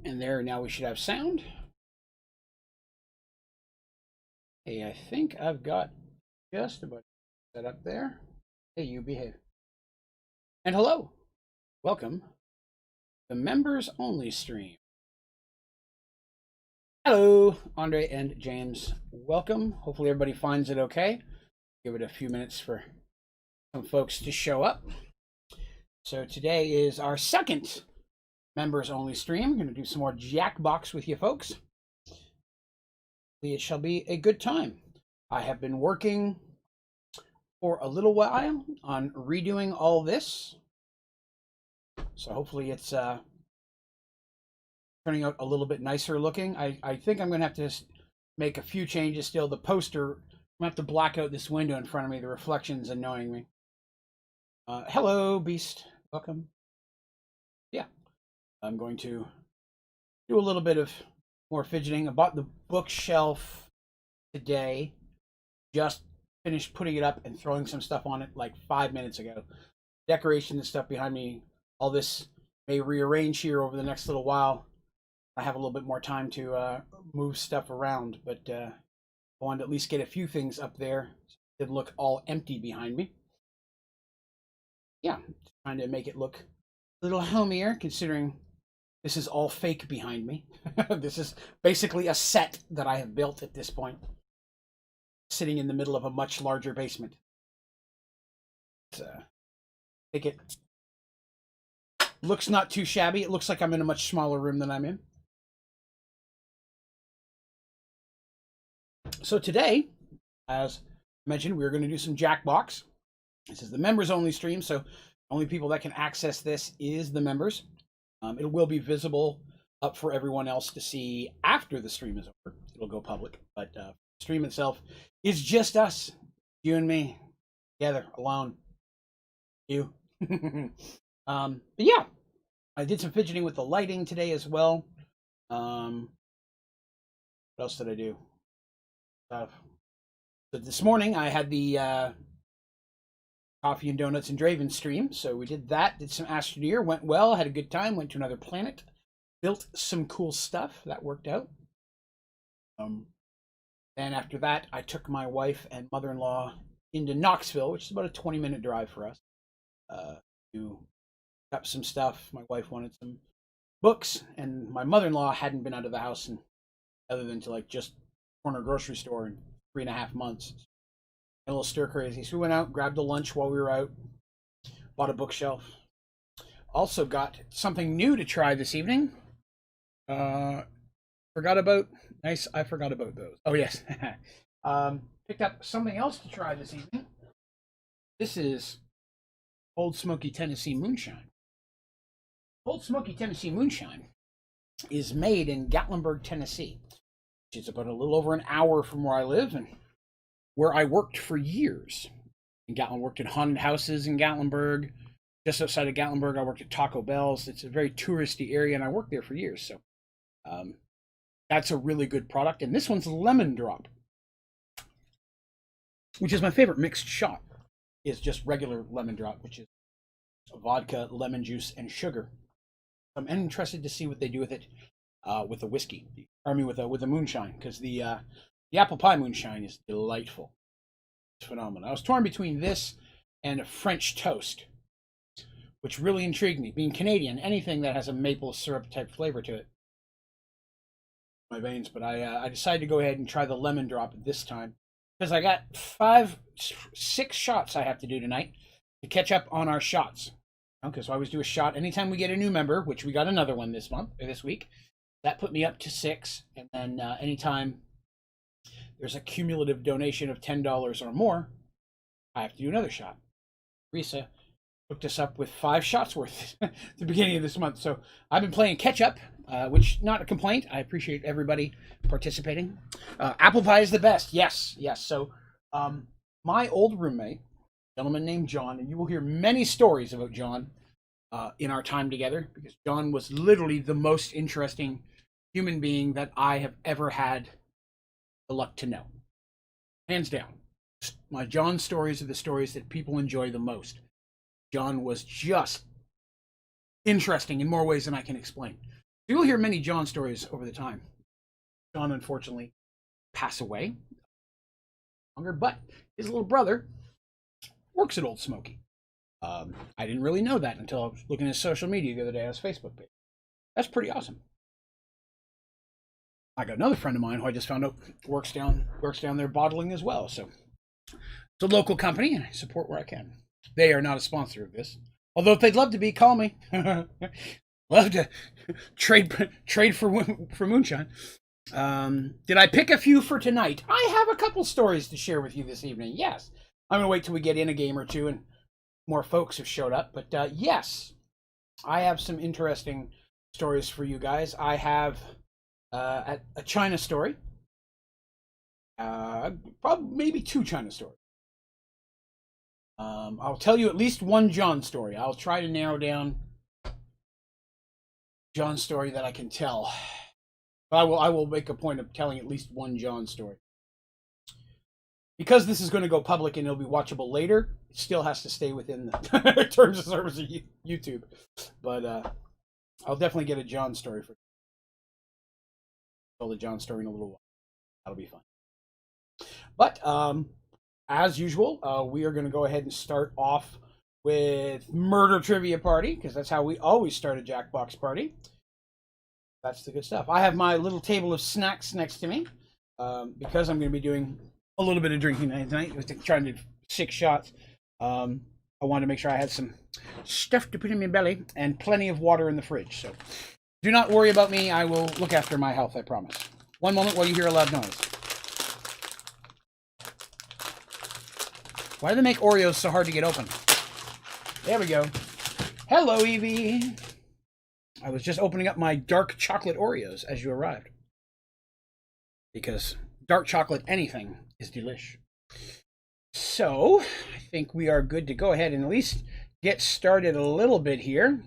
And there, now we should have sound. Hey, I think I've got just about set up there. Hey, you behave. And hello, welcome, the members only stream. Hello, Andre and James, welcome. Hopefully everybody finds it okay. Give it a few minutes for some folks to show up. So today is our second members only stream. I'm going to do some more Jackbox with you folks. It shall be a good time. I have been working for a little while on redoing all this. So hopefully it's turning out a little bit nicer looking. I think I'm going to have to make a few changes still. The poster, I'm going to have to black out this window in front of me. The reflection's annoying me. Hello, Beast. Welcome. Yeah, I'm going to do a little bit of more fidgeting. I bought the bookshelf today. Just finished putting it up and throwing some stuff on it like 5 minutes ago. Decoration and stuff behind me. All this may rearrange here over the next little while. I have a little bit more time to move stuff around, but I wanted to at least get a few things up there so it didn't look all empty behind me. Yeah, trying to make it look a little homier, considering this is all fake behind me. This is basically a set that I have built at this point, sitting in the middle of a much larger basement. I think it looks not too shabby. It looks like I'm in a much smaller room than I'm in. So today, as mentioned, we're going to do some Jackbox. This is the members only stream, so only people that can access this is the members. It will be visible up for everyone else to see after the stream is over. It'll go public, but the stream itself is just us, you and me, together, alone. You. But yeah, I did some fidgeting with the lighting today as well. What else did I do? So this morning I had the coffee and donuts and Draven stream, so we did that. Did some Astroneer, went well, had a good time. Went to another planet, built some cool stuff that worked out. And after that, I took my wife and mother-in-law into Knoxville, which is about a 20-minute drive for us, to pick up some stuff. My wife wanted some books, and my mother-in-law hadn't been out of the house in, other than to like just corner grocery store in 3.5 months. A little stir crazy. So we went out, grabbed a lunch while we were out, bought a bookshelf. Also got something new to try this evening. Forgot about I forgot about those. Oh yes. Picked up something else to try this evening. This is Old Smoky Tennessee Moonshine. Old Smoky Tennessee Moonshine is made in Gatlinburg, Tennessee, which is about a little over an hour from where I live and where I worked for years. In Gatlin, worked in haunted houses in Gatlinburg. Just outside of Gatlinburg, I worked at Taco Bell's. It's a very touristy area, and I worked there for years. So that's a really good product. And this one's Lemon Drop, which is my favorite mixed shot. Is just regular lemon drop, which is vodka, lemon juice, and sugar. I'm interested to see what they do with it with a whiskey. I mean, with a moonshine, because the apple pie moonshine is delightful. It's phenomenal. I was torn between this and a French toast, which really intrigued me. Being Canadian, anything that has a maple syrup type flavor to it, my veins. But I decided to go ahead and try the lemon drop this time, because I got 6 shots I have to do tonight to catch up on our shots. Okay, so I always do a shot anytime we get a new member, which we got another one this week. That put me up to 6, and then anytime there's a cumulative donation of $10 or more, I have to do another shot. Risa hooked us up with 5 shots worth at the beginning of this month. So I've been playing catch up, which not a complaint. I appreciate everybody participating. Apple pie is the best. Yes. So my old roommate, a gentleman named John, and you will hear many stories about John in our time together, because John was literally the most interesting human being that I have ever had the luck to know. Hands down. My John stories are the stories that people enjoy the most. John was just interesting in more ways than I can explain. You'll hear many John stories over the time. John, unfortunately, passed away longer, but his little brother works at Old Smoky. I didn't really know that until I was looking at his social media the other day on his Facebook page. That's pretty awesome. I got another friend of mine who I just found out works down there bottling as well. So it's a local company, and I support where I can. They are not a sponsor of this, although if they'd love to be, call me. Love to trade for moonshine. Did I pick a few for tonight? I have a couple stories to share with you this evening. Yes, I'm gonna wait till we get in a game or two and more folks have showed up. But yes, I have some interesting stories for you guys. I have a China story, probably maybe two China stories. I'll tell you at least one John story. I'll try to narrow down John's story that I can tell. I will make a point of telling at least one John story. Because this is going to go public and it'll be watchable later, it still has to stay within the terms of service of YouTube. But I'll definitely get a John story for you. Tell the John story in a little while. That'll be fun. But as usual, we are going to go ahead and start off with Murder Trivia Party, because that's how we always start a Jackbox party. That's the good stuff. I have my little table of snacks next to me, because I'm going to be doing a little bit of drinking tonight. I was trying to do 6 shots. I wanted to make sure I had some stuff to put in my belly and plenty of water in the fridge. So do not worry about me. I will look after my health, I promise. One moment while you hear a loud noise. Why do they make Oreos so hard to get open? There we go. Hello, Evie. I was just opening up my dark chocolate Oreos as you arrived. Because dark chocolate anything is delish. So, I think we are good to go ahead and at least get started a little bit here.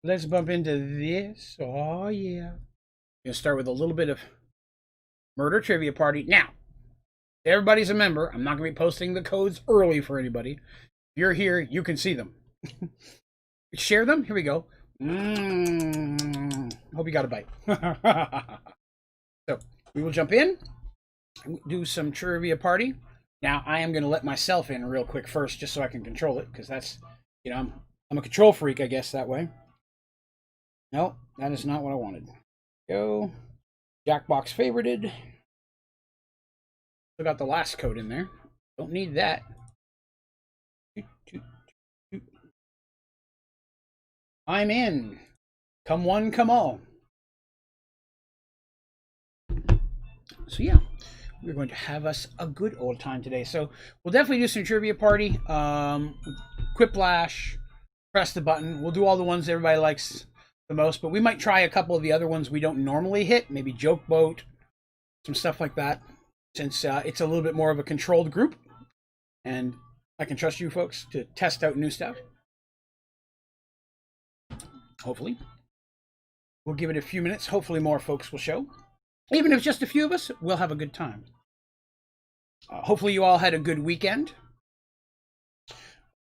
Let's bump into this. Oh, yeah. I'm going to start with a little bit of Murder Trivia Party. Now, everybody's a member. I'm not going to be posting the codes early for anybody. If you're here, you can see them. Share them. Here we go. Hope you got a bite. So, we will jump in, do some Trivia Party. Now, I am going to let myself in real quick first, just so I can control it, because that's, you know, I'm a control freak, I guess, that way. No, that is not what I wanted. Go. Jackbox favorited. Still got the last code in there. Don't need that. I'm in. Come one, come all. So yeah, we're going to have us a good old time today. So we'll definitely do some Trivia Party. Quiplash, press the button. We'll do all the ones everybody likes the most, but we might try a couple of the other ones we don't normally hit. Maybe Joke Boat, some stuff like that, since it's a little bit more of a controlled group. And I can trust you folks to test out new stuff. Hopefully. We'll give it a few minutes. Hopefully more folks will show. Even if just a few of us, we'll have a good time. Hopefully you all had a good weekend.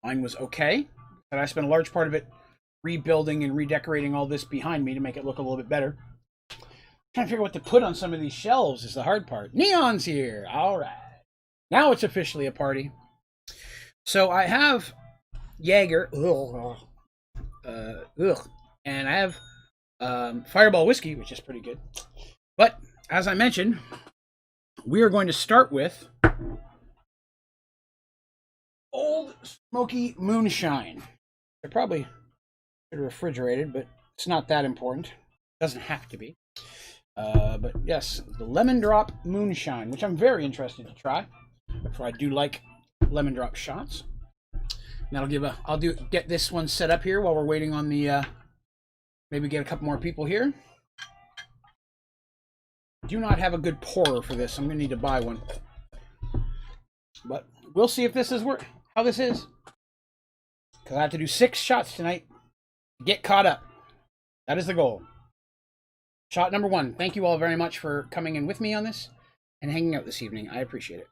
Mine was okay. And I spent a large part of it rebuilding and redecorating all this behind me to make it look a little bit better. Trying to figure out what to put on some of these shelves is the hard part. Neon's here. All right. Now it's officially a party. So I have Jaeger. And I have Fireball Whiskey, which is pretty good. But, as I mentioned, we are going to start with Old Smoky Moonshine. They're probably refrigerated, but it's not that important. Doesn't have to be. But yes, the Lemon Drop Moonshine, which I'm very interested to try. For I do like lemon drop shots. And I'll get this one set up here while we're waiting on the maybe get a couple more people here. Do not have a good pourer for this. I'm gonna need to buy one. But we'll see if this is how this is. Because I have to do 6 shots tonight. Get caught up. That is the goal. Shot number 1. Thank you all very much for coming in with me on this and hanging out this evening. I appreciate it.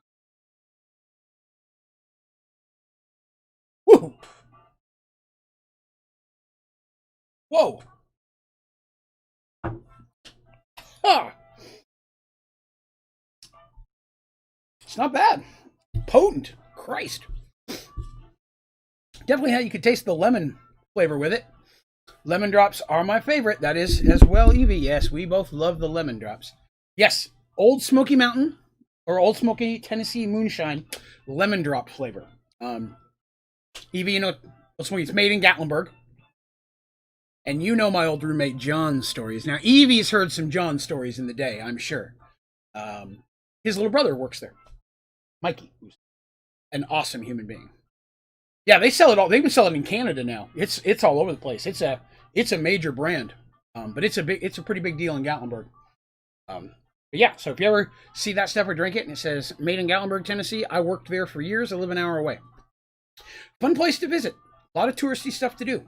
Woo! Whoa! It's not bad. Potent. Christ. Definitely how you could taste the lemon flavor with it. Lemon drops are my favorite. That is as well, Evie. Yes, we both love the lemon drops. Yes, Old Smoky Mountain or Old Smoky Tennessee Moonshine lemon drop flavor. Evie, you know, it's made in Gatlinburg. And you know my old roommate John's stories. Now, Evie's heard some John stories in the day, I'm sure. His little brother works there. Mikey, who's an awesome human being. Yeah, they sell it all. They even sell it in Canada now. It's all over the place. It's a major brand, but it's a pretty big deal in Gatlinburg. But yeah, so if you ever see that stuff or drink it and it says made in Gatlinburg, Tennessee, I worked there for years. I live an hour away. Fun place to visit. A lot of touristy stuff to do.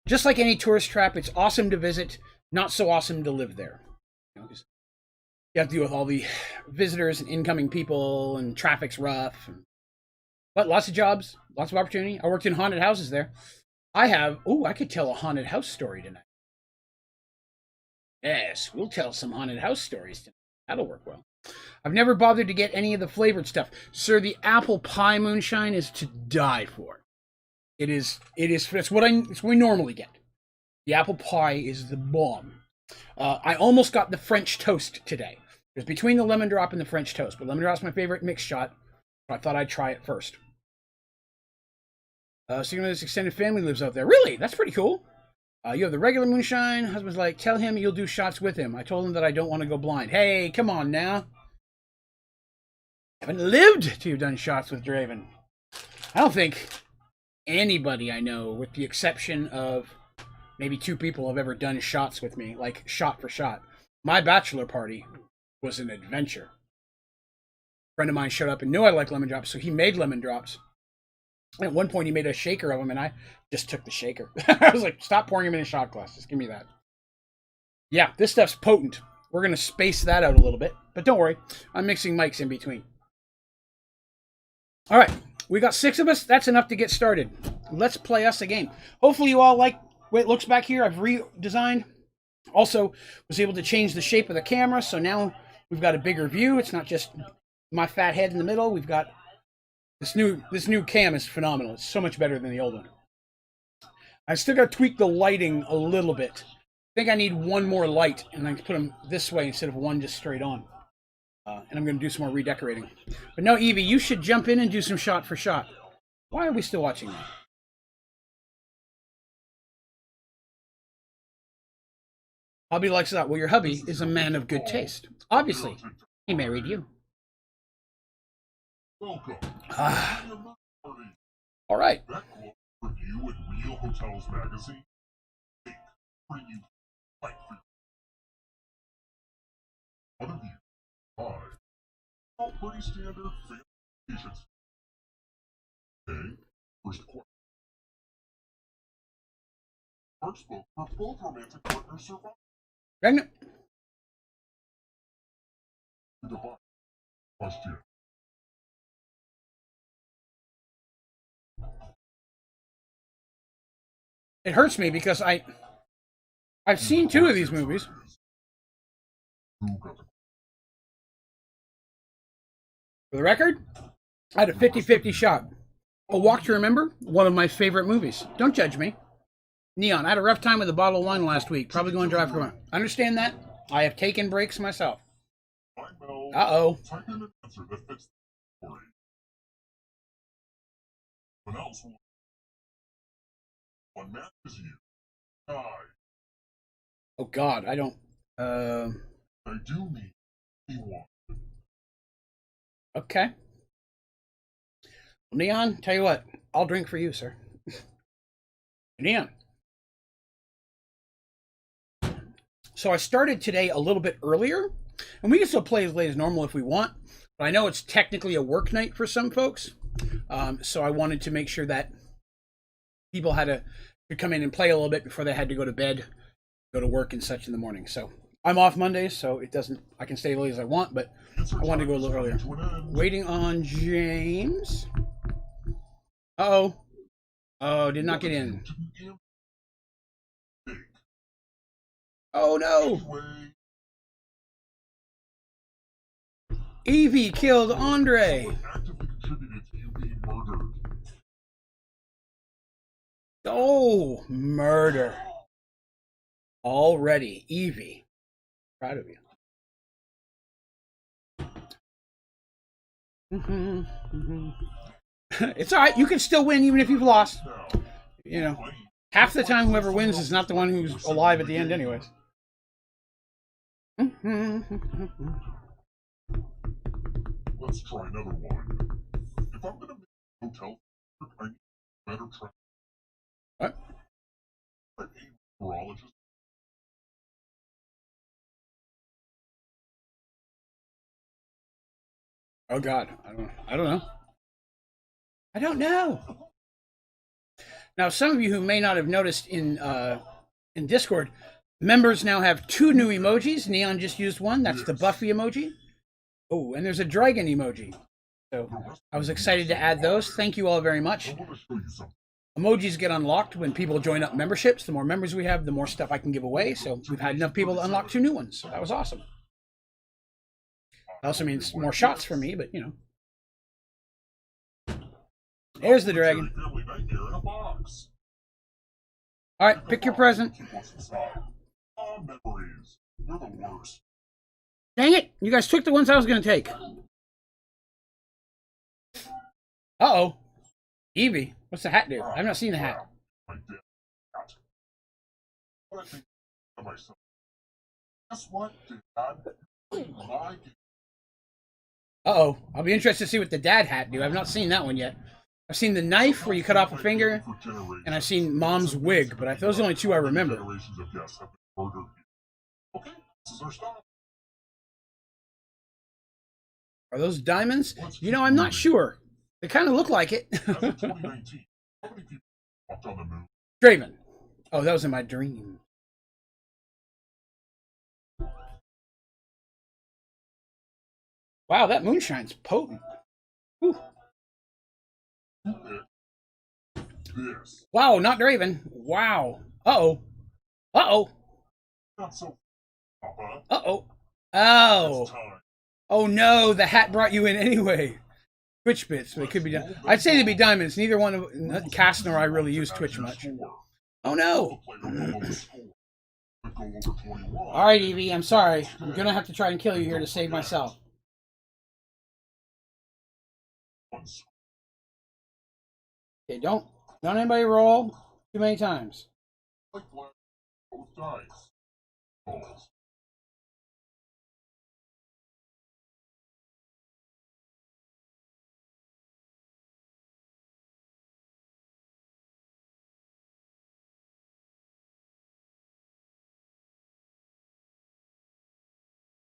Just like any tourist trap, it's awesome to visit. Not so awesome to live there. You know, you have to deal with all the visitors and incoming people, and traffic's rough. But lots of jobs, lots of opportunity. I worked in haunted houses there. I could tell a haunted house story tonight. Yes, we'll tell some haunted house stories tonight. That'll work well. I've never bothered to get any of the flavored stuff. Sir, the apple pie moonshine is to die for. It's what we normally get. The apple pie is the bomb. I almost got the French toast today. It was between the lemon drop and the French toast, but lemon drop's my favorite mixed shot. So I thought I'd try it first. So you know this extended family lives out there. Really? That's pretty cool. You have the regular moonshine. Husband's like, tell him you'll do shots with him. I told him that I don't want to go blind. Hey, come on now. I haven't lived to have done shots with Draven. I don't think anybody I know, with the exception of maybe 2 people, have ever done shots with me, like shot for shot. My bachelor party was an adventure. A friend of mine showed up and knew I liked lemon drops, so he made lemon drops. And at one point, he made a shaker of them, and I just took the shaker. I was like, stop pouring them in a shot glass. Just give me that. Yeah, this stuff's potent. We're going to space that out a little bit. But don't worry, I'm mixing mics in between. All right, we got 6 of us. That's enough to get started. Let's play us a game. Hopefully you all like the way it looks back here. I've redesigned. Also, was able to change the shape of the camera, so now we've got a bigger view. It's not just my fat head in the middle. We've got this new cam is phenomenal. It's so much better than the old one. I still got to tweak the lighting a little bit. I think I need one more light, and I can put them this way instead of one just straight on. And I'm going to do some more redecorating. But no, Evie, you should jump in and do some shot for shot. Why are we still watching that? Hubby likes that. Well, your hubby is a man of good taste. Obviously, he married you. Welcome. All right. Review in Real Hotels Magazine. For you, fight for one of you. 5. All pretty standard family patients. Okay. First question. First book for both romantic partners survive. Pregnant. Divine. Question. It hurts me because I've seen 2 of these movies. For the record, I had a 50-50 shot. A Walk to Remember, one of my favorite movies. Don't judge me. Neon, I had a rough time with a bottle of wine last week. Probably going to drive for one. Understand that. I have taken breaks myself. Uh-oh. Type in an answer that fits the story. When else will one matches you? Die. Oh God, I don't. I do mean anyone. Okay. Neon, tell you what, I'll drink for you, sir. Neon. So I started today a little bit earlier, and we can still play as late as normal if we want, but I know it's technically a work night for some folks, so I wanted to make sure that people could come in and play a little bit before they had to go to bed, go to work and such in the morning. So I'm off Mondays, so I can stay as late as I want, but I wanted to go a little earlier. Waiting on James. Uh-oh. Oh, did not get in. Oh, no. Anyway, Evie killed Andre. Actively contributed to you being murdered. Oh, murder. Already. Evie. Proud of you. It's alright. You can still win even if you've lost. You know, half the time whoever wins is not the one who's alive at the end anyways. Let's try another one. If I'm gonna make a hotel, I need better track. What? I need a neurologist. Oh God, I don't know. I don't know. Now, some of you who may not have noticed in Discord, members now have 2 new emojis. Neon just used one. That's the Buffy emoji. Oh, and there's a dragon emoji. So I was excited to add those. Thank you all very much. I want to show you something. Emojis get unlocked when people join up memberships. The more members we have, the more stuff I can give away. So we've had enough people to unlock 2 new ones. So that was awesome. That also means more shots for me, but you know. There's the dragon. Family nightmare in a box. All right, pick your present. What's inside? Memories. They're the worst. Dang it! You guys took the ones I was going to take. Uh-oh. Evie, what's the hat do? I've not seen the hat. My dead cat. What I think to myself. Guess what? Dad, my Uh-oh. I'll be interested to see what the dad hat do. I've not seen that one yet. I've seen the knife where you cut off a finger, and I've seen Mom's wig, but those are the only 2 I remember. Generations of guests have been murdered. Okay, this is our stop. Are those diamonds? You know, I'm not sure. They kind of look like it. As of 2019, how many people walked on the moon? Draven. Oh, that was in my dream. Wow, that moonshine's potent. Whew. This. Wow, not Draven. Wow. Uh-oh. Uh-oh. Not so, Papa. Uh-oh. It's Oh. time. Oh no, the hat brought you in anyway. Twitch bits, but it could be. I'd say they'd be diamonds. Neither one of Cass nor I really use Twitch much. Oh no. All right, Evie. I'm sorry. I'm gonna have to try and kill you here to save myself. Okay, don't anybody roll too many times.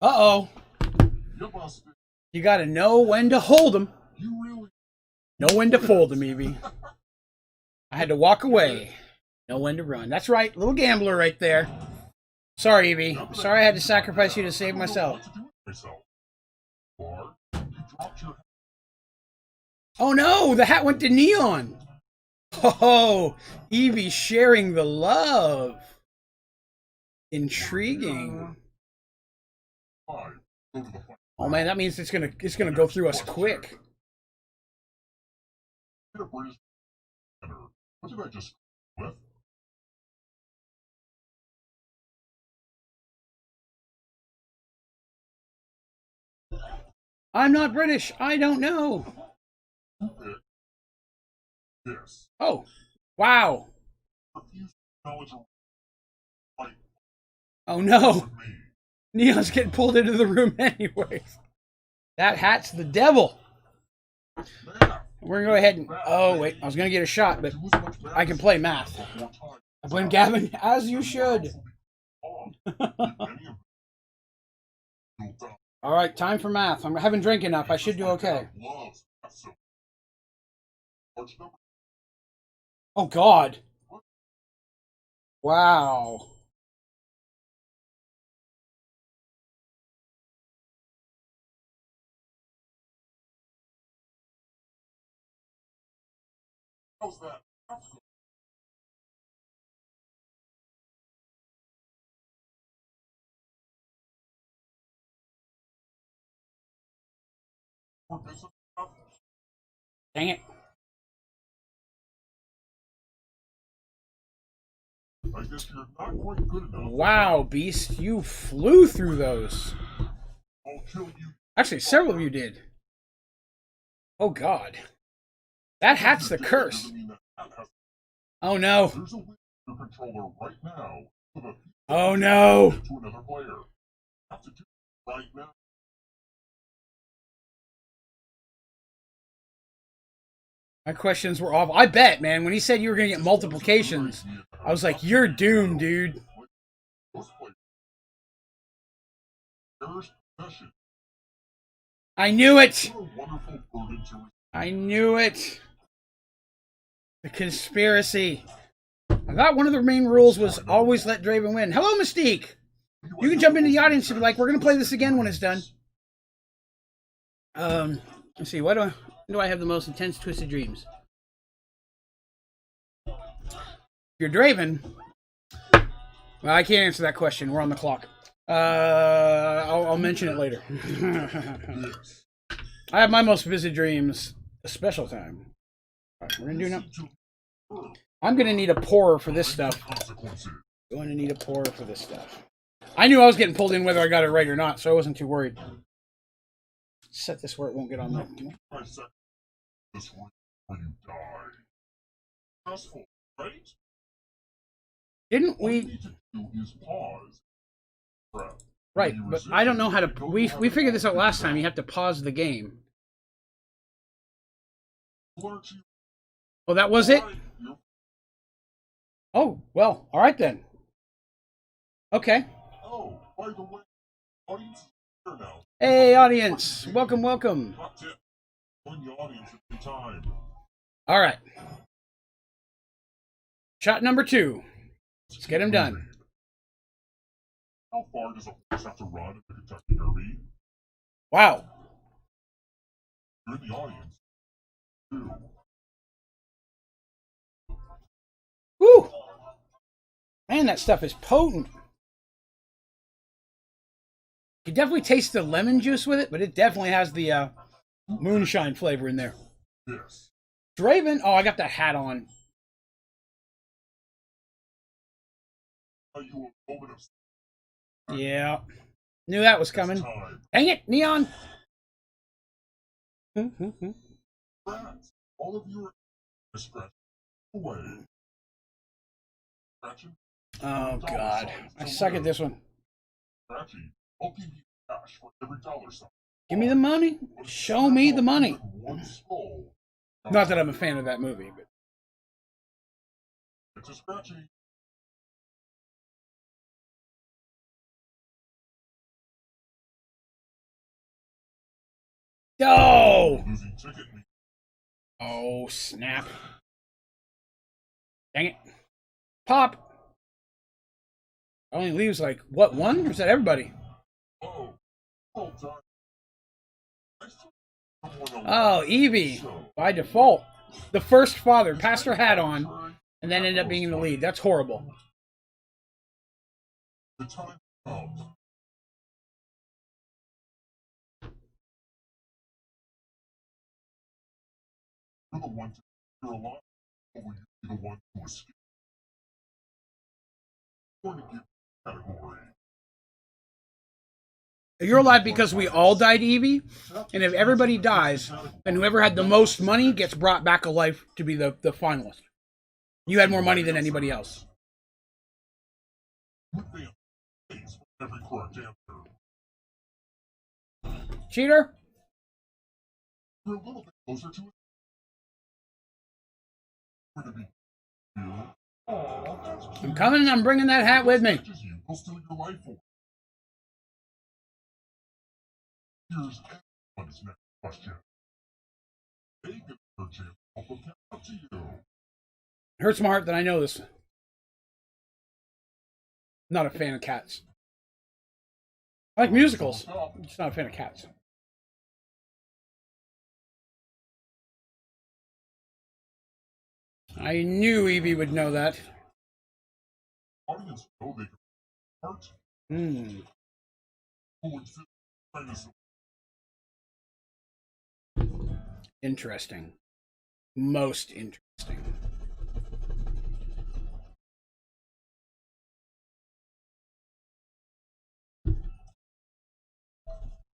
Uh-oh. You gotta know when to hold them. Know when to fold them, Evie. I had to walk away. Know when to run. That's right, little gambler right there. Sorry, Evie. Sorry I had to sacrifice you to save myself. Oh no, the hat went to Neon. Oh, Evie sharing the love. Intriguing. Oh man, that means it's gonna go through us quick. What did I just with? I'm not British. I don't know. This. Oh, wow. Oh no. Neon's getting pulled into the room anyways. That hat's the devil. We're gonna go ahead and. Oh wait, I was gonna get a shot, but I can play math. I blame Gavin, as you should. All right, time for math. I haven't drank enough. I should do okay. Oh God. Wow. How's that? for business stuff? Dang it. I guess you're not quite good enough. Wow, Beast, you flew through those. I'll kill you. Actually, several of you did. Oh, God. That hat's the curse. Doesn't mean that hat has. Oh, no. There's a wizard controller right now. With a Oh, no. to another player. Have to do it right now. My questions were off. I bet, man, when he said you were going to get multiplications, I was like, you're doomed, dude. Most players. Cherished possession. I knew it. What a wonderful burden to receive. I knew it. The conspiracy. I thought one of the main rules was always let Draven win. Hello, Mystique. You can jump into the audience and be like, we're going to play this again when it's done. Let's see. Why do I have the most intense twisted dreams? If you're Draven, well, I can't answer that question. We're on the clock. I'll mention it later. I have my most vivid dreams a special time. All right, we're gonna do now. I'm gonna need a pourer for this stuff. Going to need a pourer for this stuff. I knew I was getting pulled in whether I got it right or not, so I wasn't too worried. Set this where it won't get on there. This where you die. Stressful, right? Didn't All you we? need to do is pause. Breath. Right, but I don't know how to. We figured this out last time. You have to pause the game. Oh, that was it? Oh, well, all right then. Okay. Oh, by the way, audience is here now. Hey, audience. Welcome, welcome. Hot tip. Join the audience at any time. All right. Shot number 2. Let's get him done. How far does a horse have to run in the Kentucky Derby? Wow. You're in the audience. Too. Woo! Man, that stuff is potent. You definitely taste the lemon juice with it, but it definitely has the moonshine flavor in there. Yes. Draven, oh, I got that hat on. Are you a moment of Yeah. Knew that was coming. time? Dang it, Neon! Rats. All of you are scratching away. Scratching. Oh, God. I suck at this one. Scratching. I'll give you cash for every dollar sign. Give me the money. Show me the money. One skull. Not that I'm a fan of that movie, but It's a scratching. oh, Losing ticket. oh, snap! Dang it! Pop. Only leaves like what, one? Or is that everybody? Oh, well done. Oh, Evie by default, the first father passed her hat on, and then ended up being in the lead. That's horrible. The time comes. You're the one to you're alive, or will you be the one to escape? I'm going to give you a category. You're alive because we all died, Evie, and if everybody dies, then whoever had the most money gets brought back alive to be the finalist. You had more money than anybody else. You advance face with every correct answer. Cheater! You're a little bit closer to it. You're going to be here. Oh, that's cute. I'm coming and I'm bringing that hat with me. Catches you, he'll steal your life for. Here's everyone's next question. They get their chance to help them catch up to you. Hurts my heart that I know this. Not a fan of cats. I like musicals. I'm just not a fan of cats. I knew Evie would know that. Audience know they can hurt. Hmm. Who would fit dinosaur? Interesting. Most interesting.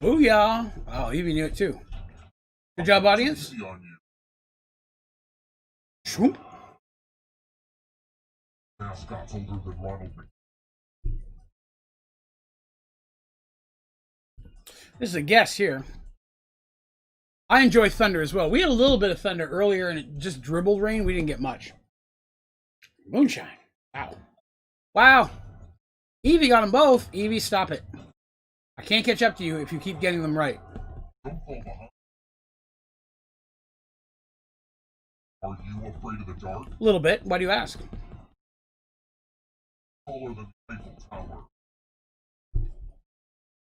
Booyah! Oh, Evie knew it too. Good job, audience. Easy on you. Swoop. Mascot's older than Ronald McDonald. This is a guess here. I enjoy thunder as well. We had a little bit of thunder earlier and it just dribbled rain. We didn't get much. Moonshine. Wow. Wow. Evie got them both. Evie, stop it. I can't catch up to you if you keep getting them right. Don't fall behind. Are you afraid of the dark? A little bit. Why do you ask? Taller than the Eiffel Tower.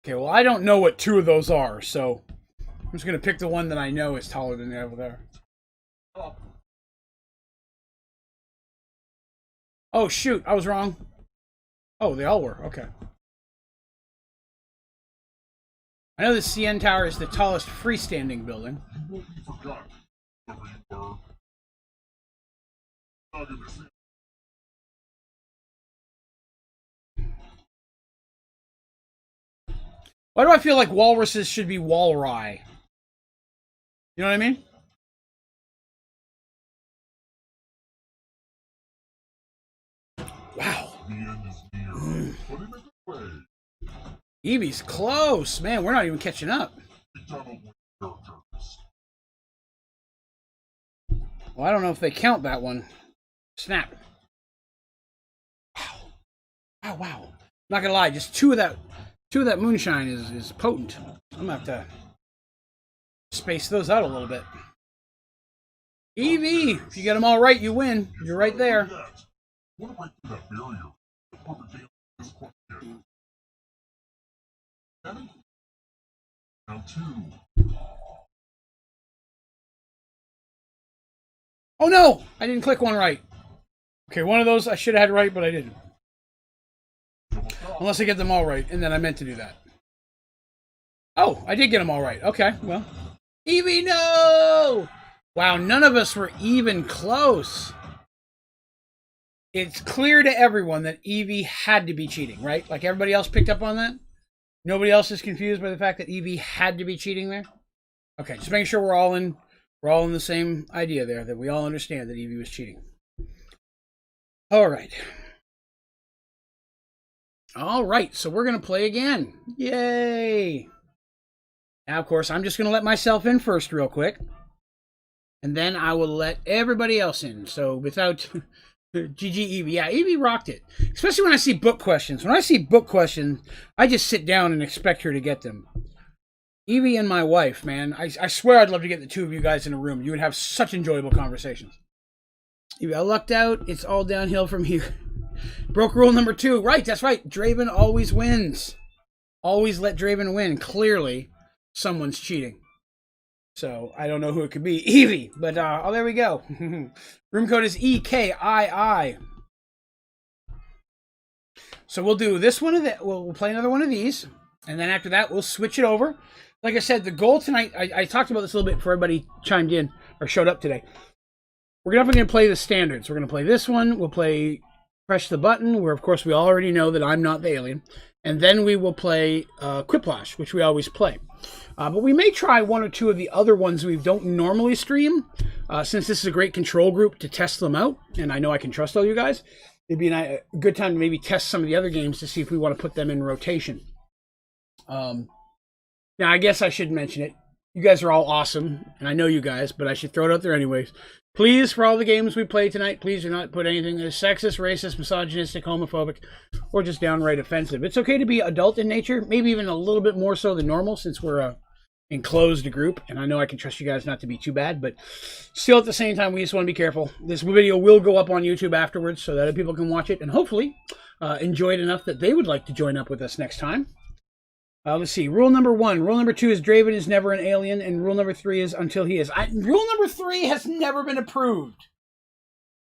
Okay, well, I don't know what two of those are, so I'm just going to pick the one that I know is taller than the over there. Up. Oh, shoot. I was wrong. Oh, they all were. Okay. I know the CN Tower is the tallest freestanding building. You won't be forgotten, whoever you were. Not in the same. Why do I feel like walruses should be walrye? You know what I mean? Wow. The end is near, but in a good way. Evie's close. Man, we're not even catching up. McDonald with characters. Well, I don't know if they count that one. Snap. Wow. Wow, wow. Not gonna lie, just two of that moonshine is potent. I'm gonna have to space those out a little bit. Evie, if you get them all right, you win. You're right there. Want to break through that barrier? The perfect answer is question. Ready? Now two. Oh no! I didn't click one right. Okay, one of those I should have had right, but I didn't. Unless I get them all right, and then I meant to do that. Oh, I did get them all right. Okay, well. Evie, no! Wow, none of us were even close. It's clear to everyone that Evie had to be cheating, right? Like everybody else picked up on that? Nobody else is confused by the fact that Evie had to be cheating there? Okay, just making sure we're all in the same idea there, that we all understand that Evie was cheating. All right. All right, so we're going to play again. Yay! Now, of course, I'm just going to let myself in first real quick. And then I will let everybody else in. So without... GG Evie. Yeah, Evie rocked it. Especially when I see book questions. When I see book questions, I just sit down and expect her to get them. Evie and my wife, man. I swear I'd love to get the two of you guys in a room. You would have such enjoyable conversations. Evie, I lucked out. It's all downhill from here. Broke rule number 2. Right, that's right. Draven always wins. Always let Draven win. Clearly, someone's cheating. So, I don't know who it could be. Evie! But, oh, there we go. Room code is EKII. So, we'll do this one of the... We'll play another one of these. And then after that, we'll switch it over. Like I said, the goal tonight... I talked about this a little bit before everybody chimed in or showed up today. We're definitely going to play the standards. We're going to play this one. We'll play Press the Button, where, of course, we already know that I'm not the alien. And then we will play Quiplash, which we always play. But we may try one or two of the other ones we don't normally stream, since this is a great control group to test them out, and I know I can trust all you guys. It'd be a good time to maybe test some of the other games to see if we want to put them in rotation. Now, I guess I should mention it. You guys are all awesome, and I know you guys, but I should throw it out there anyways. Please, for all the games we play tonight, please do not put anything that is sexist, racist, misogynistic, homophobic, or just downright offensive. It's okay to be adult in nature, maybe even a little bit more so than normal, since we're a enclosed group, and I know I can trust you guys not to be too bad, but still at the same time, we just want to be careful. This video will go up on YouTube afterwards so that other people can watch it, and hopefully enjoy it enough that they would like to join up with us next time. Let's see. Rule number 1. Rule number 2 is Draven is never an alien. And rule number 3 is until he is. Rule number 3 has never been approved.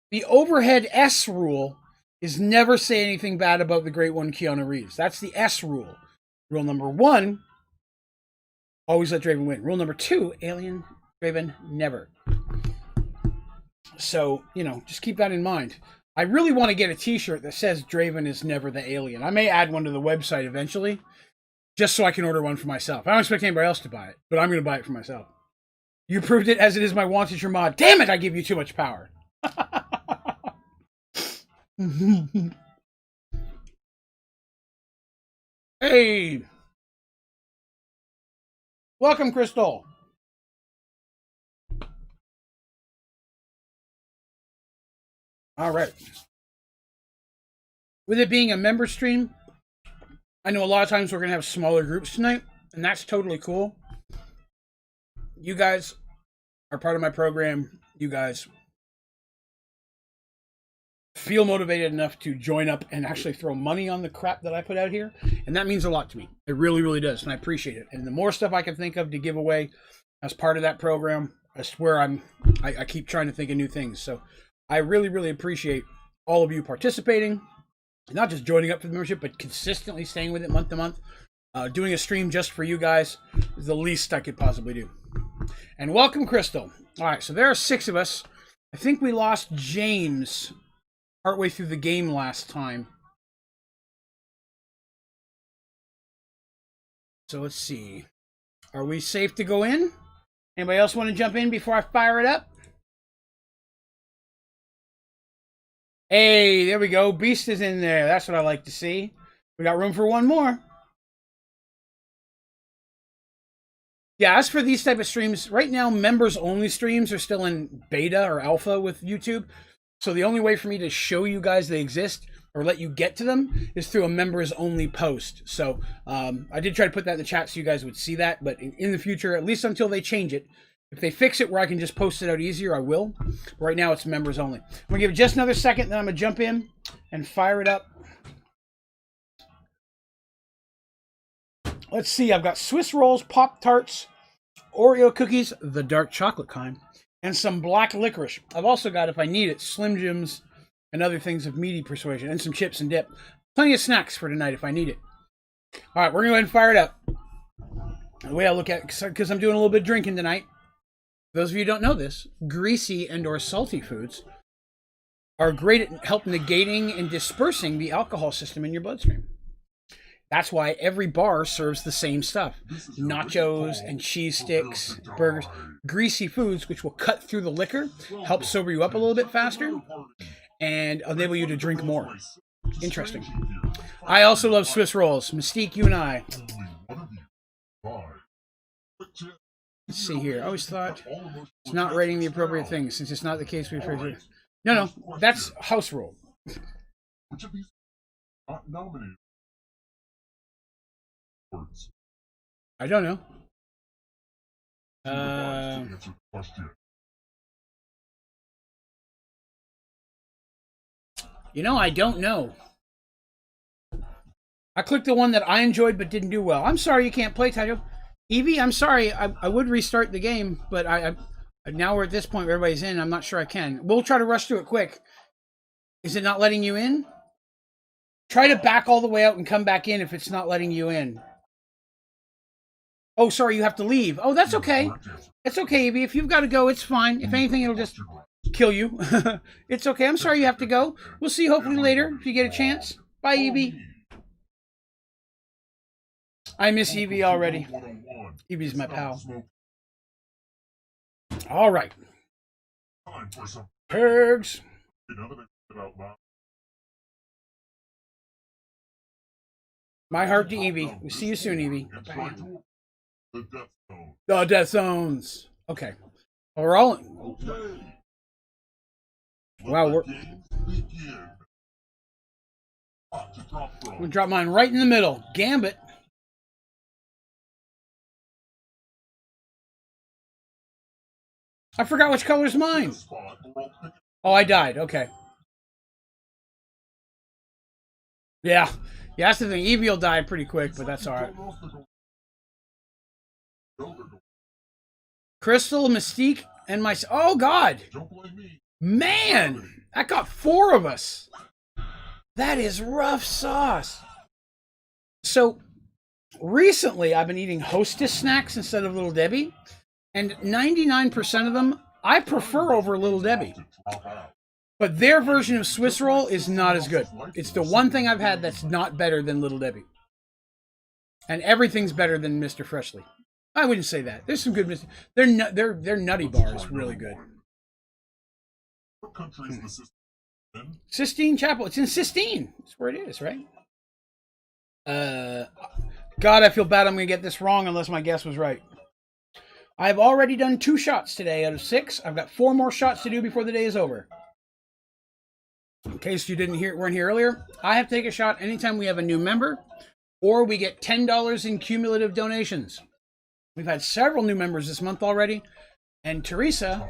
The overhead S rule is never say anything bad about the great one, Keanu Reeves. That's the S rule. Rule number 1, always let Draven win. Rule number 2, alien Draven, never. So, you know, just keep that in mind. I really want to get a t-shirt that says Draven is never the alien. I may add one to the website eventually, just so I can order one for myself. I don't expect anybody else to buy it, but I'm going to buy it for myself. You proved it as it is my wanted your mod. Damn it, I give you too much power. Hey. Welcome, Crystal. All right. With it being a member stream, I know a lot of times we're going to have smaller groups tonight, and that's totally cool. You guys are part of my program. You guys feel motivated enough to join up and actually throw money on the crap that I put out here, and that means a lot to me. It really, really does, and I appreciate it. And the more stuff I can think of to give away as part of that program, I swear I keep trying to think of new things. So I really, really appreciate all of you participating, not just joining up for the membership, but consistently staying with it month to month. Doing a stream just for you guys is the least I could possibly do. And welcome, Crystal. All right, so there are 6 of us. I think we lost James partway through the game last time. So let's see. Are we safe to go in? Anybody else want to jump in before I fire it up? Hey, there we go. Beast is in there. That's what I like to see. We got room for one more. Yeah, as for these type of streams, right now, members-only streams are still in beta or alpha with YouTube. So the only way for me to show you guys they exist or let you get to them is through a members-only post. So I did try to put that in the chat so you guys would see that. But in the future, at least until they change it, if they fix it where I can just post it out easier, I will. Right now, it's members only. I'm going to give it just another second, then I'm going to jump in and fire it up. Let's see. I've got Swiss rolls, Pop-Tarts, Oreo cookies, the dark chocolate kind, and some black licorice. I've also got, if I need it, Slim Jims and other things of meaty persuasion, and some chips and dip. Plenty of snacks for tonight if I need it. All right, we're going to go ahead and fire it up. The way I look at it, because I'm doing a little bit of drinking tonight, those of you who don't know this, greasy and or salty foods are great at helping negating and dispersing the alcohol system in your bloodstream. That's why every bar serves the same stuff. Nachos and cheese sticks, burgers, greasy foods, which will cut through the liquor, help sober you up a little bit faster, and enable you to drink more. Interesting. I also love Swiss rolls. Mystique, you and I. Let's see here. I always thought it's not rating the appropriate thing, since it's not the case we refer to. No, that's house rule. Which of these not nominated? I don't know. You know, I don't know. I clicked the one that I enjoyed but didn't do well. I'm sorry you can't play, Tajo. Evie, I'm sorry. I would restart the game, but I now we're at this point where everybody's in. I'm not sure I can. We'll try to rush through it quick. Is it not letting you in? Try to back all the way out and come back in if it's not letting you in. Oh, sorry, you have to leave. Oh, that's okay. It's okay, Evie. If you've got to go, it's fine. If anything, it'll just kill you. It's okay. I'm sorry you have to go. We'll see you hopefully later if you get a chance. Bye, Evie. I miss Evie already. Evie's my pal. All right. Pergs. My heart to Evie. We'll see you soon, Evie. Bye. The death zones. Okay. Well, we're all in. Wow, we're... I'm going to drop mine right in the middle. Gambit. I forgot which color's mine. Oh, I died. Okay. Yeah. Yeah, that's the thing. Evie will die pretty quick, but that's all right. Crystal, Mystique, and my... Oh, God. Man, that got 4 of us. That is rough sauce. So, recently, I've been eating Hostess snacks instead of Little Debbie. And 99% of them, I prefer over Little Debbie. But their version of Swiss roll is not as good. It's the one thing I've had that's not better than Little Debbie. And everything's better than Mr. Freshly. I wouldn't say that. There's some good Mr. Their nutty bar is really good. What country is the system in? Sistine Chapel. It's in Sistine. That's where it is, right? God, I feel bad I'm going to get this wrong unless my guess was right. I've already done 2 shots today out of 6. I've got 4 more shots to do before the day is over. In case you weren't here earlier, I have to take a shot anytime we have a new member or we get $10 in cumulative donations. We've had several new members this month already, and Teresa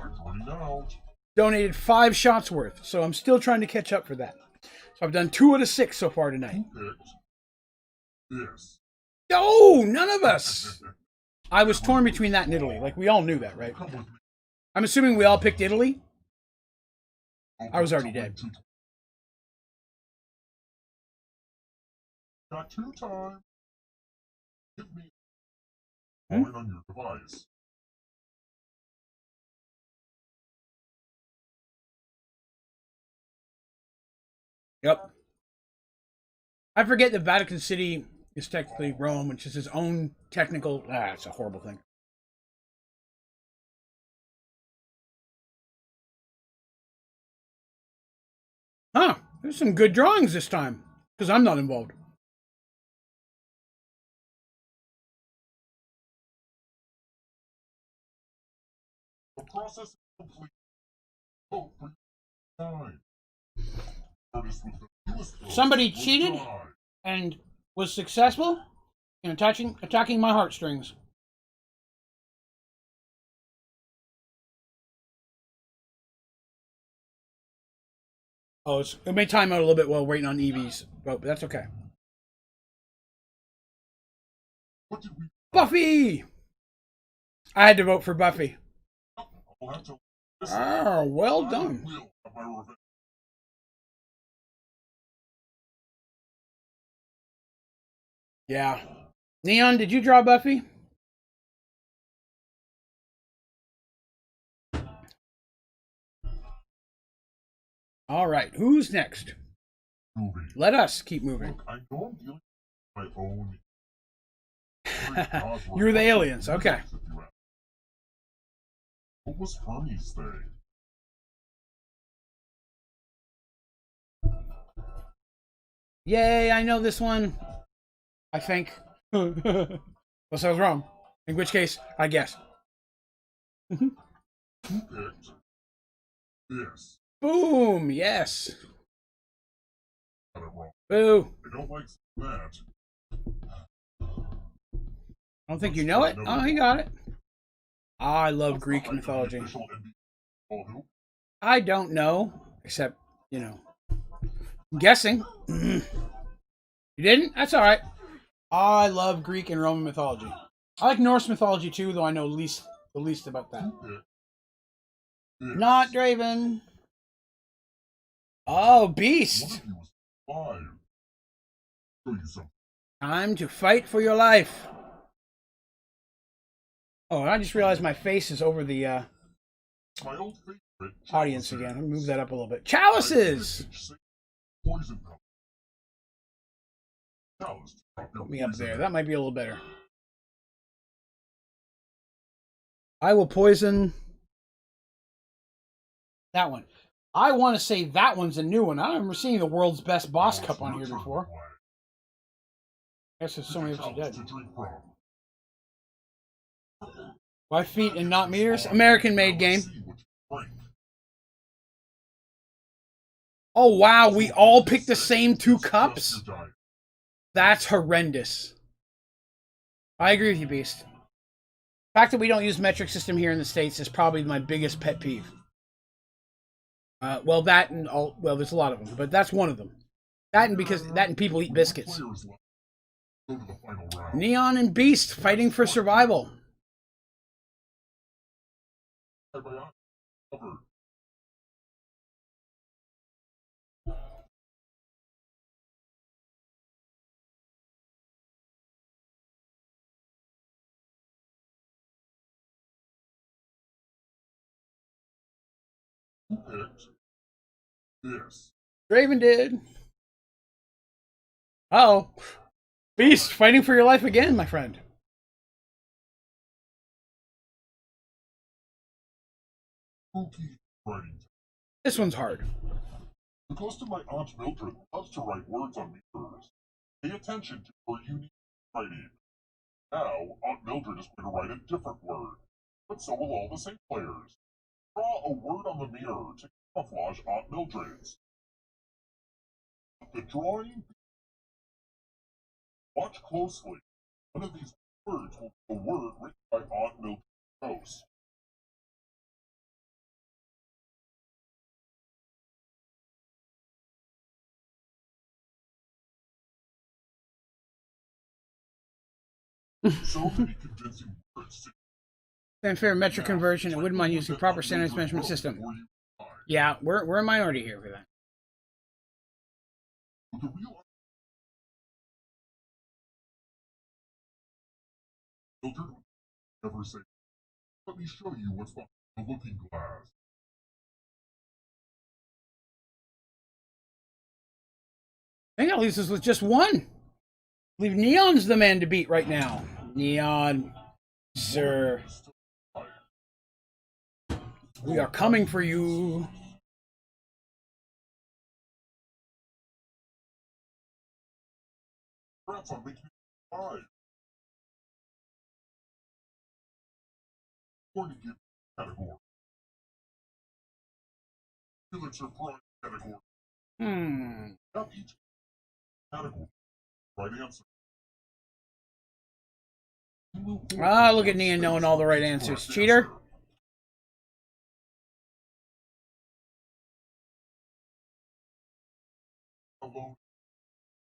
donated 5 shots worth, so I'm still trying to catch up for that. So I've done 2 out of 6 so far tonight. Yes. No, none of us. I was torn between that and Italy. Like, we all knew that, right? I'm assuming we all picked Italy. I was already dead. Got 2 times. Give me on your device. Yep. I forget that Vatican City is technically Rome, which is his own technical... it's a horrible thing. Huh. There's some good drawings this time, because I'm not involved. The process is complete. Oh, for time. Somebody cheated and was successful in attacking my heartstrings. Oh, it may time out a little bit while waiting on Evie's vote, but that's okay. Buffy! I had to vote for Buffy. Oh, well done. Yeah. Neon, did you draw Buffy? All right, who's next? Moving. Let us keep moving. Look, I know I'm dealing with my own. You're the aliens, okay. What was Hermes thing? Yay, I know this one. I think. Unless I was wrong. In which case, I guess. Who picked this? Boom, yes. Got it wrong. Boo. I don't like that. I don't think you know it? Oh, you got it. I love Greek mythology. I don't know, except, I'm guessing. You didn't? That's all right. I love Greek and Roman mythology. I like Norse mythology too, though I know the least about that. Not Draven. Oh, Beast. Time to fight for your life. Oh, I just realized my face is over the audience again. I'll move that up a little bit. Chalices! Put me up there. That might be a little better. I will poison that one. I want to say that one's a new one. I don't remember seeing the world's best boss cup on here before. I guess there's so many of us dead. By feet and not meters? American-made game. Oh, wow. We all picked the same 2 cups? That's horrendous. I agree with you, Beast. The fact that we don't use metric system here in the States is probably my biggest pet peeve. Well, there's a lot of them, but that's one of them. That and people eat biscuits. Neon and Beast fighting for survival. Who picked this? Draven did. Uh-oh. Beast, fighting for your life again, my friend. Spooky writing. This one's hard. The ghost of my Aunt Mildred loves to write words on mirrors. Pay attention to her unique writing. Now, Aunt Mildred is going to write a different word, but so will all the same players. Draw a word on the mirror to camouflage Aunt Mildred's. The drawing. Watch closely. One of these words will be a word written by Aunt Mildred's ghost. So many convincing words. Fanfare metric conversion. I wouldn't mind using proper standards management system. Yeah, we're a minority here for that. The real Mildred would never say, "Let me show you what's behind the looking glass." I think that leaves us with just one. I believe Neon's the man to beat right now. Neon, sir. We are coming for you. Perhaps I'm making it five. I'm going to give category. Felix or Prime category. Now each category. Right answer. Ah, look at Neon knowing all the right answers. Cheater. Alone.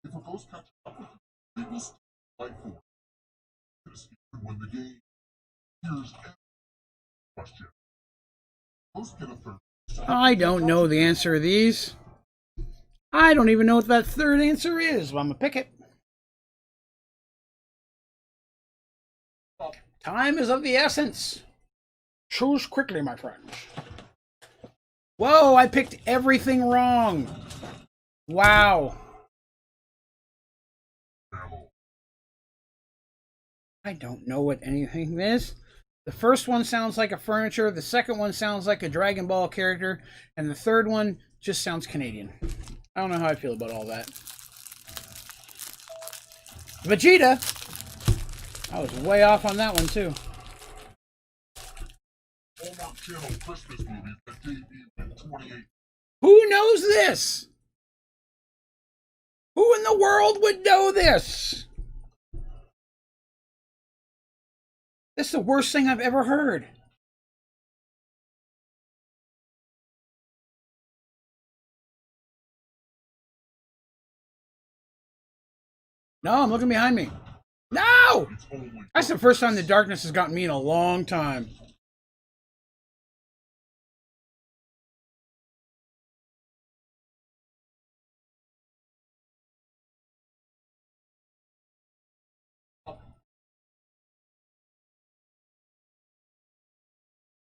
If a ghost catches up with you, they will still fight for it. This even when the game. Here's a question. Ghosts get a third. I don't know the answer to these. I don't even know what that third answer is, but I'm gonna pick it. Time is of the essence. Choose quickly, my friends. Whoa, I picked everything wrong. Wow. I don't know what anything is. The first one sounds like a furniture, the second one sounds like a Dragon Ball character, and the third one just sounds Canadian. I don't know how I feel about all that. Vegeta! I was way off on that one, too. Hallmark Channel Christmas movies that debuted in 2018. Who knows this? Who in the world would know this? This is the worst thing I've ever heard. No, I'm looking behind me. No! That's the first time the darkness has gotten me in a long time.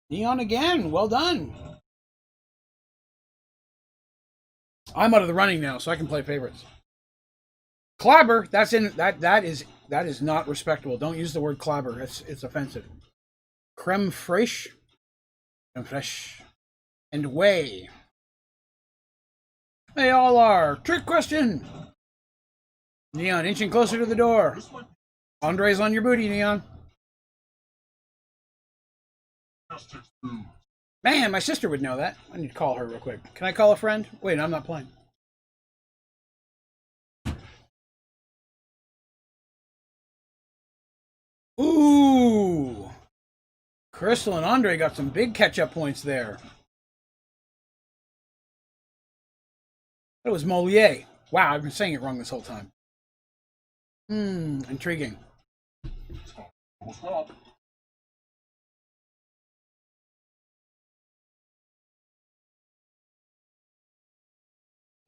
Neon again. Well done. I'm out of the running now, so I can play favorites. Clabber, that's in that is not respectable. Don't use the word clabber. It's offensive. Creme fraiche. Creme fraiche. And whey. They all are. Trick question. Neon inching closer to the door. Andre's on your booty, Neon. Man, my sister would know that. I need to call her real quick. Can I call a friend? Wait, I'm not playing. Ooh. Crystal and Andre got some big catch-up points there. That was Moliere. Wow, I've been saying it wrong this whole time. Intriguing.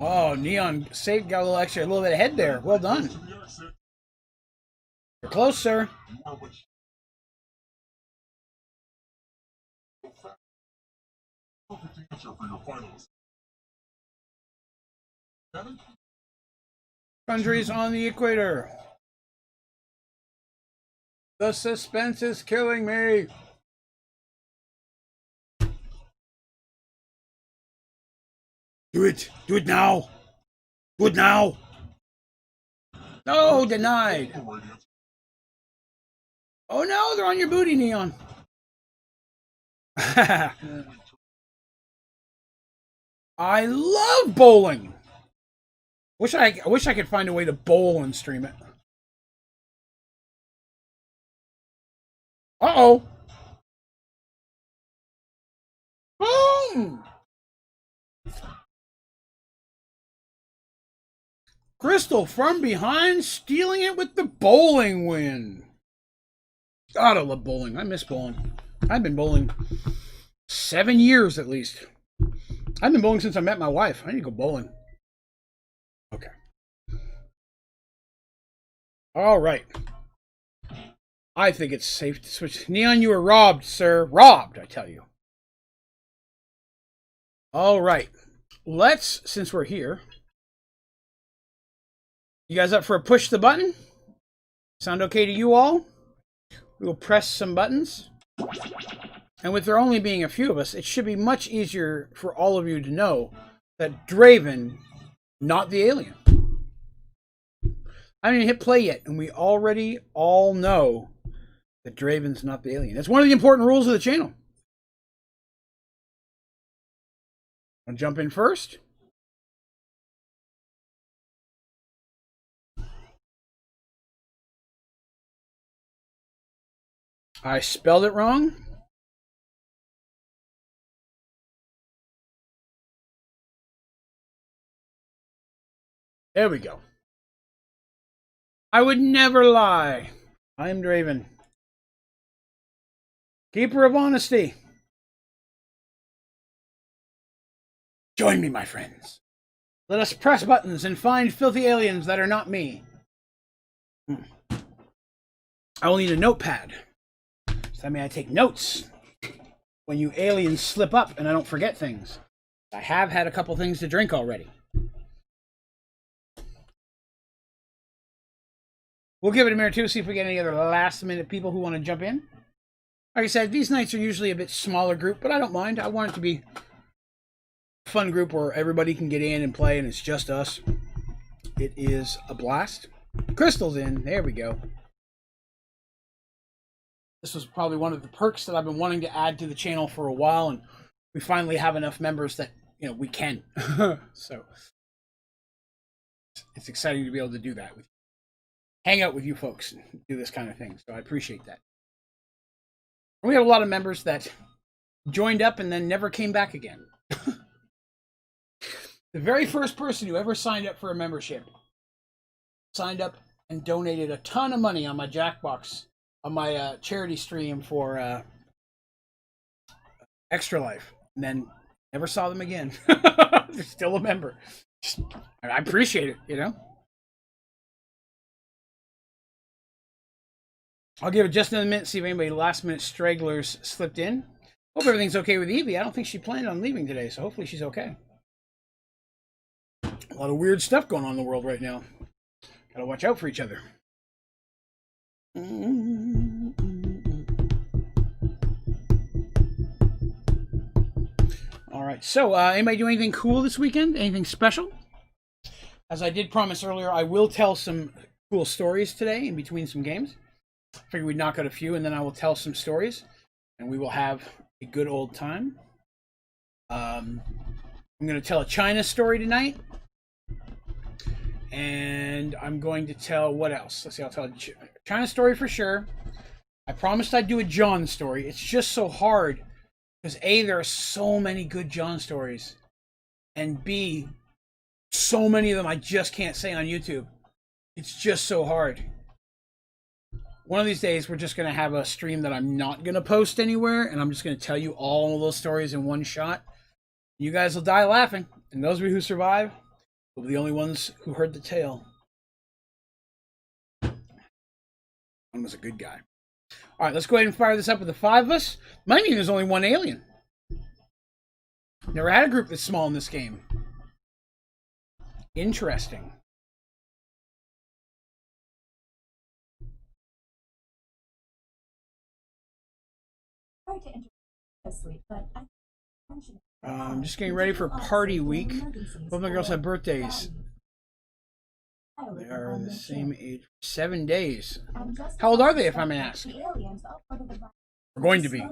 Oh, Neon saved, got a little bit ahead there. Well done. You're close, sir. perfect answer for your finalist. Kevin? Countries on the equator. The suspense is killing me. Do it. Do it now. Do it now. No, denied. Oh no, they're on your booty, Neon. I love bowling. I wish I could find a way to bowl and stream it. Uh-oh. Boom! Crystal from behind, stealing it with the bowling win. God, I love bowling. I miss bowling. I've been bowling 7 years at least. I've been bowling since I met my wife. I need to go bowling. Okay. All right. I think it's safe to switch. Neon, you were robbed, sir. Robbed, I tell you. All right. Let's, since we're here. You guys up for a push the button? Sound okay to you all? We will press some buttons. And with there only being a few of us, it should be much easier for all of you to know that Draven, not the alien. I haven't even hit play yet, and we already all know that Draven's not the alien. That's one of the important rules of the channel. I'll jump in first. I spelled it wrong. There we go. I would never lie. I am Draven. Keeper of honesty. Join me, my friends. Let us press buttons and find filthy aliens that are not me. I will need a notepad. So that means I take notes when you aliens slip up and I don't forget things. I have had a couple things to drink already. We'll give it a minute too, see if we get any other last minute people who want to jump in. Like I said, these nights are usually a bit smaller group, but I don't mind. I want it to be a fun group where everybody can get in and play and it's just us. It is a blast. Crystal's in. There we go. This was probably one of the perks that I've been wanting to add to the channel for a while, and we finally have enough members that, you know, we can. So it's exciting to be able to do that with you. Hang out with you folks and do this kind of thing. So I appreciate that. We have a lot of members that joined up and then never came back again. The very first person who ever signed up for a membership signed up and donated a ton of money on my Jackbox, on my charity stream for Extra Life, and then never saw them again. They're still a member. I appreciate it, you know. I'll give it just another minute, see if anybody last-minute stragglers slipped in. Hope everything's okay with Evie. I don't think she planned on leaving today, so hopefully she's okay. A lot of weird stuff going on in the world right now. Gotta watch out for each other. All right, so anybody do anything cool this weekend? Anything special? As I did promise earlier, I will tell some cool stories today in between some games. Figured we'd knock out a few, and then I will tell some stories, and we will have a good old time. I'm going to tell a China story tonight, and I'm going to tell what else? Let's see, I'll tell a China story for sure. I promised I'd do a John story. It's just so hard, because A, there are so many good John stories, and B, so many of them I just can't say on YouTube. It's just so hard. One of these days, we're just going to have a stream that I'm not going to post anywhere, and I'm just going to tell you all of those stories in one shot. You guys will die laughing, and those of you who survive will be the only ones who heard the tale. One was a good guy. All right, let's go ahead and fire this up with the 5 of us. Might mean there's only one alien. Never had a group this small in this game. Interesting. I'm just getting ready for party week. Both my girls have birthdays. They are the same age. 7 days. How old are they, if I may ask? We're going to be.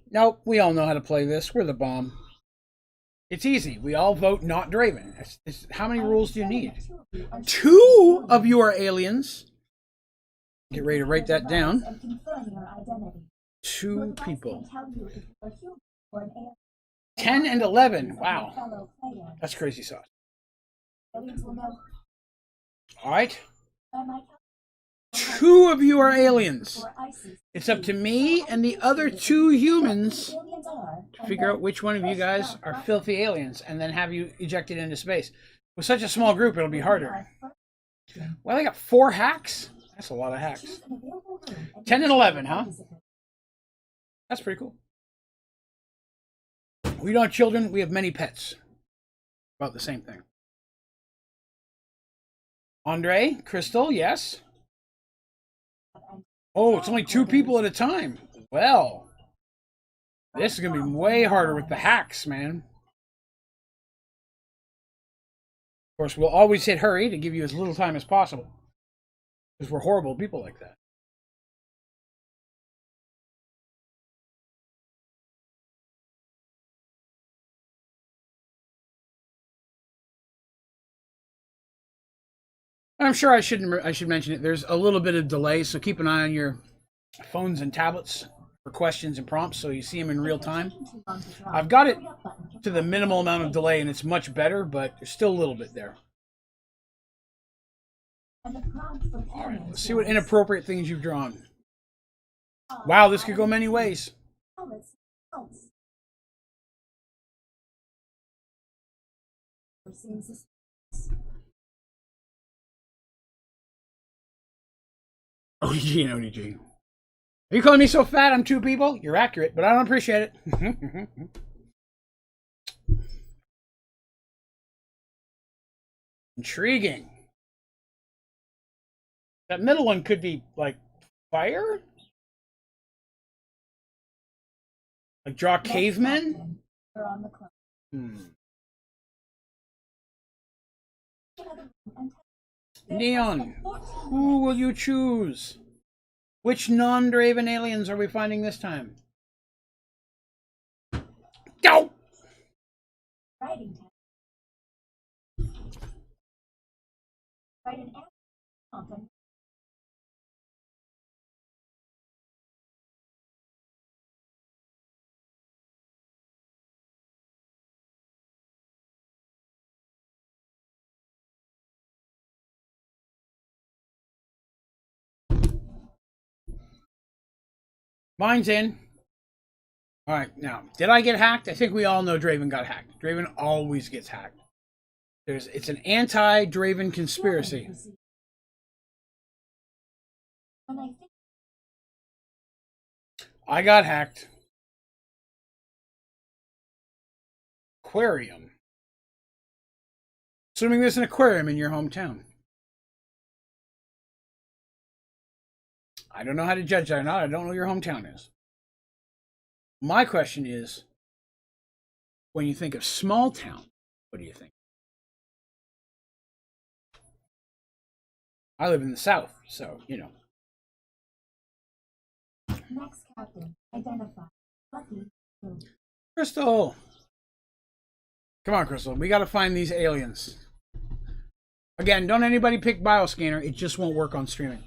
Nope, we all know how to play this. We're the bomb. It's easy. We all vote not Draven. How many rules do you need? 2 of you are aliens. Get ready to write that down. 2 people. 10 and 11. Wow. That's crazy sauce. Alright. 2 of you are aliens. It's up to me and the other 2 humans to figure out which one of you guys are filthy aliens and then have you ejected into space. With such a small group, it'll be harder. Well, I got 4 hacks? That's a lot of hacks. 10 and 11, huh? That's pretty cool. We don't have children, we have many pets. About the same thing. Andre, Crystal, yes. Oh, it's only 2 people at a time. Well, this is going to be way harder with the hacks, man. Of course, we'll always hit hurry to give you as little time as possible. Because we're horrible people like that. I'm sure I should mention it. There's a little bit of delay, so keep an eye on your phones and tablets for questions and prompts so you see them in real time. I've got it to the minimal amount of delay and it's much better, but there's still a little bit there. Alright, let's see what inappropriate things you've drawn. Wow, this could go many ways. ODG and ODG. Are you calling me so fat I'm 2 people? You're accurate, but I don't appreciate it. Intriguing. That middle one could be, like, fire? Like, draw cavemen? Neon, who will you choose? Which non-Draven aliens are we finding this time? Go! Mine's in. Alright, now, did I get hacked? I think we all know Draven got hacked. Draven always gets hacked. It's an anti-Draven conspiracy. I got hacked. Aquarium. Assuming there's an aquarium in your hometown. I don't know how to judge that or not. I don't know what your hometown is. My question is, when you think of small town, what do you think? I live in the South, so, you know. Next captain, identify. Crystal! Come on, Crystal. We gotta find these aliens. Again, don't anybody pick Bioscanner. It just won't work on streaming.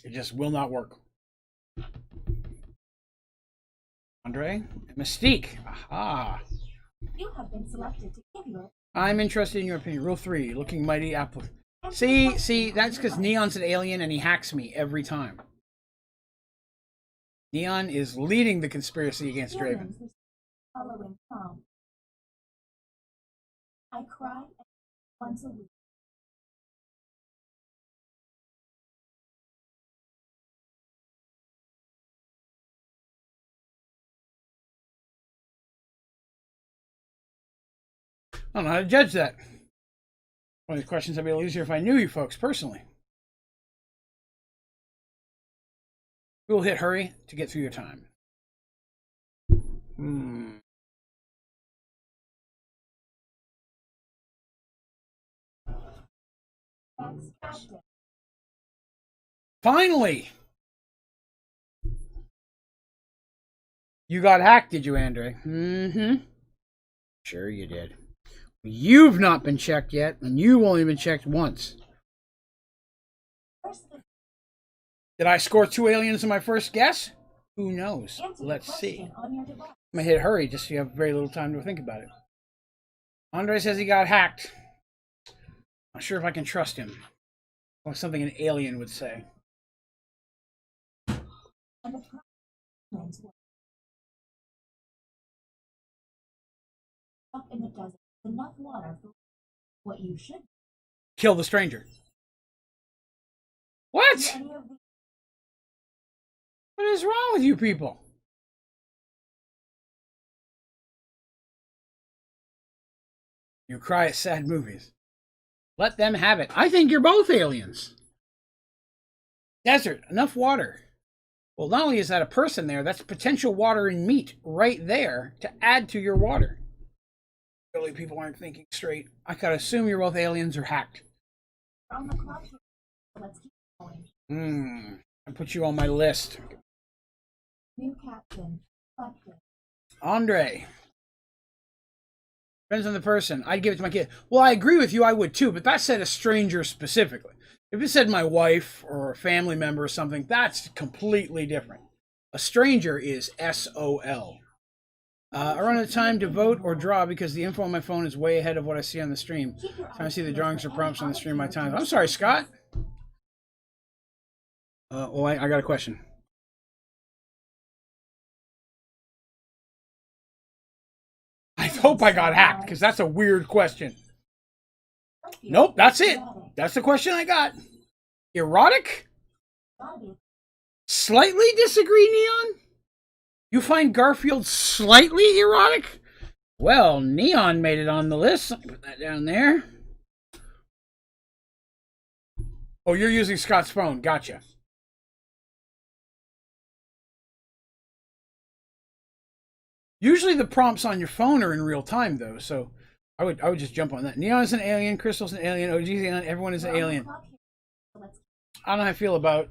It just will not work. Andre? Mystique. Aha. You have been selected to give your... I'm interested in your opinion. Rule 3. Looking mighty apple. See, that's because Neon's an alien and he hacks me every time. Neon is leading the conspiracy against Draven. I cry once a week. I don't know how to judge that. One of these questions would be a little easier if I knew you folks personally. We will hit hurry to get through your time. Finally! You got hacked, did you, Andre? Mm-hmm. Sure you did. You've not been checked yet, and you've only been checked once. Did I score 2 aliens in my first guess? Who knows? Let's see. I'm gonna hit hurry just so you have very little time to think about it. Andre says he got hacked. Not sure if I can trust him. Like something an alien would say. In the desert, enough water for what you should kill the stranger. What? What is wrong with you people? You cry at sad movies. Let them have it. I think you're both aliens. Desert, enough water. Well, not only is that a person there, that's potential water and meat right there to add to your water. Really, people aren't thinking straight. I gotta assume you're both aliens or hacked. Let's keep going. I put you on my list. New captain. Andre. Depends on the person. I'd give it to my kid. Well, I agree with you, I would too, but that said a stranger specifically. If it said my wife or a family member or something, that's completely different. A stranger is SOL. I run out of time to vote or draw because the info on my phone is way ahead of what I see on the stream. Time I see the drawings or prompts on the stream my time. I'm sorry, Scott. Well, I got a question. I hope I got hacked because that's a weird question. Nope, that's it. That's the question I got. Erotic? Slightly disagree, Neon? You find Garfield slightly erotic? Well, Neon made it on the list. I'll put that down there. Oh, you're using Scott's phone. Gotcha. Usually the prompts on your phone are in real time, though, so I would just jump on that. Neon is an alien. Crystal's an alien. OG's an alien. Everyone is an alien. I don't know how I feel about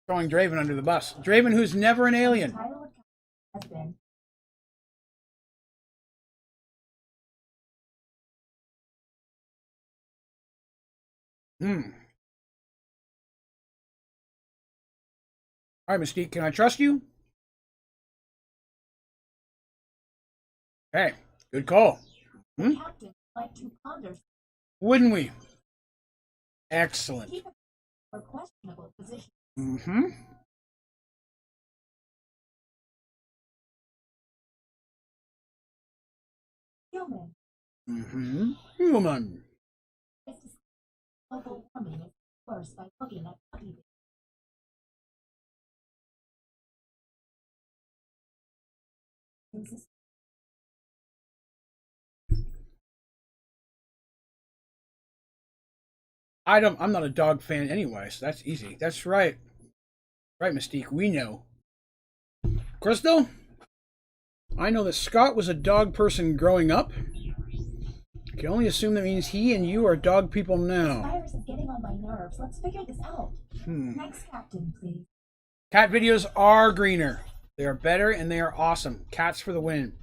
throwing Draven under the bus. Draven, who's never an alien. All right, Mystique, can I trust you? Hey, good call. Wouldn't we? Excellent. Mm-hmm. Human. Mm-hmm. Human. Global warming is worse by looking at I'm not a dog fan anyway, so that's easy. That's right. Right, Mystique, we know. Crystal? I know that Scott was a dog person growing up. I can only assume that means he and you are dog people now. This virus is getting on my nerves. Let's figure this out. Next captain, please. Cat videos are greener. They are better and they are awesome. Cats for the win.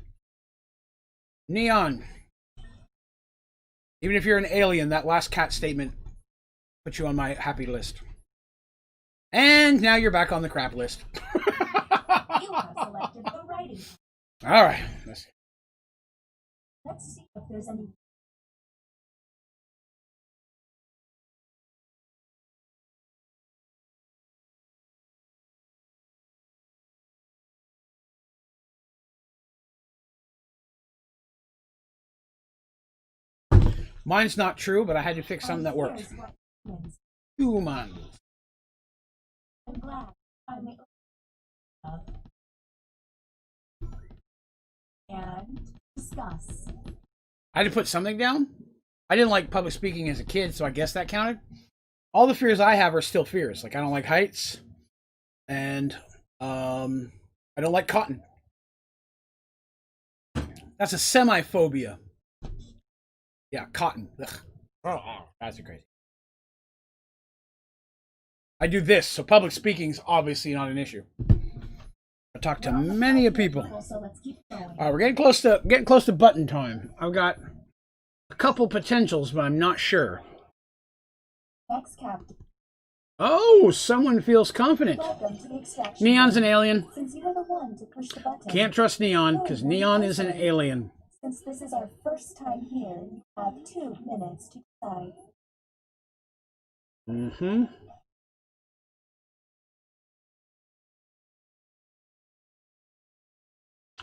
Neon. Even if you're an alien, that last cat statement put you on my happy list. And now you're back on the crap list. You have selected the writing. All right. Let's see if there's any. Mine's not true, but I had to fix something that worked. Humans. I'm glad I made and discuss. I had to put something down. I didn't like public speaking as a kid, so I guess that counted. All the fears I have are still fears. Like I don't like heights, and I don't like cotton. That's a semi-phobia. Yeah, cotton. Ugh. Oh, that's crazy. I do this, so public speaking's obviously not an issue. I talk to many people. All right, we're getting close to button time. I've got a couple potentials, but I'm not sure. Next captain. Oh, someone feels confident. Welcome to the extraction. Neon's an alien. Since you are the one to push the button. Can't trust Neon because Neon is an alien. Since this is our first time here, you have 2 minutes to decide. Mm-hmm.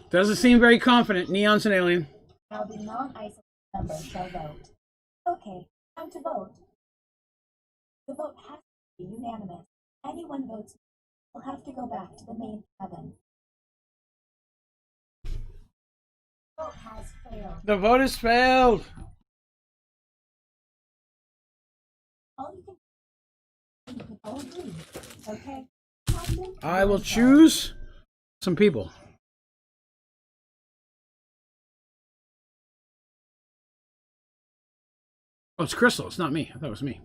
Doesn't seem very confident. Neon's an alien. Now the non-isolated member shall vote. Okay, time to vote. The vote has to be unanimous. Anyone votes will have to go back to the main cabin. The vote has failed. The vote has failed. All you can all agree. Okay. Captain, I will choose some people. Oh, it's Crystal. It's not me. I thought it was me.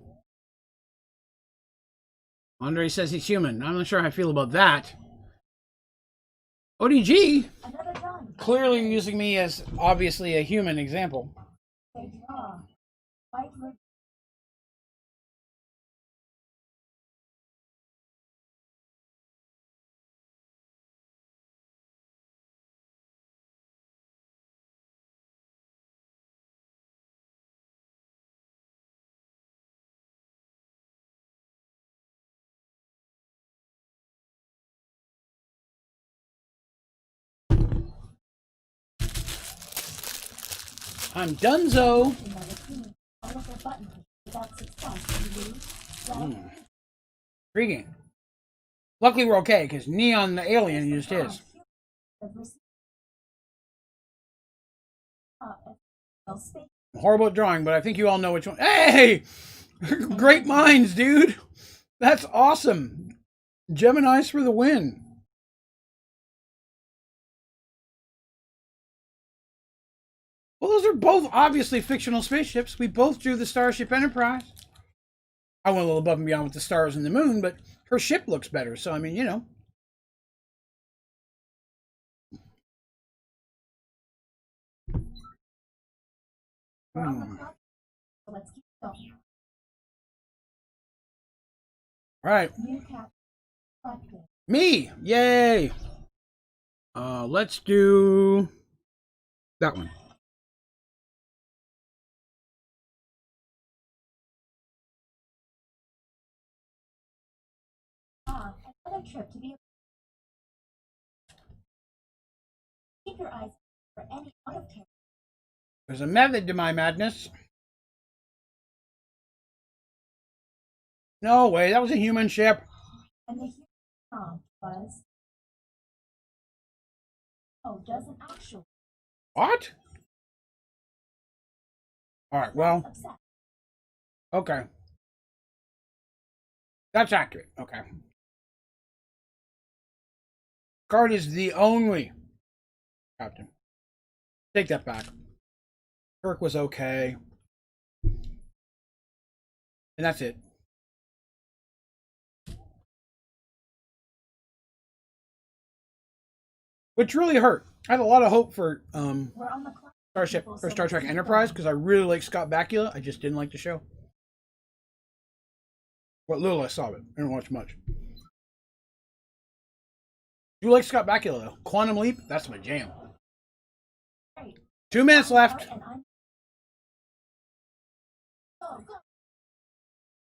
Andre says he's human. I'm not sure how I feel about that. ODG Another done. clearly using me as obviously a human example. They draw. White red. I'm donezo. Another team. All of their buttons without success. You lose. Well, Intriguing. Luckily, we're okay because Neon the alien used his. Horrible at drawing, but I think you all know which one. Hey! Great minds, dude. That's awesome. Gemini's for the win. Well, those are both obviously fictional spaceships. We both drew the Starship Enterprise. I went a little above and beyond with the stars and the moon, but her ship looks better. So, I mean, you know. Let's keep going. All right. New captain. Me. Yay. Let's do that one. Another trip to the. Keep your eyes for any out of character. There's a method to my madness. No way, that was a human ship. And the human prompt was. Oh, doesn't actually. What? All right, well, Upset. okay. That's accurate. Okay. Card is the only captain. Take that back. Kirk was okay. And that's it. Which really hurt. I had a lot of hope for We're on the clock. Starship or Star Trek Enterprise because I really like Scott Bakula. I just didn't like the show. What little I saw of it, I didn't watch much. You like Scott Bakula though? Quantum Leap, that's my jam. Right. 2 minutes left. Oh, go.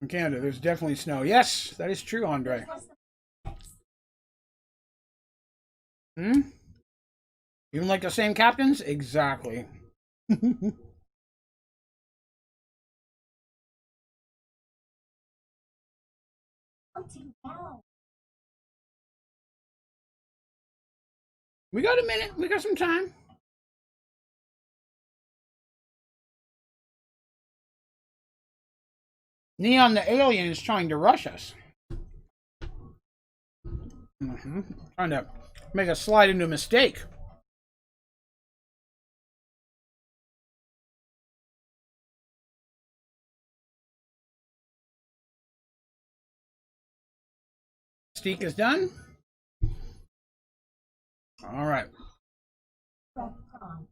In Canada, there's definitely snow. Yes, that is true, Andre. Hmm? Even like the same captains? Exactly. We got a minute. We got some time. Neon the alien is trying to rush us. Trying to make us slide into a mistake. Steak is done. All right. Press on.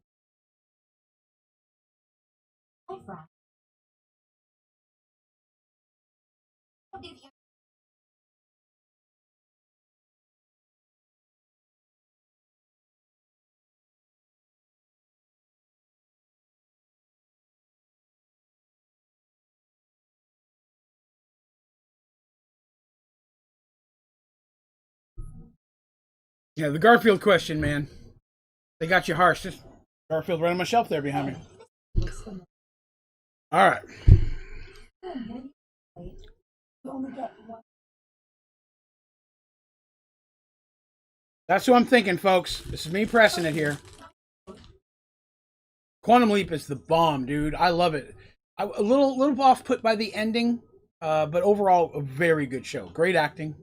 Hi, Frank. Yeah, the Garfield question, man. They got you harsh. Just Garfield right on my shelf there behind me. All right. You only get one. That's who I'm thinking, folks. This is me pressing it here. Quantum Leap is the bomb, dude. I love it. A little off put by the ending, but overall a very good show. Great acting.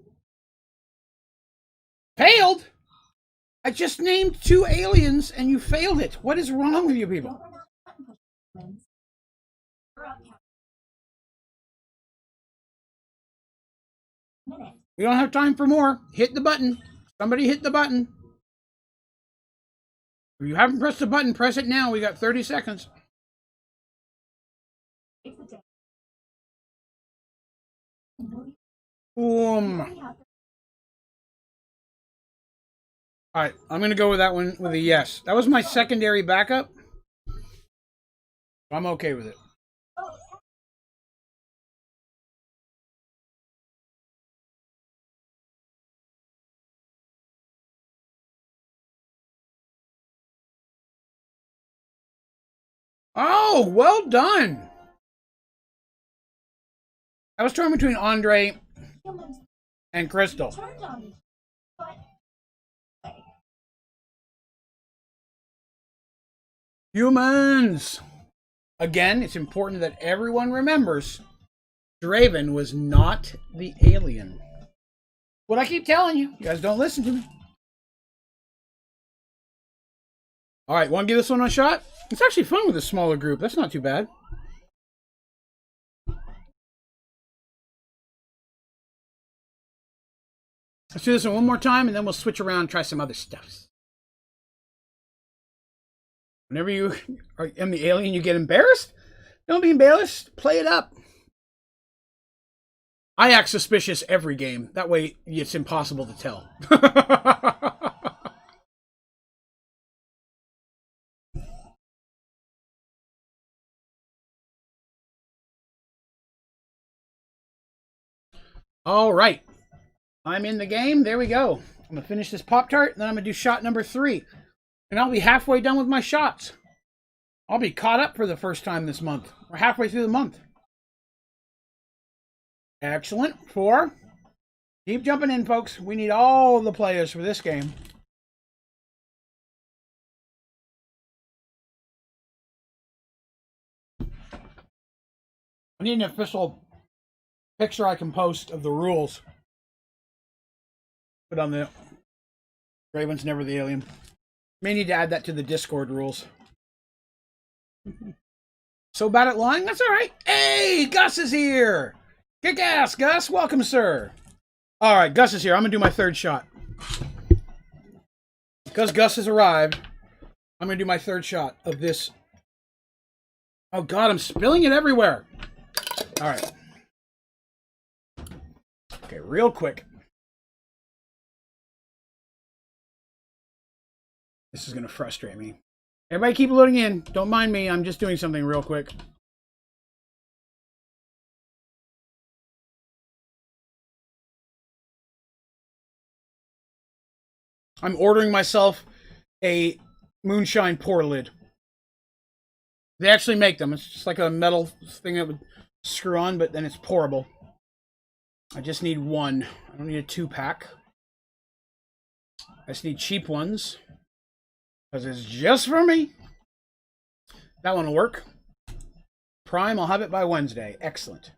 Failed? I just named 2 aliens and you failed it. What is wrong with you people? We don't have time for more. Hit the button. Somebody hit the button. If you haven't pressed the button, press it now. We got 30 seconds. Boom. All right, I'm going to go with that one with a yes. That was my secondary backup. I'm okay with it. Oh, well done. I was torn between Andre and Crystal. Humans. Again, it's important that everyone remembers Draven was not the alien. What I keep telling you, you guys don't listen to me. All right, want to give this one a shot? It's actually fun with a smaller group. That's not too bad. Let's do this one more time, and then we'll switch around and try some other stuff. Whenever you are the alien, you get embarrassed. Don't be embarrassed. Play it up. I act suspicious every game. That way, it's impossible to tell. All right. I'm in the game. There we go. I'm going to finish this Pop-Tart, and then I'm going to do shot number 3. And I'll be halfway done with my shots. I'll be caught up for the first time this month. We're halfway through the month. Excellent. 4. Keep jumping in, folks. We need all the players for this game. I need an official picture I can post of the rules. Put on the Draven's never the alien. May need to add that to the Discord rules. So bad at lying? That's all right. Hey, Gus is here. Kick ass, Gus. Welcome, sir. All right, Gus is here. I'm going to do my 3rd shot. Because Gus has arrived, I'm going to do my 3rd shot of this. Oh, God, I'm spilling it everywhere. All right. Okay, real quick. This is going to frustrate me. Everybody keep loading in. Don't mind me. I'm just doing something real quick. I'm ordering myself a moonshine pour lid. They actually make them. It's just like a metal thing that would screw on, but then it's pourable. I just need 1. I don't need a 2-pack. I just need cheap ones. Because it's just for me. That one will work. Prime, I'll have it by Wednesday. Excellent.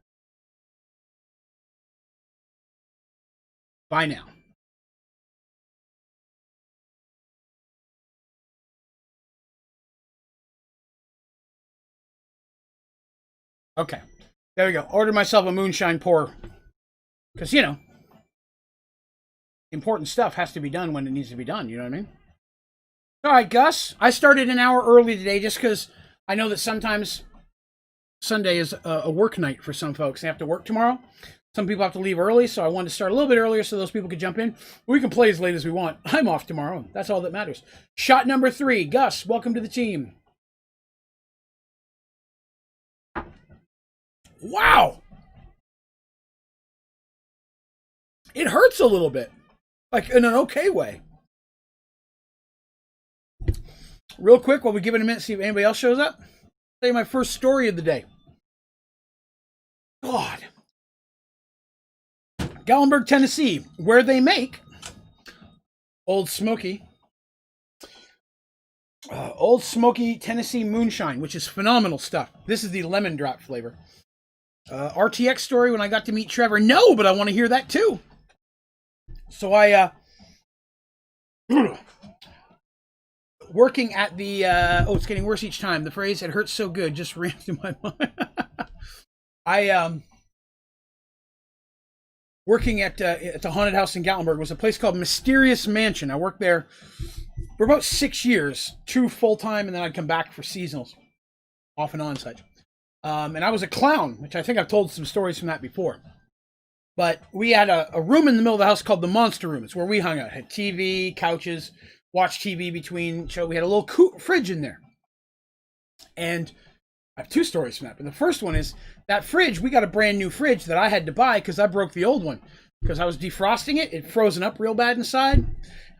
Bye now. Okay. There we go. Ordered myself a moonshine pour. Because, you know, important stuff has to be done when it needs to be done. You know what I mean? All right, Gus. I started an hour early today just because I know that sometimes Sunday is a work night for some folks. They have to work tomorrow. Some people have to leave early, so I wanted to start a little bit earlier so those people could jump in. We can play as late as we want. I'm off tomorrow. That's all that matters. Shot number 3. Gus, welcome to the team. Wow. It hurts a little bit. Like in an okay way. Real quick, while we give it a minute to see if anybody else shows up. I'll tell you my first story of the day. God. Gallenberg, Tennessee, where they make Old Smoky Tennessee Moonshine, which is phenomenal stuff. This is the lemon drop flavor. RTX story when I got to meet Trevor. No, but I want to hear that too. So I, working at the, it's getting worse each time. The phrase, it hurts so good, just ran through my mind. Working at the haunted house in Gatlinburg was a place called Mysterious Mansion. I worked there for about 6 years, 2 full-time, and then I'd come back for seasonals, off and on such. And I was a clown, which I think I've told some stories from that before. But we had a room in the middle of the house called the Monster Room. It's where we hung out. Had TV, couches, watched TV between show. We had a little fridge in there. And I have 2 stories from that. But the first one is that fridge, we got a brand new fridge that I had to buy because I broke the old one. Because I was defrosting it. It frozen up real bad inside.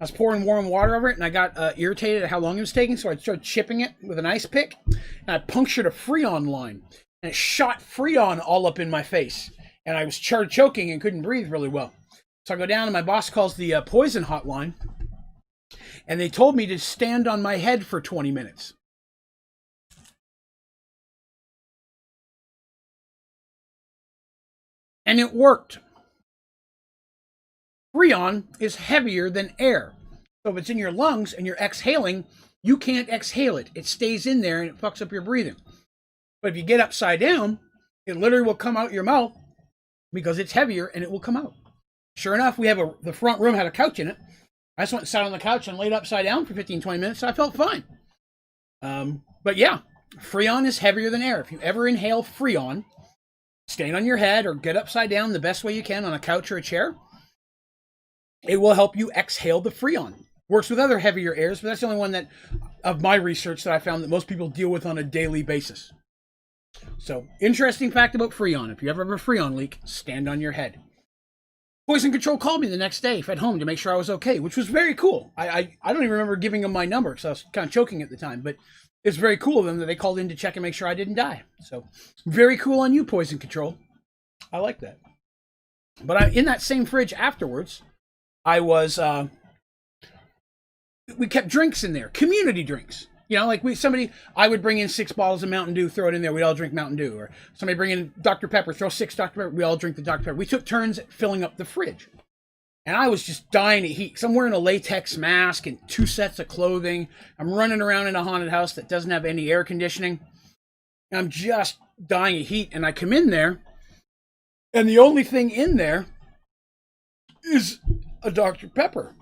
I was pouring warm water over it, and I got irritated at how long it was taking, so I started chipping it with an ice pick. And I punctured a Freon line. And it shot Freon all up in my face. And I was choking and couldn't breathe really well. So I go down, and my boss calls the poison hotline. And they told me to stand on my head for 20 minutes. And it worked. Freon is heavier than air. So if it's in your lungs and you're exhaling, you can't exhale it. It stays in there and it fucks up your breathing. But if you get upside down, it literally will come out your mouth because it's heavier and it will come out. Sure enough, we have the front room had a couch in it. I just went and sat on the couch and laid upside down for 15, 20 minutes, so I felt fine. But yeah, Freon is heavier than air. If you ever inhale Freon, stand on your head or get upside down the best way you can on a couch or a chair. It will help you exhale the Freon. Works with other heavier airs, but that's the only one that, of my research, that I found that most people deal with on a daily basis. So, interesting fact about Freon. If you ever have a Freon leak, stand on your head. Poison Control called me the next day, at home, to make sure I was okay, which was very cool. I don't even remember giving them my number, because I was kind of choking at the time, but it's very cool of them that they called in to check and make sure I didn't die. So, very cool on you, Poison Control. I like that. But in that same fridge afterwards, I was, we kept drinks in there, community drinks. You know, like I would bring in 6 bottles of Mountain Dew, throw it in there, we'd all drink Mountain Dew. Or somebody bring in Dr. Pepper, throw 6 Dr. Pepper, we all drink the Dr. Pepper. We took turns filling up the fridge. And I was just dying of heat. Because I'm wearing a latex mask and 2 sets of clothing. I'm running around in a haunted house that doesn't have any air conditioning. And I'm just dying of heat. And I come in there, and the only thing in there is a Dr. Pepper.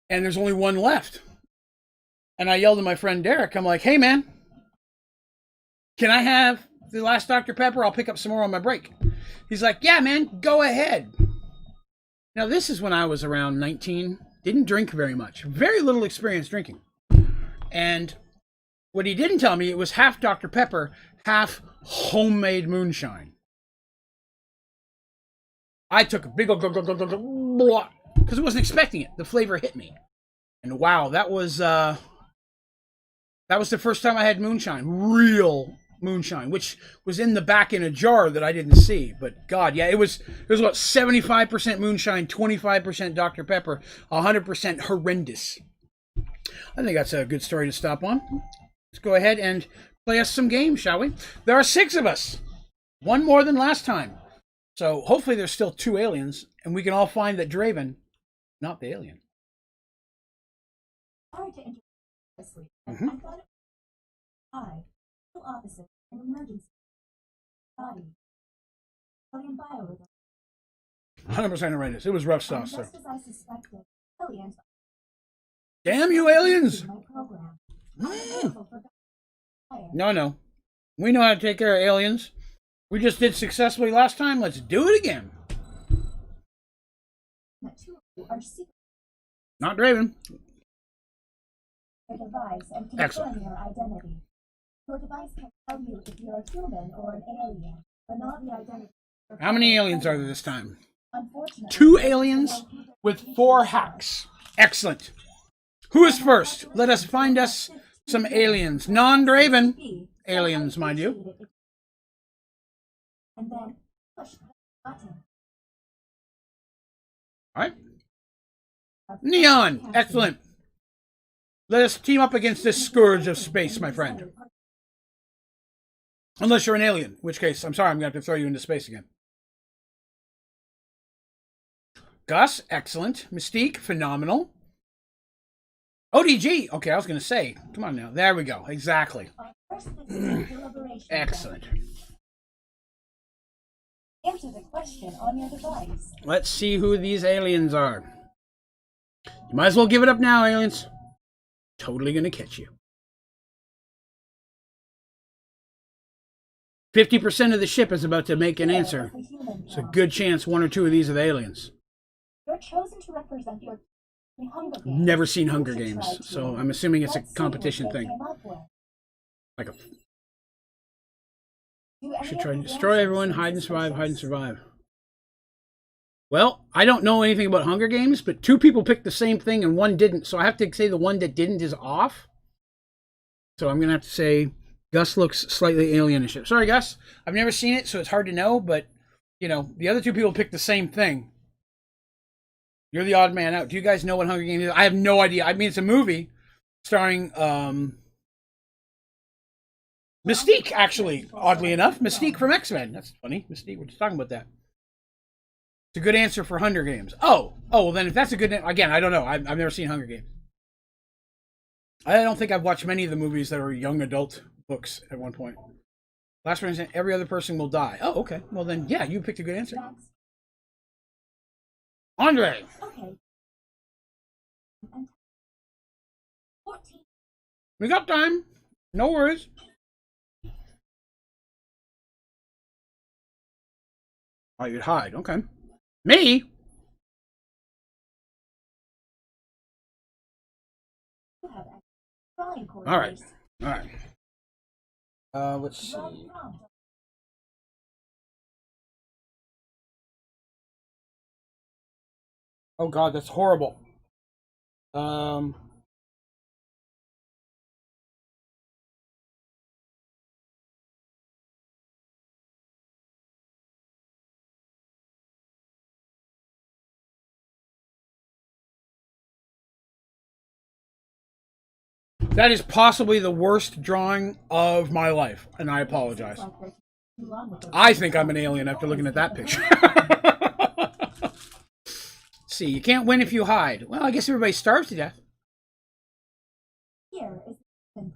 And there's only one left. And I yelled at my friend Derek, I'm like, hey man, can I have the last Dr. Pepper? I'll pick up some more on my break. He's like, yeah man, go ahead. Now this is when I was around 19, didn't drink very much, very little experience drinking. And what he didn't tell me, it was half Dr. Pepper, half homemade moonshine. I took a big old because I wasn't expecting it. The flavor hit me. And wow, that was the first time I had moonshine, real moonshine, which was in the back in a jar that I didn't see. But God, yeah, it was what, 75% moonshine, 25% Dr. Pepper, 100% horrendous. I think that's a good story to stop on. Let's go ahead and play us some games, shall we? There are 6 of us. One more than last time. So hopefully there's still 2 aliens, and we can all find that Draven, not the alien. Sorry to interrupt, Wesley, but Mhm. I thought it was two officers, an emergency, body, alien biorhythm. 100% horrendous. It was rough And stuff, sir. just as I suspected, aliens Damn you, aliens! my program. No. We know how to take care of aliens. We just did successfully last time. Let's do it again. The two of you are secret Not Draven. your device and confirm Excellent. your identity. Your device can tell you if you're a human or an alien, but not the identity. How many aliens are there this time? Unfortunately, 2 aliens with 4 hacks. Excellent. Who is first? Let us find us some aliens. Non-Draven aliens, mind you. And then push the button. All right. Neon. Excellent. Let us team up against this scourge of space, my friend. Unless you're an alien, in which case, I'm sorry, I'm going to have to throw you into space again. Gus, excellent. Mystique, phenomenal. ODG, okay, I was going to say. Come on now. There we go. Exactly. Excellent. Answer the question on your device. Let's see who these aliens are. You might as well give it up now, aliens. Totally going to catch you. 50% of the ship is about to make an answer. It's a good chance 1 or 2 of these are the aliens. You're chosen to represent your Hunger Games. Never seen Hunger Games, so I'm assuming it's a competition thing. Like a... Should try to destroy everyone, hide and survive, hide and survive. Well, I don't know anything about Hunger Games, but 2 people picked the same thing and 1 didn't, so I have to say the one that didn't is off. So I'm going to have to say Gus looks slightly alienish. Sorry, Gus. I've never seen it, so it's hard to know, but, you know, the other 2 people picked the same thing. You're the odd man out. Do you guys know what Hunger Games is? I have no idea. I mean, it's a movie starring Mystique, actually, oddly enough. Mystique from X-Men. That's funny. Mystique, we're just talking about that. It's a good answer for Hunger Games. Oh, well, then if that's a good... Again, I don't know. I've never seen Hunger Games. I don't think I've watched many of the movies that are young adult books at one point. Last one, every other person will die. Oh, okay. Well, then, yeah, you picked a good answer. Andre. Okay. 14. We got time. No worries. Oh, you'd hide. Okay. Me? You have drawing All right. coordinators. All right. Let's see. Draw prompt. Oh God, that's horrible. That is possibly the worst drawing of my life, and I apologize. Like they're too long with those I think I'm an alien after looking at that picture. See, you can't win if you hide. Well, I guess everybody starves to death. Here is the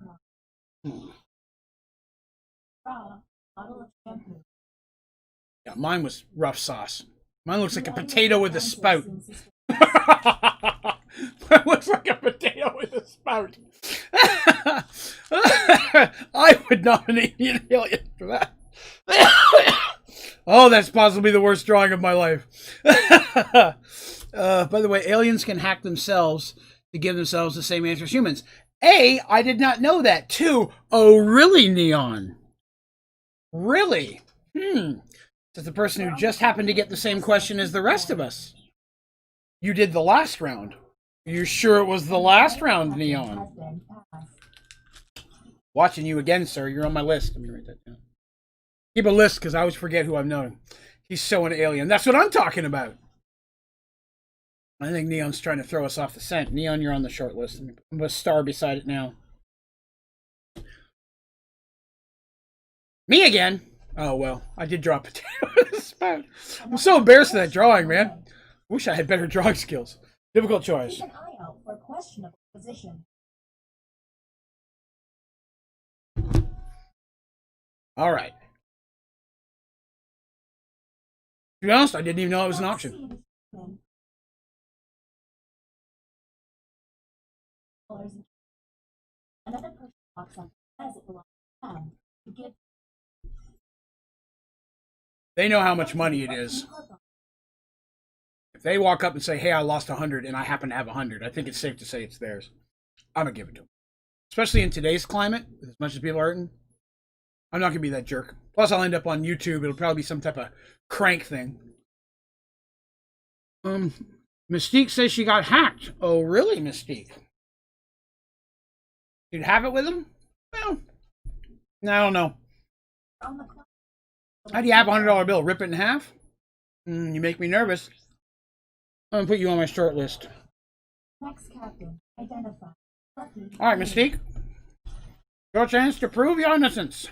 prompt. Draw bottle of shampoo. Yeah, mine was rough sauce. Mine looks like a potato with a spout. Mine looks like a potato with a spout. I would nominate an alien for that. Oh, that's possibly the worst drawing of my life. By the way, aliens can hack themselves to give themselves the same answer as humans. A, I did not know that. 2, oh, really, Neon? Really? That's the person who just happened to get the same question as the rest of us. You did the last round. You sure it was the last round, Neon? Watching you again, sir. You're on my list. Let me write that down. Keep a list, because I always forget who I'm knowing. He's so an alien. That's what I'm talking about. I think Neon's trying to throw us off the scent. Neon, you're on the short list. I'm going to star beside it now. Me again. Oh, well. I did draw a potato with a spoon. I'm so embarrassed of that drawing, man. Wish I had better drawing skills. Difficult choice. Keep an eye out for questionable position. All right. To be honest, I didn't even know it was an option. Another person walks up as it belongs to them. To give They know how much money it is. If they walk up and say, hey, I lost 100 and I happen to have 100, I think it's safe to say it's theirs. I'm going to give it to them. Especially in today's climate, with as much as people are hurting. I'm not going to be that jerk. Plus, I'll end up on YouTube. It'll probably be some type of crank thing. Mystique says she got hacked. Oh, really, Mystique? You'd have it with him? Well, I don't know. How do you have a $100 bill? Rip it in half? You make me nervous. I'm going to put you on my short list. Next captain, identify. All right, Mystique. Your chance to prove your innocence.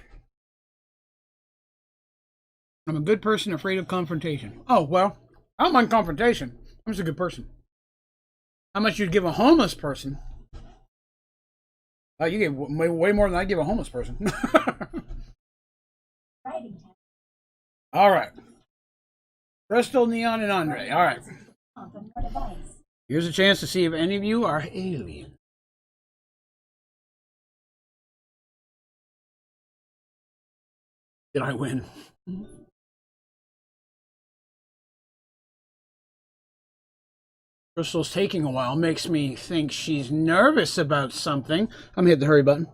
I'm a good person afraid of confrontation. Oh, well, I don't mind confrontation. I'm just a good person. How much you'd give a homeless person? You give way more than I give a homeless person. All right. Crystal, Neon, and Andre. All right. Here's a chance to see if any of you are alien. Did I win? Crystal's taking a while. Makes me think she's nervous about something. I'm gonna hit the hurry button.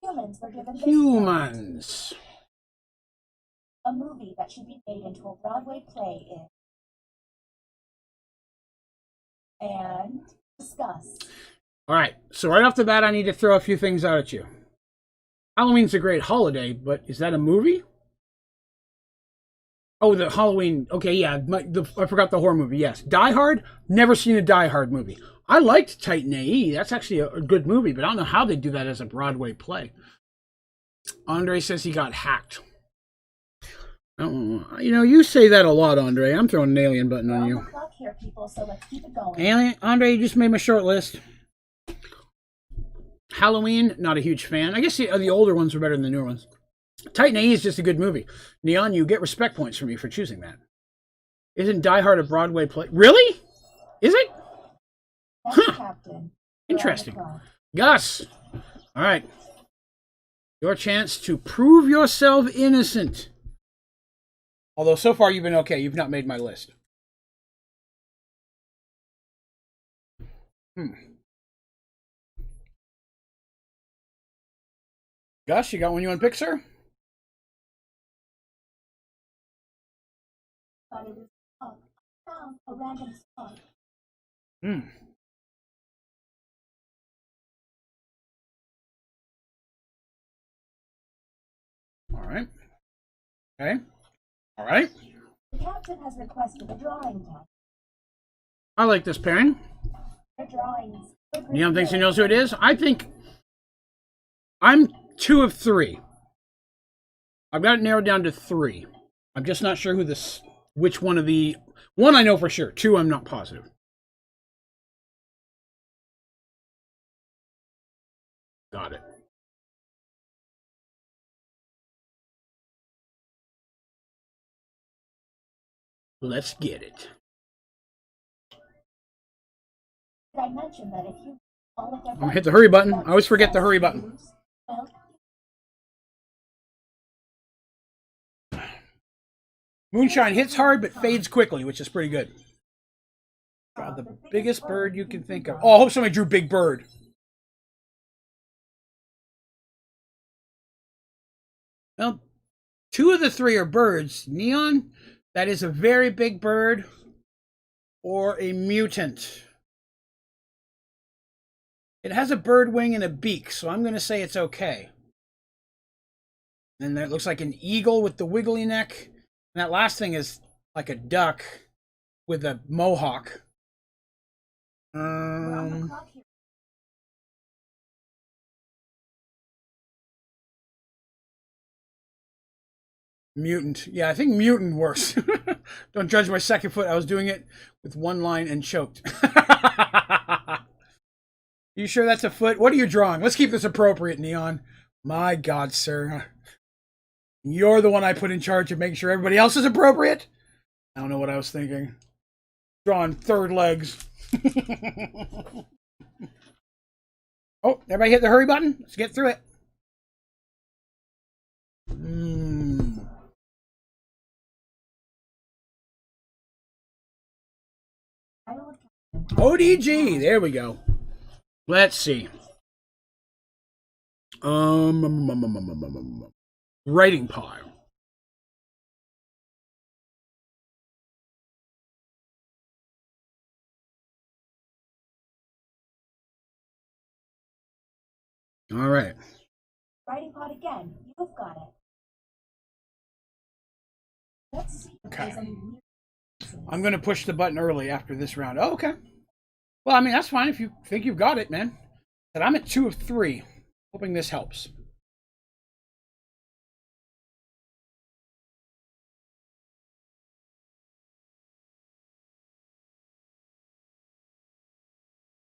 Humans were given this Humans. a movie that should be made into a Broadway play and discuss. All right. So right off the bat, I need to throw a few things out at you. Halloween's a great holiday, but is that a movie? Oh, the Halloween. Okay, yeah. I forgot the horror movie. Yes. Die Hard. Never seen a Die Hard movie. I liked Titan AE. That's actually a good movie, but I don't know how they do that as a Broadway play. Andre says he got hacked. You know, you say that a lot, Andre. I'm throwing an alien button on you. Here, people, so let's keep it going. Alien, Andre, you just made my short list. Halloween, not a huge fan. I guess the older ones were better than the newer ones. Titan AE is just a good movie. Neon, you get respect points from me for choosing that. Isn't Die Hard a Broadway play? Really? Is it? Huh. Captain. Interesting. Gus. All right. Your chance to prove yourself innocent. Although so far you've been okay. You've not made my list. Gus, you got one you want to pick, sir? A random spot. All right. Okay. All right. The captain has requested a drawing test. I like this pairing. The drawings. Neon thinks he knows who it is. I think I'm 2 of 3. I've got it narrowed down to 3. I'm just not sure which one of the... 1 I know for sure. 2 I'm not positive. Got it. Let's get it. I mentioned that if you I'm gonna hit the hurry button. I always forget the hurry button. Moonshine hits hard but fades quickly, which is pretty good. God, the biggest bird you can think of. Oh, I hope somebody drew Big Bird. Well, 2 of the 3 are birds. Neon, that is a very big bird or a mutant. It has a bird wing and a beak, so I'm going to say it's okay. And that looks like an eagle with the wiggly neck. And that last thing is like a duck with a mohawk. Mutant. Yeah, I think mutant works. Don't judge my second foot. I was doing it with one line and choked. You sure that's a foot? What are you drawing? Let's keep this appropriate, Neon. My God, sir. You're the one I put in charge of making sure everybody else is appropriate? I don't know what I was thinking. Drawing third legs. Oh, everybody hit the hurry button? Let's get through it. ODG, there we go. Let's see. Writing pile. All right. Writing pod again. You've got it. Let's see if there's any new. I'm going to push the button early after this round. Oh, okay. Well, I mean, that's fine if you think you've got it, man. But I'm at 2 of 3. Hoping this helps.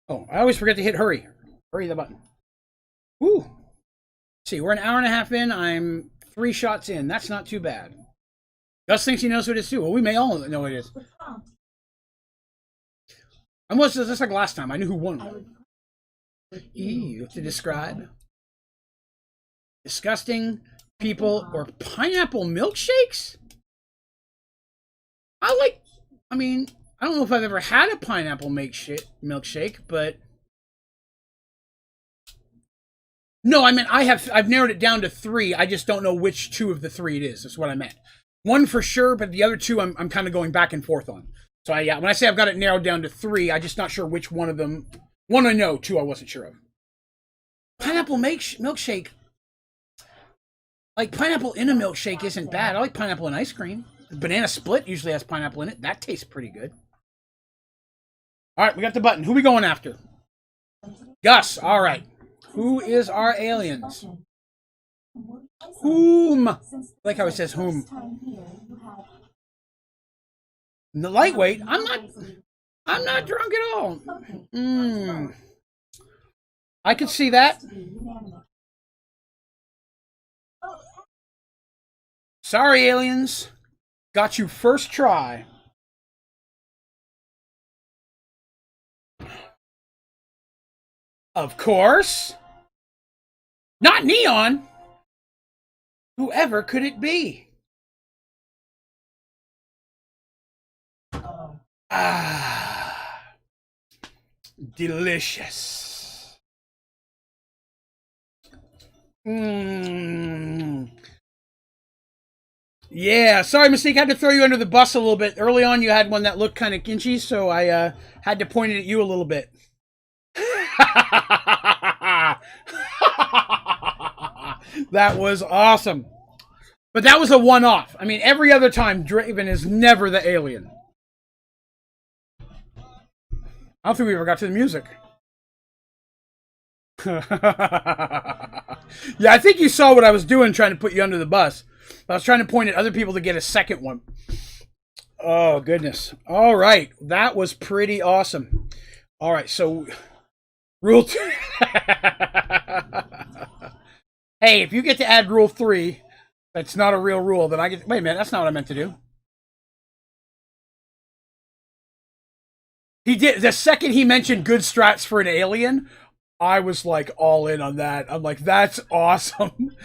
Oh, I always forget to hit hurry. Hurry the button. Ooh. See, we're an hour and a half in. I'm 3 shots in. That's not too bad. Gus thinks he knows what it is too. Well, we may all know what it is. I was just like last time. I knew who won. You have to describe. Disgusting people or pineapple milkshakes? I mean, I don't know if I've ever had a pineapple milkshake, but no, I mean I've narrowed it down to 3. I just don't know which 2 of the 3 it is. That's what I meant. One for sure, but the other 2 I'm kind of going back and forth on. So yeah, when I say I've got it narrowed down to 3, I'm just not sure which one of them. 1 I know, 2 I wasn't sure of. Pineapple milkshake. Like pineapple in a milkshake isn't bad. I like pineapple in ice cream. Banana split usually has pineapple in it. That tastes pretty good. All right, we got the button. Who are we going after? Gus. All right. Who is our aliens? Whom? I like how it says whom. The lightweight. I'm not drunk at all. I could see that. Sorry, aliens. Got you first try. Of course. Not Neon. Whoever could it be? Ah. Delicious. Yeah, sorry, Mystique. I had to throw you under the bus a little bit. Early on, you had one that looked kind of kinchy, so I had to point it at you a little bit. That was awesome. But that was a one-off. I mean, every other time, Draven is never the alien. I don't think we ever got to the music. Yeah, I think you saw what I was doing trying to put you under the bus. I was trying to point at other people to get a second one. Oh, goodness. All right. That was pretty awesome. All right. So, rule 2. Hey, if you get to add rule 3, that's not a real rule. Then I get. Wait a minute. That's not what I meant to do. He did. The second he mentioned good strats for an alien, I was like all in on that. I'm like, that's awesome.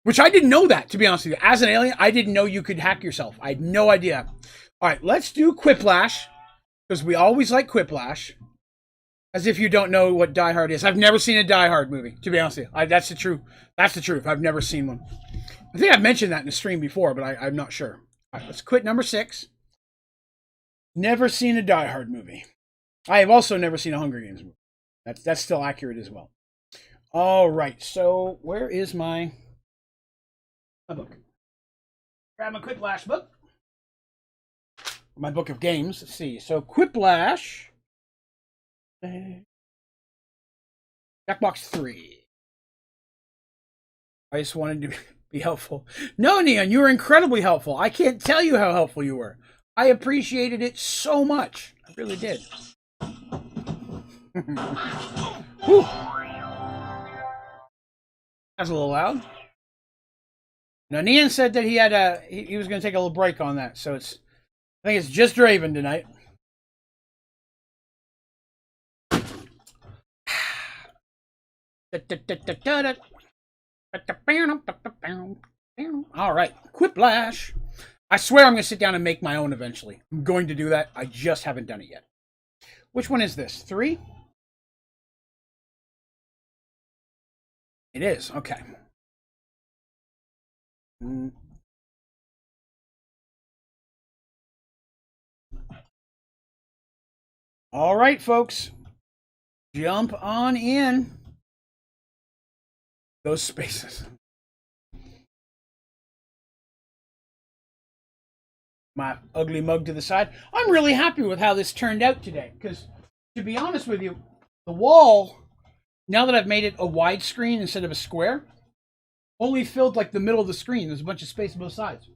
Which I didn't know that, to be honest with you. As an alien, I didn't know you could hack yourself. I had no idea. All right, let's do Quiplash, because we always like Quiplash. As if you don't know what Die Hard is. I've never seen a Die Hard movie, to be honest with you. That's the truth. That's the truth. I've never seen one. I think I've mentioned that in the stream before, but I'm not sure. All right, let's quit number 6. Never seen a Die Hard movie. I have also never seen a Hunger Games movie. That's still accurate as well. All right, so where is my book? Grab my Quiplash book. My book of games. Let's see. So Quiplash. Jackbox 3. I just wanted to be helpful. No, Neon, you were incredibly helpful. I can't tell you how helpful you were. I appreciated it so much. I really did. Whew. That's a little loud. Now, Neon said that he had he was going to take a little break on that, so I think it's just Draven tonight. All right, Quiplash. I swear I'm going to sit down and make my own eventually. I'm going to do that. I just haven't done it yet. Which one is this? 3? It is. Okay. All right, folks. Jump on in. Those spaces. My ugly mug to the side. I'm really happy with how this turned out today, because to be honest with you, the wall, now that I've made it a widescreen instead of a square, only filled like the middle of the screen. There's a bunch of space on both sides.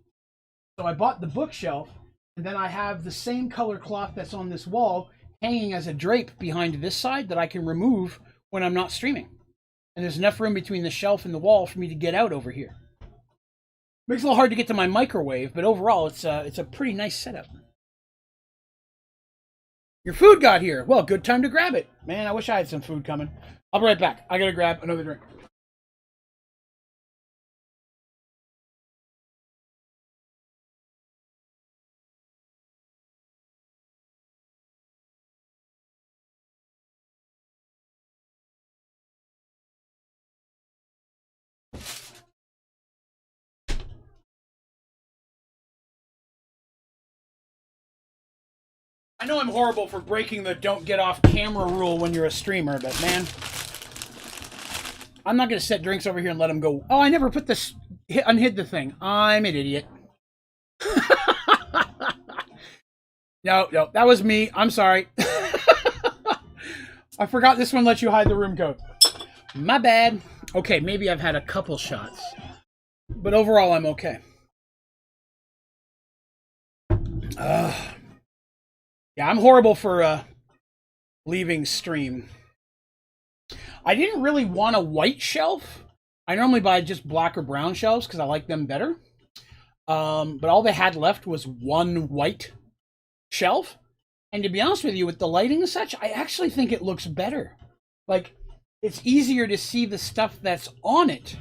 So I bought the bookshelf, and then I have the same color cloth that's on this wall hanging as a drape behind this side that I can remove when I'm not streaming. And there's enough room between the shelf and the wall for me to get out over here. Makes it a little hard to get to my microwave, but overall it's a pretty nice setup. Your food got here. Well, good time to grab it. Man, I wish I had some food coming. I'll be right back. I gotta grab another drink. I know I'm horrible for breaking the don't get off camera rule when you're a streamer, but man, I'm not going to set drinks over here and let them go. Oh, I never put this, unhid the thing. I'm an idiot. No, that was me. I'm sorry. I forgot this one lets you hide the room code. My bad. Okay, maybe I've had a couple shots, but overall I'm okay. Yeah, I'm horrible for leaving stream. I didn't really want a white shelf. I normally buy just black or brown shelves because I like them better. But all they had left was one white shelf. And to be honest with you, with the lighting and such, I actually think it looks better. Like, it's easier to see the stuff that's on it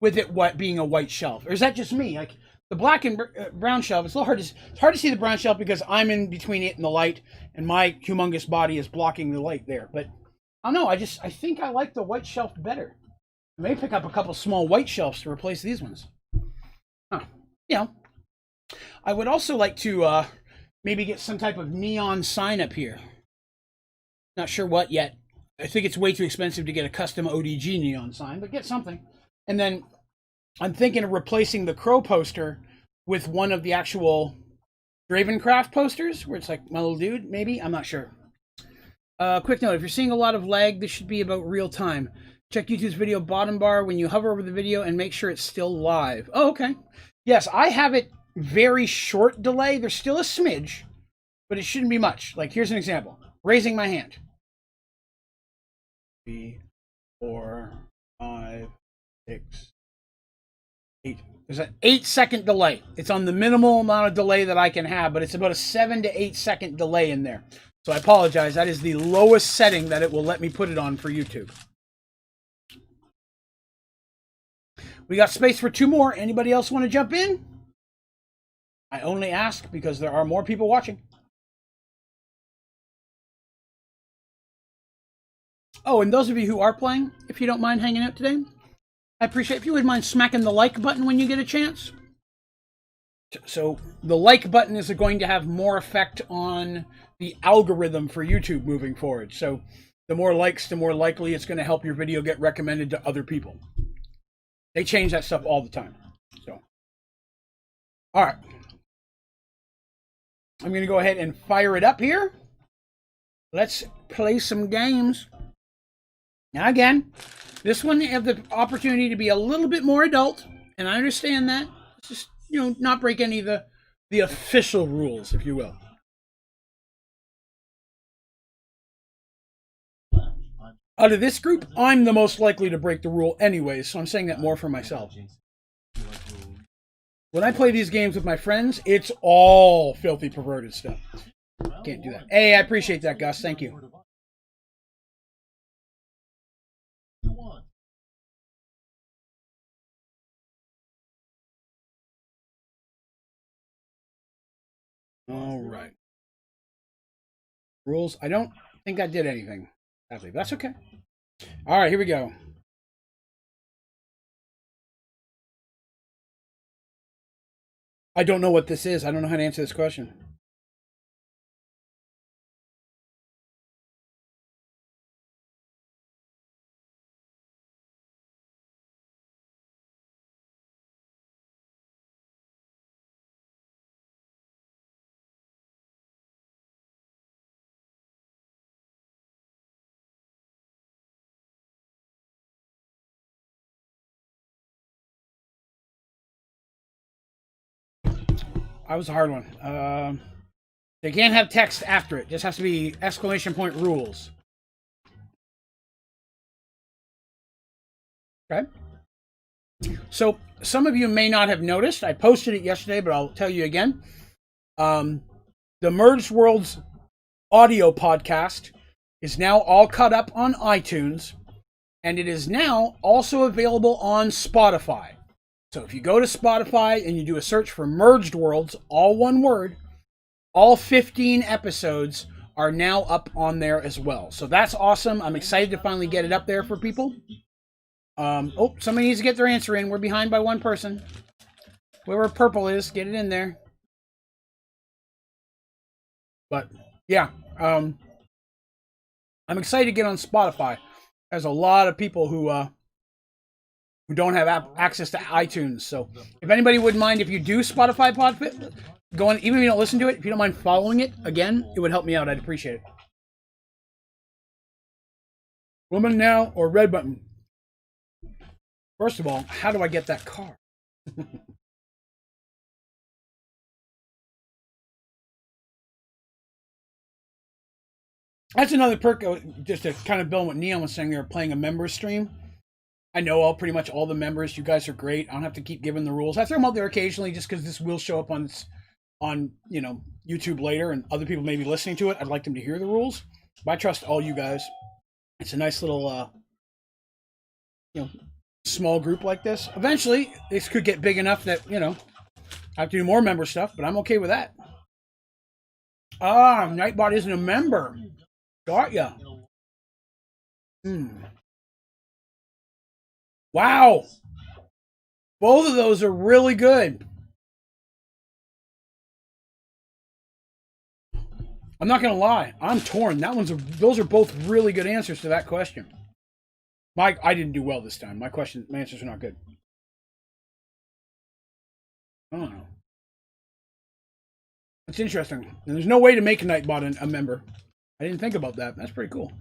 with it being a white shelf. Or is that just me? Like, the black and brown shelf, it's a little hard it's hard to see the brown shelf because I'm in between it and the light, and my humongous body is blocking the light there. But I don't know, I think I like the white shelf better. I may pick up a couple small white shelves to replace these ones. Huh. You know, I would also like to maybe get some type of neon sign up here. Not sure what yet. I think it's way too expensive to get a custom ODG neon sign, but get something. And then I'm thinking of replacing the Crow poster with one of the actual Dravencraft posters, where it's like my little dude, maybe? I'm not sure. Quick note, if you're seeing a lot of lag, this should be about real time. Check YouTube's video bottom bar when you hover over the video and make sure it's still live. Oh, okay. Yes, I have it very short delay. There's still a smidge, but it shouldn't be much. Like, here's an example. Raising my hand. 3, 4, 5, 6, 8. There's an 8-second delay. It's on the minimal amount of delay that I can have, but it's about a 7 to 8 second delay in there. So I apologize. That is the lowest setting that it will let me put it on for YouTube. We got space for 2 more. Anybody else want to jump in? I only ask because there are more people watching. Oh, and those of you who are playing, if you don't mind hanging out today, I appreciate if you would mind smacking the like button when you get a chance. So the like button is going to have more effect on the algorithm for YouTube moving forward. So the more likes, the more likely it's going to help your video get recommended to other people. They change that stuff all the time. So, all right. I'm going to go ahead and fire it up here. Let's play some games. Now again, this one have the opportunity to be a little bit more adult. And I understand that. It's just, not break any of the official rules, if you will. Out of this group, I'm the most likely to break the rule anyway, so I'm saying that more for myself. When I play these games with my friends, it's all filthy perverted stuff. Can't do that. Hey, I appreciate that, Gus. Thank you. All right. Rules. I don't think I did anything. Sadly, that's okay. All right, here we go. I don't know what this is. I don't know how to answer this question. That was a hard one. They can't have text after it. Just has to be exclamation point rules. Okay. So some of you may not have noticed. I posted it yesterday, but I'll tell you again. The Merged Worlds audio podcast is now all caught up on iTunes, and it is now also available on Spotify. So if you go to Spotify and you do a search for Merged Worlds, all one word, all 15 episodes are now up on there as well. So that's awesome. I'm excited to finally get it up there for people. Somebody needs to get their answer in. We're behind by one person. Whoever purple is, get it in there. But yeah, I'm excited to get on Spotify. There's a lot of people who don't have access to iTunes. So if anybody wouldn't mind, if you do Spotify Podfit, go on, even if you don't listen to it, if you don't mind following it, again, it would help me out. I'd appreciate it. Woman now or red button? First of all, how do I get that car? That's another perk, just to kind of build on what Neon was saying. They were playing a member stream. I know pretty much all the members. You guys are great. I don't have to keep giving the rules. I throw them out there occasionally just because this will show up on YouTube later, and other people may be listening to it. I'd like them to hear the rules. But I trust all you guys. It's a nice little, small group like this. Eventually, this could get big enough that, I have to do more member stuff, but I'm okay with that. Nightbot isn't a member. Got ya. Wow. Both of those are really good. I'm not gonna lie. I'm torn. Those are both really good answers to that question. I didn't do well this time. My answers are not good. I don't know. That's interesting. And there's no way to make a Nightbot a member. I didn't think about that. That's pretty cool.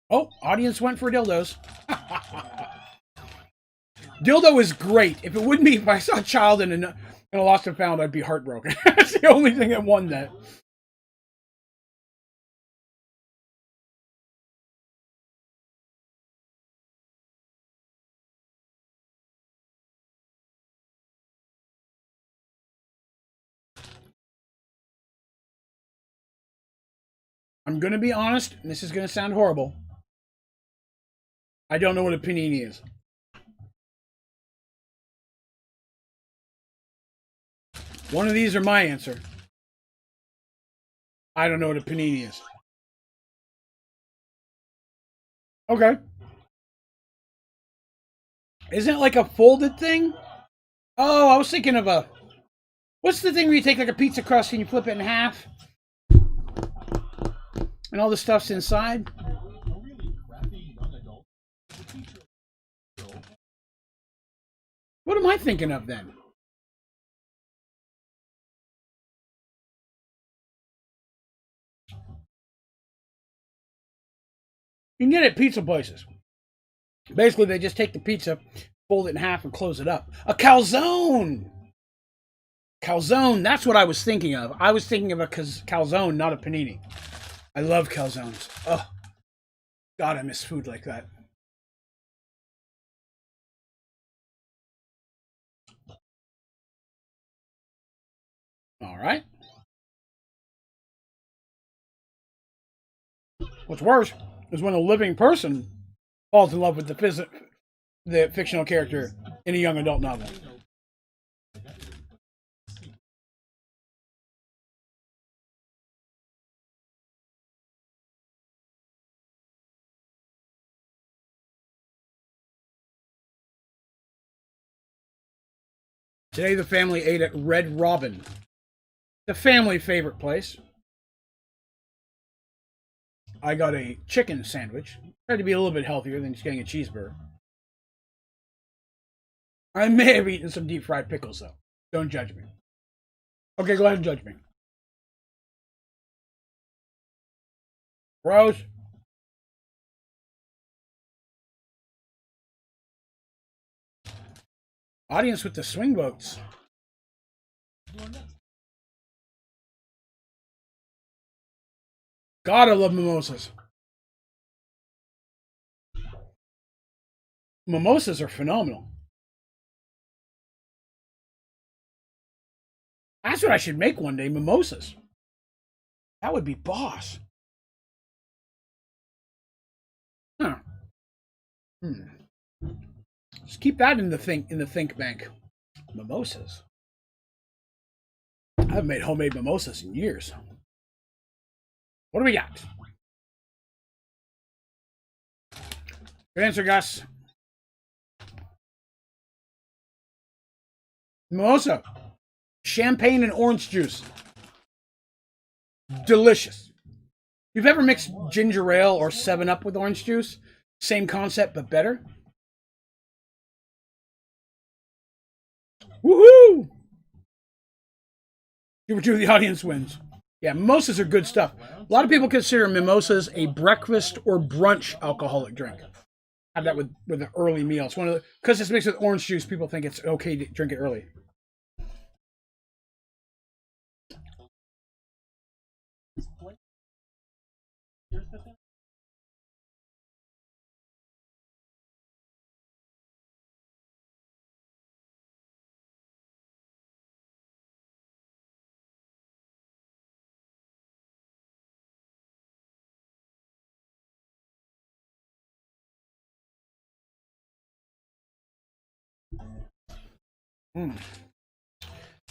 Oh, audience went for dildos. Dildo is great. If I saw a child in a lost and found, I'd be heartbroken. That's the only thing that won that. I'm going to be honest, and this is going to sound horrible. I don't know what a panini is. One of these are my answer. I don't know what a panini is. Okay. Isn't it like a folded thing? Oh, I was thinking of what's the thing where you take like a pizza crust and you flip it in half? And all the stuff's inside? What am I thinking of then? You can get it at pizza places. Basically, they just take the pizza, fold it in half, and close it up. A calzone! Calzone, that's what I was thinking of. I was thinking of a calzone, not a panini. I love calzones. Oh, God, I miss food like that. All right. What's worse is when a living person falls in love with the fictional character in a young adult novel. Today the family ate at Red Robin, the family favorite place. I got a chicken sandwich. Tried to be a little bit healthier than just getting a cheeseburger. I may have eaten some deep fried pickles, though. Don't judge me. Okay, go ahead and judge me. Rose? Audience with the swing votes. God, I love mimosas. Mimosas are phenomenal. That's what I should make one day, mimosas. That would be boss. Huh. Just keep that in the think bank. Mimosas. I haven't made homemade mimosas in years. What do we got? Good answer, Gus. Mimosa. Champagne and orange juice. Delicious. You've ever mixed ginger ale or 7-Up with orange juice? Same concept, but better. Woohoo! Number 2 of the audience wins. Yeah, mimosas are good stuff. A lot of people consider mimosas a breakfast or brunch alcoholic drink. Have that with an early meal. It's one of the, because it's mixed with orange juice, people think it's okay to drink it early.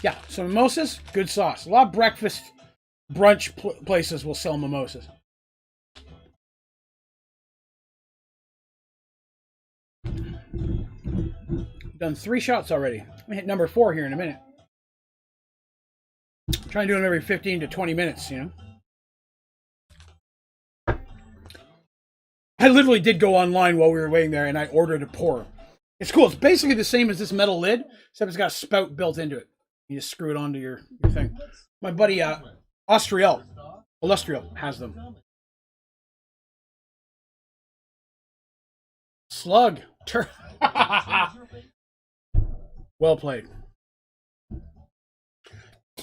Yeah, so mimosas, good sauce. A lot of breakfast, brunch places will sell mimosas. Done 3 shots already. I'm gonna hit number 4 here in a minute. I'm trying to do them every 15 to 20 minutes, you know. I literally did go online while we were waiting there and I ordered a pour. It's cool. It's basically the same as this metal lid, except it's got a spout built into it. You just screw it onto your thing. My buddy Illustrial has them. Slug. Well played.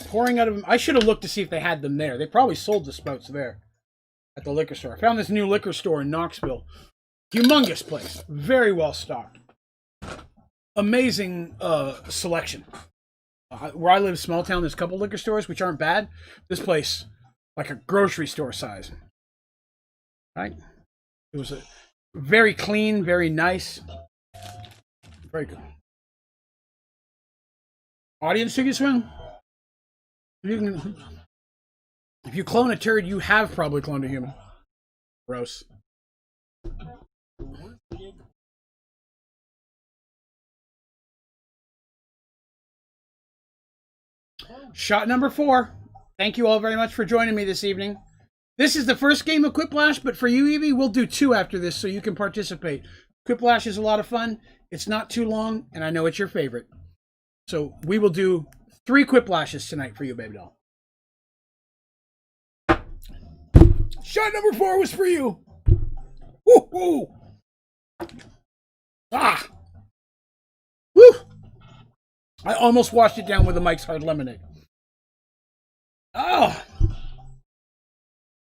Pouring out of them. I should have looked to see if they had them there. They probably sold the spouts there at the liquor store. I found this new liquor store in Knoxville. Humongous place. Very well stocked. Amazing selection. Where I live, small town, there's a couple liquor stores, which aren't bad. This place, like a grocery store size. Right? It was a very clean, very nice. Very good. Audience, take a swing. If you clone a turd, you have probably cloned a human. Gross. Shot number 4. Thank you all very much for joining me this evening. This is the first game of Quiplash, but for you, Evie, we'll do 2 after this so you can participate. Quiplash is a lot of fun. It's not too long, and I know it's your favorite. So we will do 3 Quiplashes tonight for you, baby doll. Shot number 4 was for you. Woo! Woo! Ah! Woo! I almost washed it down with the Mike's Hard Lemonade. Oh!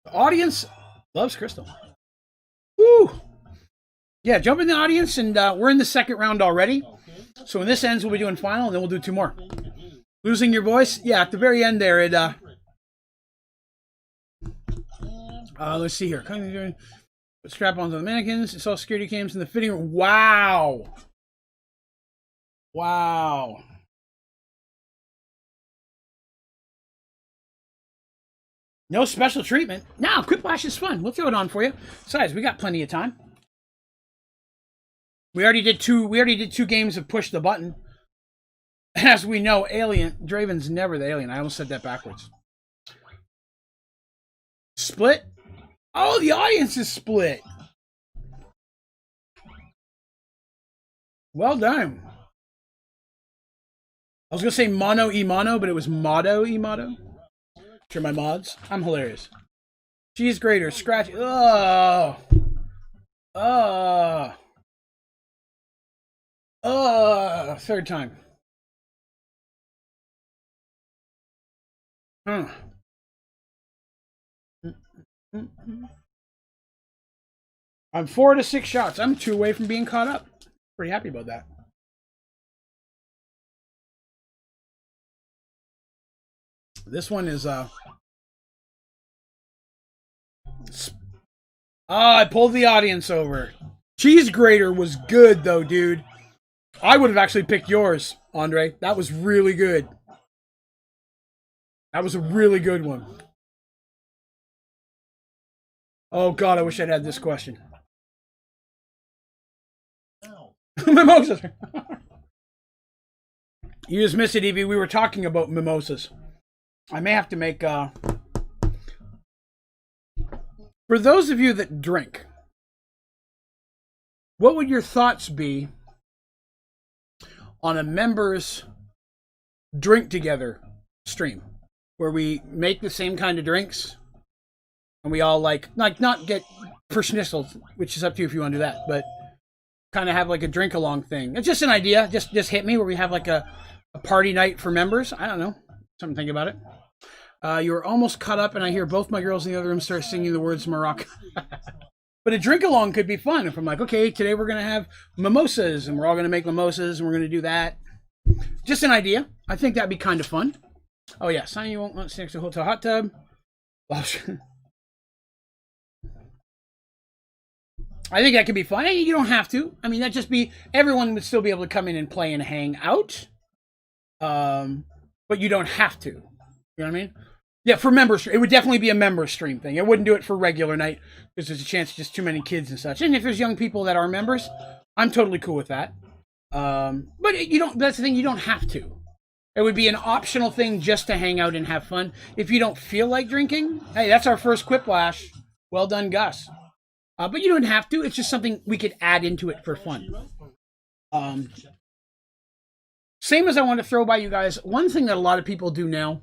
The audience loves Crystal. Woo! Yeah, jump in the audience, and we're in the second round already. So when this ends, we'll be doing final, and then we'll do 2 more. Losing your voice? Yeah, at the very end there, it, let's see here. Strap-ons on the mannequins, social security cams in the fitting room. Wow! Wow. No special treatment. No, Quiplash is fun. We'll throw it on for you. Besides, we got plenty of time. We already did 2 games of push the button. As we know, Draven's never the alien. I almost said that backwards. Split? Oh, the audience is split. Well done. I was going to say mono e mono, but it was motto e motto. Sure, my mods. I'm hilarious. Cheese grater, scratch. Oh. Third time. Huh. I'm 4 to 6 shots. I'm 2 away from being caught up. Pretty happy about that. This one is I pulled the audience over. Cheese grater was good though, dude. I would have actually picked yours, Andre. That was really good. That was a really good one. Oh god, I wish I'd had this question. Mimosas. You just missed it, Evie. We were talking about mimosas. I may have to make for those of you that drink, what would your thoughts be on a members drink together stream where we make the same kind of drinks and we all like not get verschnitzelt, which is up to you if you want to do that, but kind of have like a drink along thing. It's just an idea. Just hit me where we have like a party night for members. I don't know. Something to think about it. You were almost caught up, and I hear both my girls in the other room start singing the words Morocco. But a drink along could be fun. If I'm like, okay, today we're going to have mimosas, and we're all going to make mimosas, and we're going to do that. Just an idea. I think that'd be kind of fun. Oh, yeah. Sign you won't want to next to a hotel hot tub. I think that could be fun. Hey, you don't have to. I mean, that'd just be, everyone would still be able to come in and play and hang out. But you don't have to. You know what I mean? Yeah, for members, it would definitely be a member stream thing. I wouldn't do it for regular night because there's a chance just too many kids and such. And if there's young people that are members, I'm totally cool with that. But you don't. That's the thing. You don't have to. It would be an optional thing just to hang out and have fun. If you don't feel like drinking, hey, that's our first Quiplash. Well done, Gus. But you don't have to. It's just something we could add into it for fun. Same as I want to throw by you guys. One thing that a lot of people do now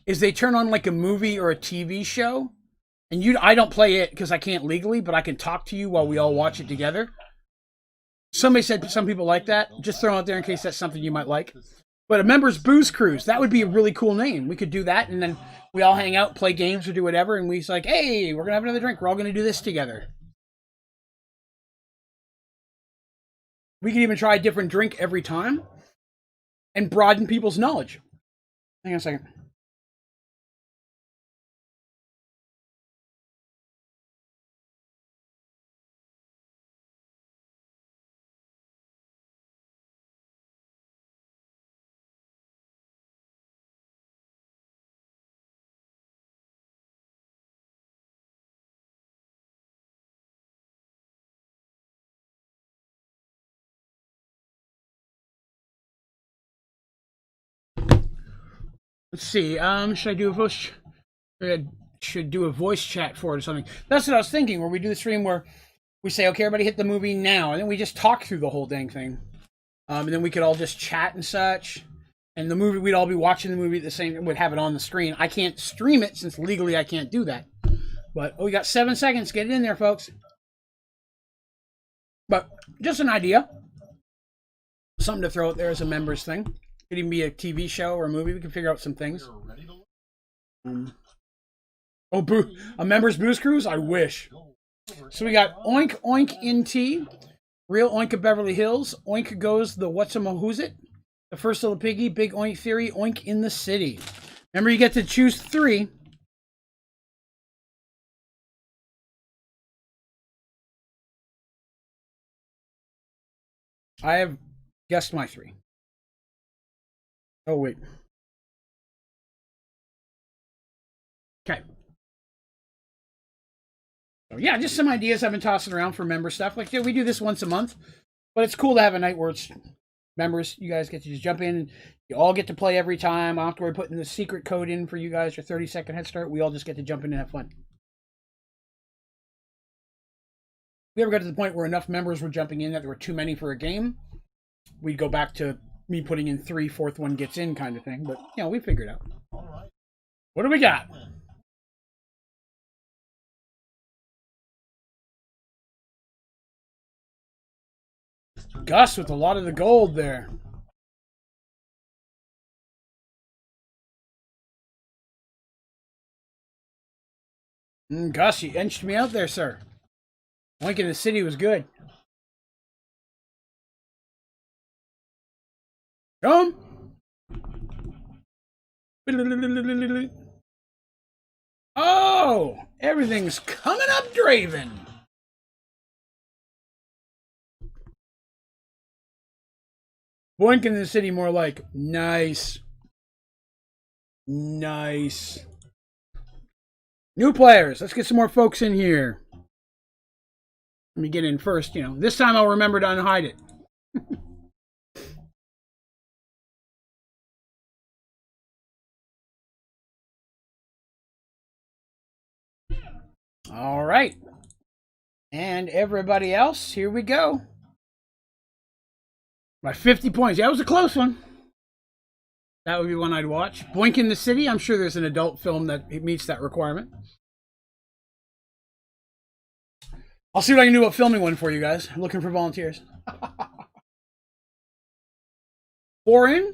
is they turn on like a movie or a TV show, and I don't play it because I can't legally, but I can talk to you while we all watch it together. Somebody said some people like that. Just throw it out there in case that's something you might like. But a members booze cruise, that would be a really cool name. We could do that, and then we all hang out, play games, or do whatever, and we're like, hey, we're gonna have another drink. We're all gonna do this together. We can even try a different drink every time and broaden people's knowledge. Hang on a second. Let's see. Should I do a voice? Should do a voice chat for it or something. That's what I was thinking. Where we do the stream where we say, "Okay, everybody, hit the movie now," and then we just talk through the whole dang thing. And then we could all just chat and such. And the movie, we'd all be watching the movie at the same. Would have it on the screen. I can't stream it since legally I can't do that. But we got 7 seconds. Get it in there, folks. But just an idea. Something to throw out there as a members thing. Could even be a TV show or a movie. We can figure out some things. A members booze cruise? I wish. So we got Oink Oink in Tea, Real Oink of Beverly Hills, Oink Goes the What's-A-Who's It, The First Little Piggy, Big Oink Theory, Oink in the City. Remember, you get to choose 3. I have guessed my 3. Oh, wait. Okay. So, yeah, just some ideas I've been tossing around for member stuff. Like, yeah, we do this once a month, but it's cool to have a night where it's members. You guys get to just jump in. You all get to play every time. I don't have to worry putting the secret code in for you guys, your 30-second head start. We all just get to jump in and have fun. If we ever got to the point where enough members were jumping in that there were too many for a game, we'd go back to me putting in 3, 4th one gets in kind of thing. But, you know, we figured it out. What do we got? Gus with a lot of the gold there. Gus, you inched me out there, sir. Oink in the City was good. Come. Oh, everything's coming up, Draven. Boink in the City, more like nice. Nice. New players. Let's get some more folks in here. Let me get in first. You know, this time I'll remember to unhide it. All right. And everybody else, here we go. My 50 points. Yeah, that was a close one. That would be one I'd watch. Boink in the City. I'm sure there's an adult film that meets that requirement. I'll see what I can do about filming one for you guys. I'm looking for volunteers. 4 in.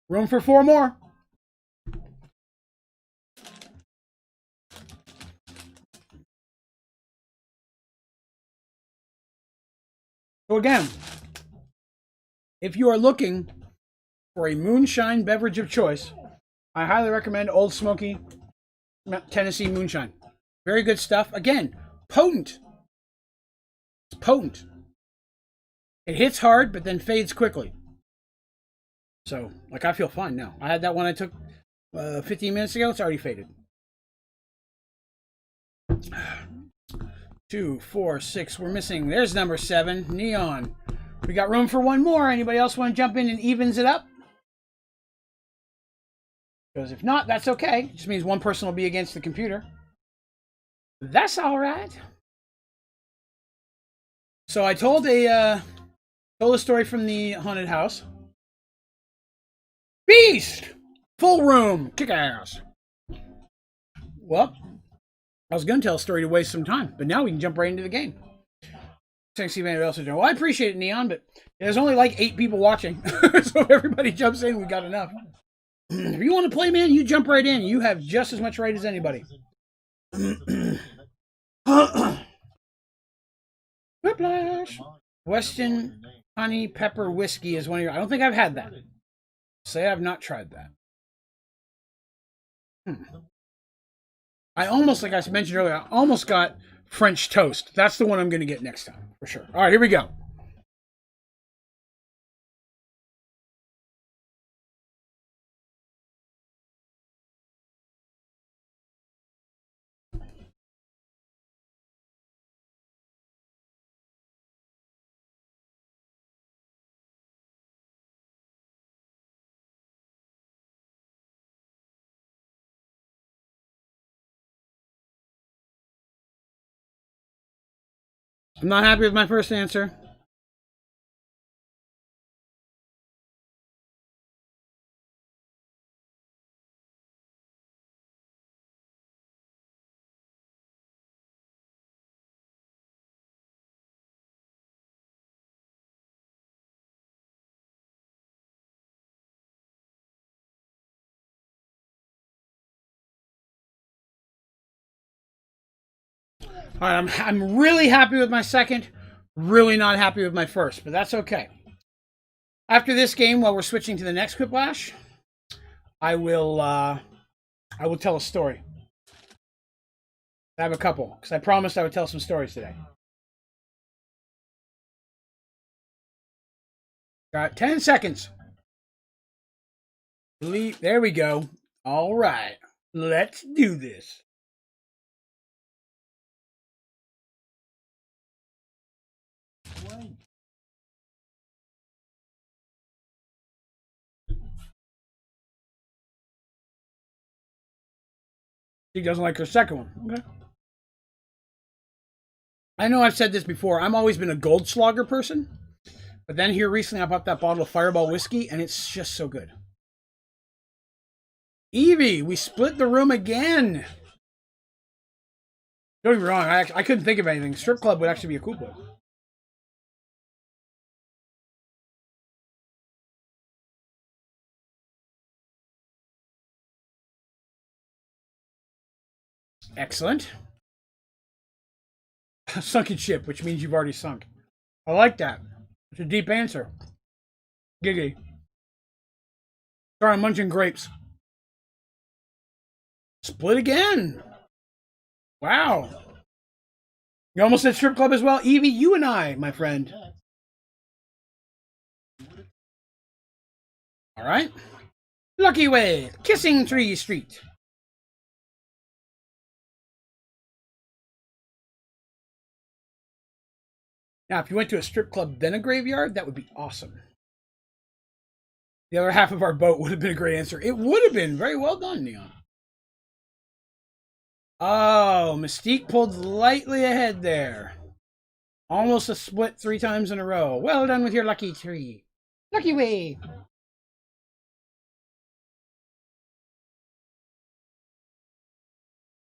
Room for 4 more. So again, if you are looking for a moonshine beverage of choice, I highly recommend Old Smoky Tennessee Moonshine. Very good stuff. Again, potent. It's potent. It hits hard, but then fades quickly. So, like, I feel fine now. I had that one I took 15 minutes ago. It's already faded. 2, 4, 6. We're missing. There's number 7. Neon. We got room for 1 more. Anybody else want to jump in and evens it up? Because if not, that's okay. It just means one person will be against the computer. That's all right. So I told a story from the haunted house. Beast! Full room. Kick ass. Well, I was going to tell a story to waste some time, but now we can jump right into the game. Thanks to see if anybody else is doing. Well, I appreciate it, Neon, but there's only like 8 people watching. So if everybody jumps in, we got enough. If you want to play, man, you jump right in. You have just as much right as anybody. Whiplash. Weston Honey Pepper Whiskey is one of your... I don't think I've had that. Say I've not tried that. I almost, like I mentioned earlier, I almost got French toast. That's the one I'm going to get next time, for sure. All right, here we go. I'm not happy with my first answer. All right, I'm really happy with my second. Really not happy with my first, but that's okay. After this game, while we're switching to the next Quiplash, I will tell a story. I have a couple because I promised I would tell some stories today. Got 10 seconds. There we go. All right, let's do this. She doesn't like her second one. Okay. I know I've said this before. I've always been a Goldschlager person. But then here recently I popped that bottle of Fireball whiskey, and it's just so good. Evie, we split the room again. Don't get me wrong, I couldn't think of anything. Strip club would actually be a cool place. Excellent. Sunken ship, which means you've already sunk. I like that. It's a deep answer. Giggity. Sorry, I'm munching grapes. Split again. Wow. You almost said strip club as well? Evie, you and I, my friend. All right. Lucky Way, Kissing Tree Street. Now, if you went to a strip club, then a graveyard, that would be awesome. The other half of our boat would have been a great answer. It would have been. Very well done, Neon. Oh, Mystique pulled lightly ahead there. Almost a split 3 times in a row. Well done with your lucky tree. Lucky Way.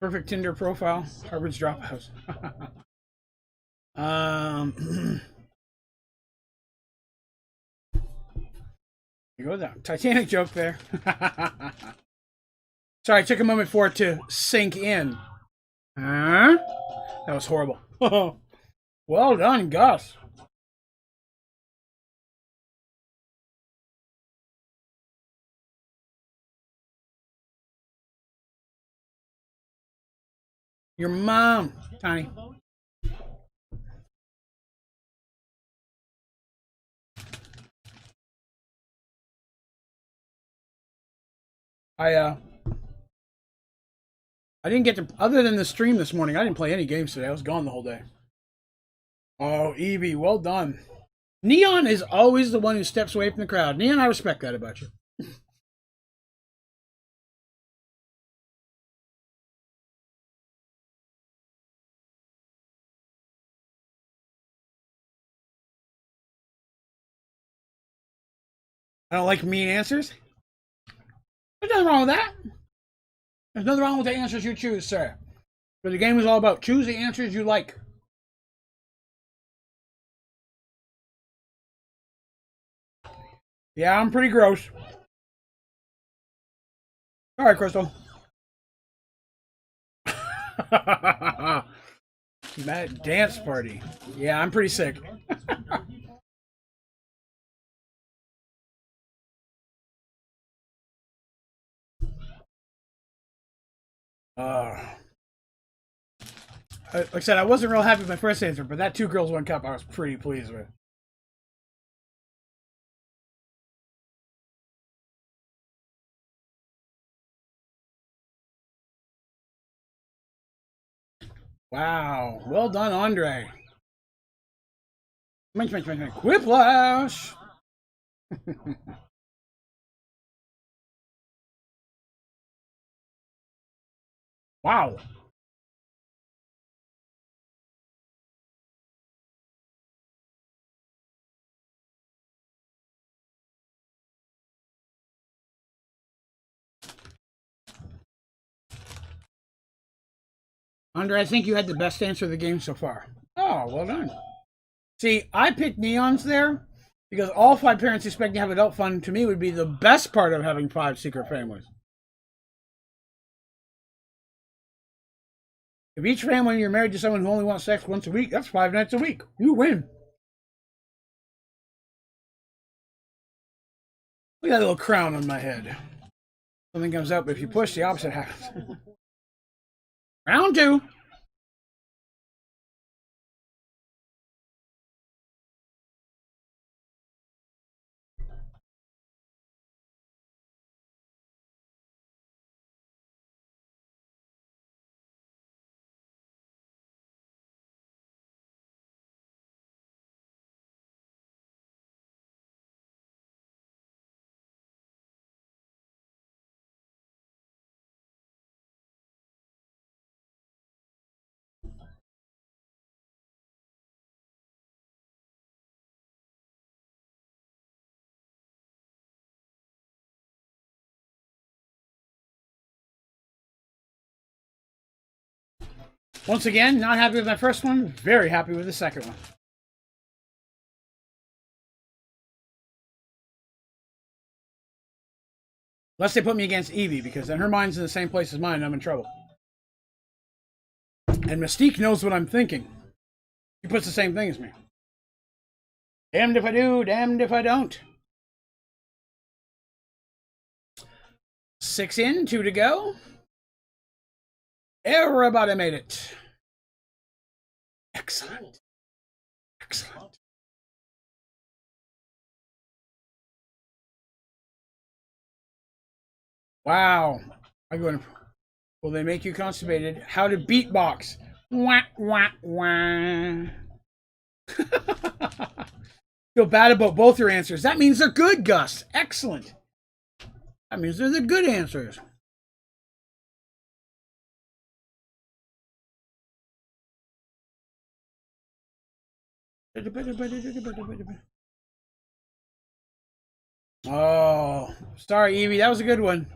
Perfect Tinder profile. Harvard's Drophouse. You go down. Titanic joke there. Sorry, it took a moment for it to sink in. Huh? That was horrible. Well done, Gus. Your mom, Tiny. I didn't get to, other than the stream this morning, I didn't play any games today. I was gone the whole day. Oh, Evie, well done. Neon is always the one who steps away from the crowd. Neon, I respect that about you. I don't like mean answers. There's nothing wrong with that. There's nothing wrong with the answers you choose, sir. But the game is all about choose the answers you like. Yeah, I'm pretty gross. All right, Crystal. Mad dance party. Yeah, I'm pretty sick. Like I said, I wasn't real happy with my first answer, but that 2 girls, 1 cup, I was pretty pleased with. Wow. Well done, Andre. Quiplash! Wow. Andre, I think you had the best answer of the game so far. Oh, well done. See, I picked Neons there because all 5 parents expecting to have adult fun, to me, would be the best part of having 5 secret families. If each family you're married to someone who only wants sex once a week, that's 5 nights a week. You win. Look at that little crown on my head. Something comes out, but if you push, the opposite happens. Round 2. Once again, not happy with my first one. Very happy with the second one. Unless they put me against Evie, because then her mind's in the same place as mine and I'm in trouble. And Mystique knows what I'm thinking. She puts the same thing as me. Damned if I do, damned if I don't. 6 in, 2 to go. Everybody made it. Excellent. Excellent. Wow. I'm going to... Will they make you constipated? How to beatbox. Wah, wah, wah. Feel bad about both your answers. That means they're good, Gus. Excellent. That means they're the good answers. Oh, sorry, Evie. That was a good one.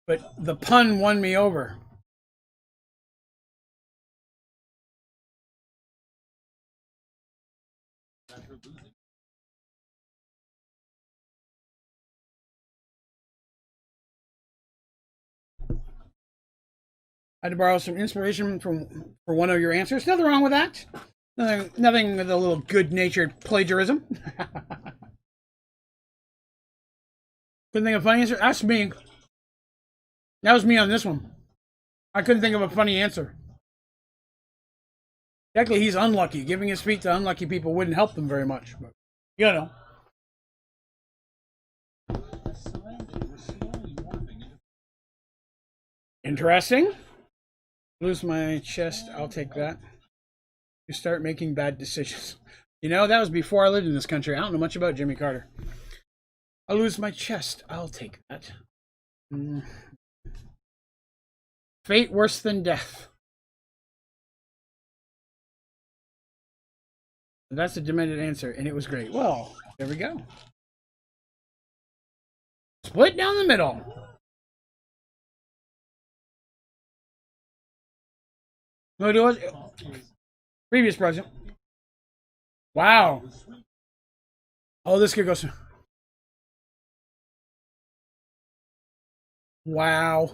But the pun won me over. I had to borrow some inspiration for one of your answers. Nothing wrong with that. Nothing with a little good-natured plagiarism. Couldn't think of a funny answer? That's me. That was me on this one. I couldn't think of a funny answer. Technically, he's unlucky. Giving his feet to unlucky people wouldn't help them very much. But, you know. Interesting. Lose my chest. I'll take that. You start making bad decisions. You know, that was before I lived in this country. I don't know much about Jimmy Carter. I'll lose my chest. I'll take that. Fate worse than death. That's a demanded answer, and it was great. Well, there we go. Split down the middle. No, do it. Previous president. Wow. Oh, this could go. Wow.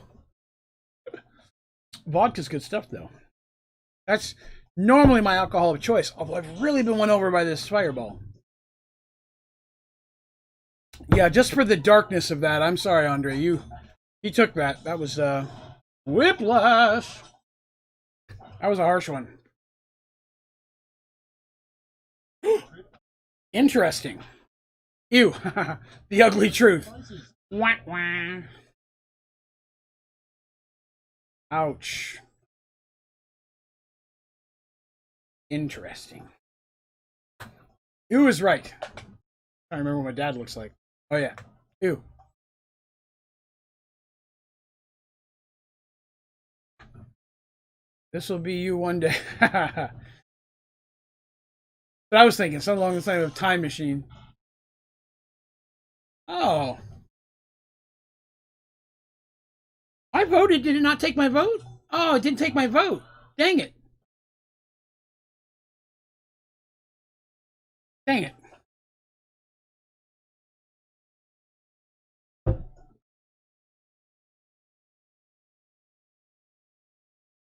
Vodka's good stuff, though. That's normally my alcohol of choice, although I've really been won over by this Fireball. Yeah, just for the darkness of that, I'm sorry, Andre. You took that. That was whiplash. That was a harsh one. Interesting. Ew. The ugly truth. Wah, wah. Ouch. Interesting. Ew is right. I remember what my dad looks like. Oh yeah. Ew. This will be you one day. But I was thinking something along the line of time machine. Oh. I voted. Did it not take my vote? Oh, it didn't take my vote. Dang it. Dang it.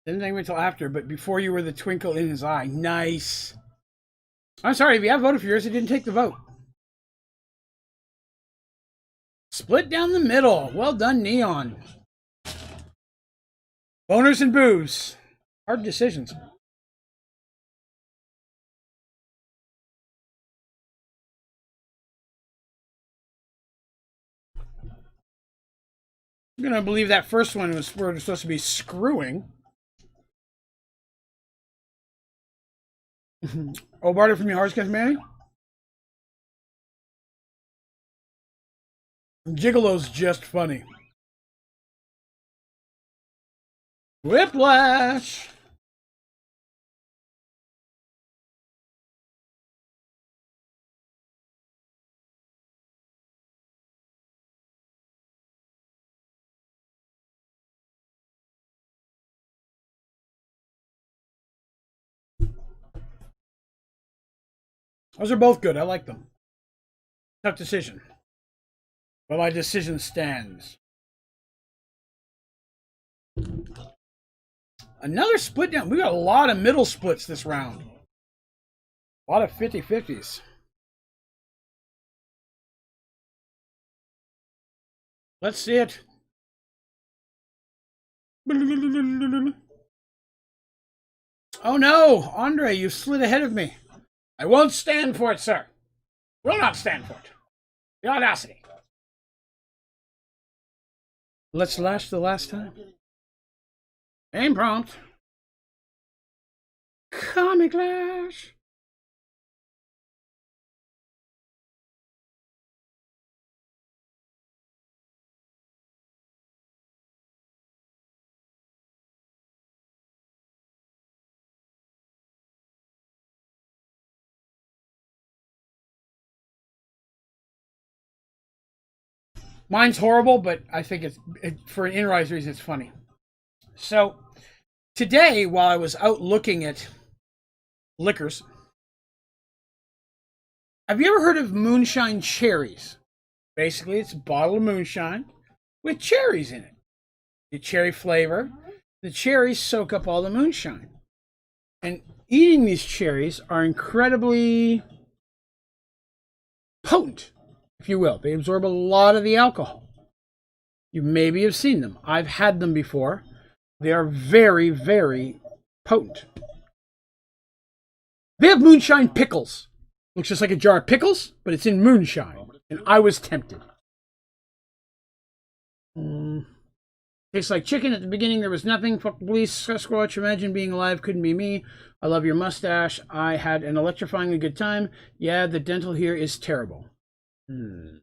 Didn't think of it until after, but before you were the twinkle in his eye. Nice. I'm sorry, if you have voted for yours, it didn't take the vote. Split down the middle. Well done, Neon. Boners and boos. Hard decisions. I'm gonna believe that first one was where it's supposed to be screwing. Oh, Barter from your Hearts Manny? Gigolo's just funny. Whiplash! Those are both good. I like them. Tough decision. But my decision stands. Another split down. We got a lot of middle splits this round. A lot of 50-50s. Let's see it. Oh no, Andre, you slid ahead of me. I won't stand for it, sir. Will not stand for it. The audacity. Let's lash the last time. Aim prompt. Comic Lash. Mine's horrible, but I think it's for an in-rise reason, it's funny. So today, while I was out looking at liquors, have you ever heard of moonshine cherries? Basically, it's a bottle of moonshine with cherries in it. The cherry flavor. The cherries soak up all the moonshine. And eating these cherries are incredibly potent, if you will. They absorb a lot of the alcohol. You maybe have seen them. I've had them before. They are very, very potent. They have moonshine pickles. Looks just like a jar of pickles, but it's in moonshine. And I was tempted. Tastes like chicken. At the beginning, there was nothing. Fuck the police. Sasquatch. Imagine being alive. Couldn't be me. I love your mustache. I had an electrifyingly good time. Yeah, the dental here is terrible. I'm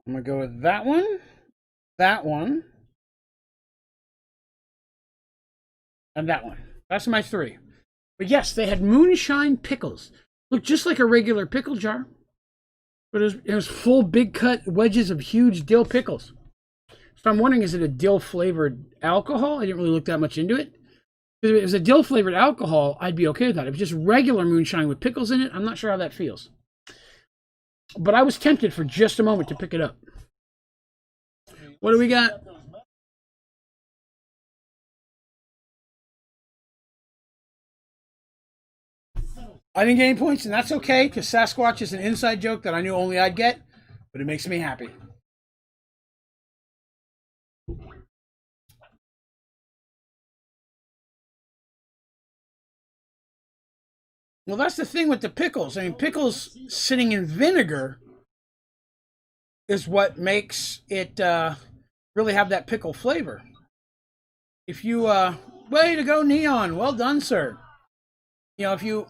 going to go with that one, and that one. That's my three. But yes, they had moonshine pickles. Looked just like a regular pickle jar. But it was full big cut wedges of huge dill pickles. So I'm wondering, is it a dill flavored alcohol? I didn't really look that much into it. If it was a dill flavored alcohol, I'd be okay with that. If it's just regular moonshine with pickles in it, I'm not sure how that feels. But I was tempted for just a moment to pick it up. What do we got? I didn't get any points, and that's okay, because Sasquatch is an inside joke that I knew only I'd get, but it makes me happy. Well, that's the thing with the pickles. I mean, pickles sitting in vinegar is what makes it really have that pickle flavor. If you, way to go, Neon. Well done, sir. You know,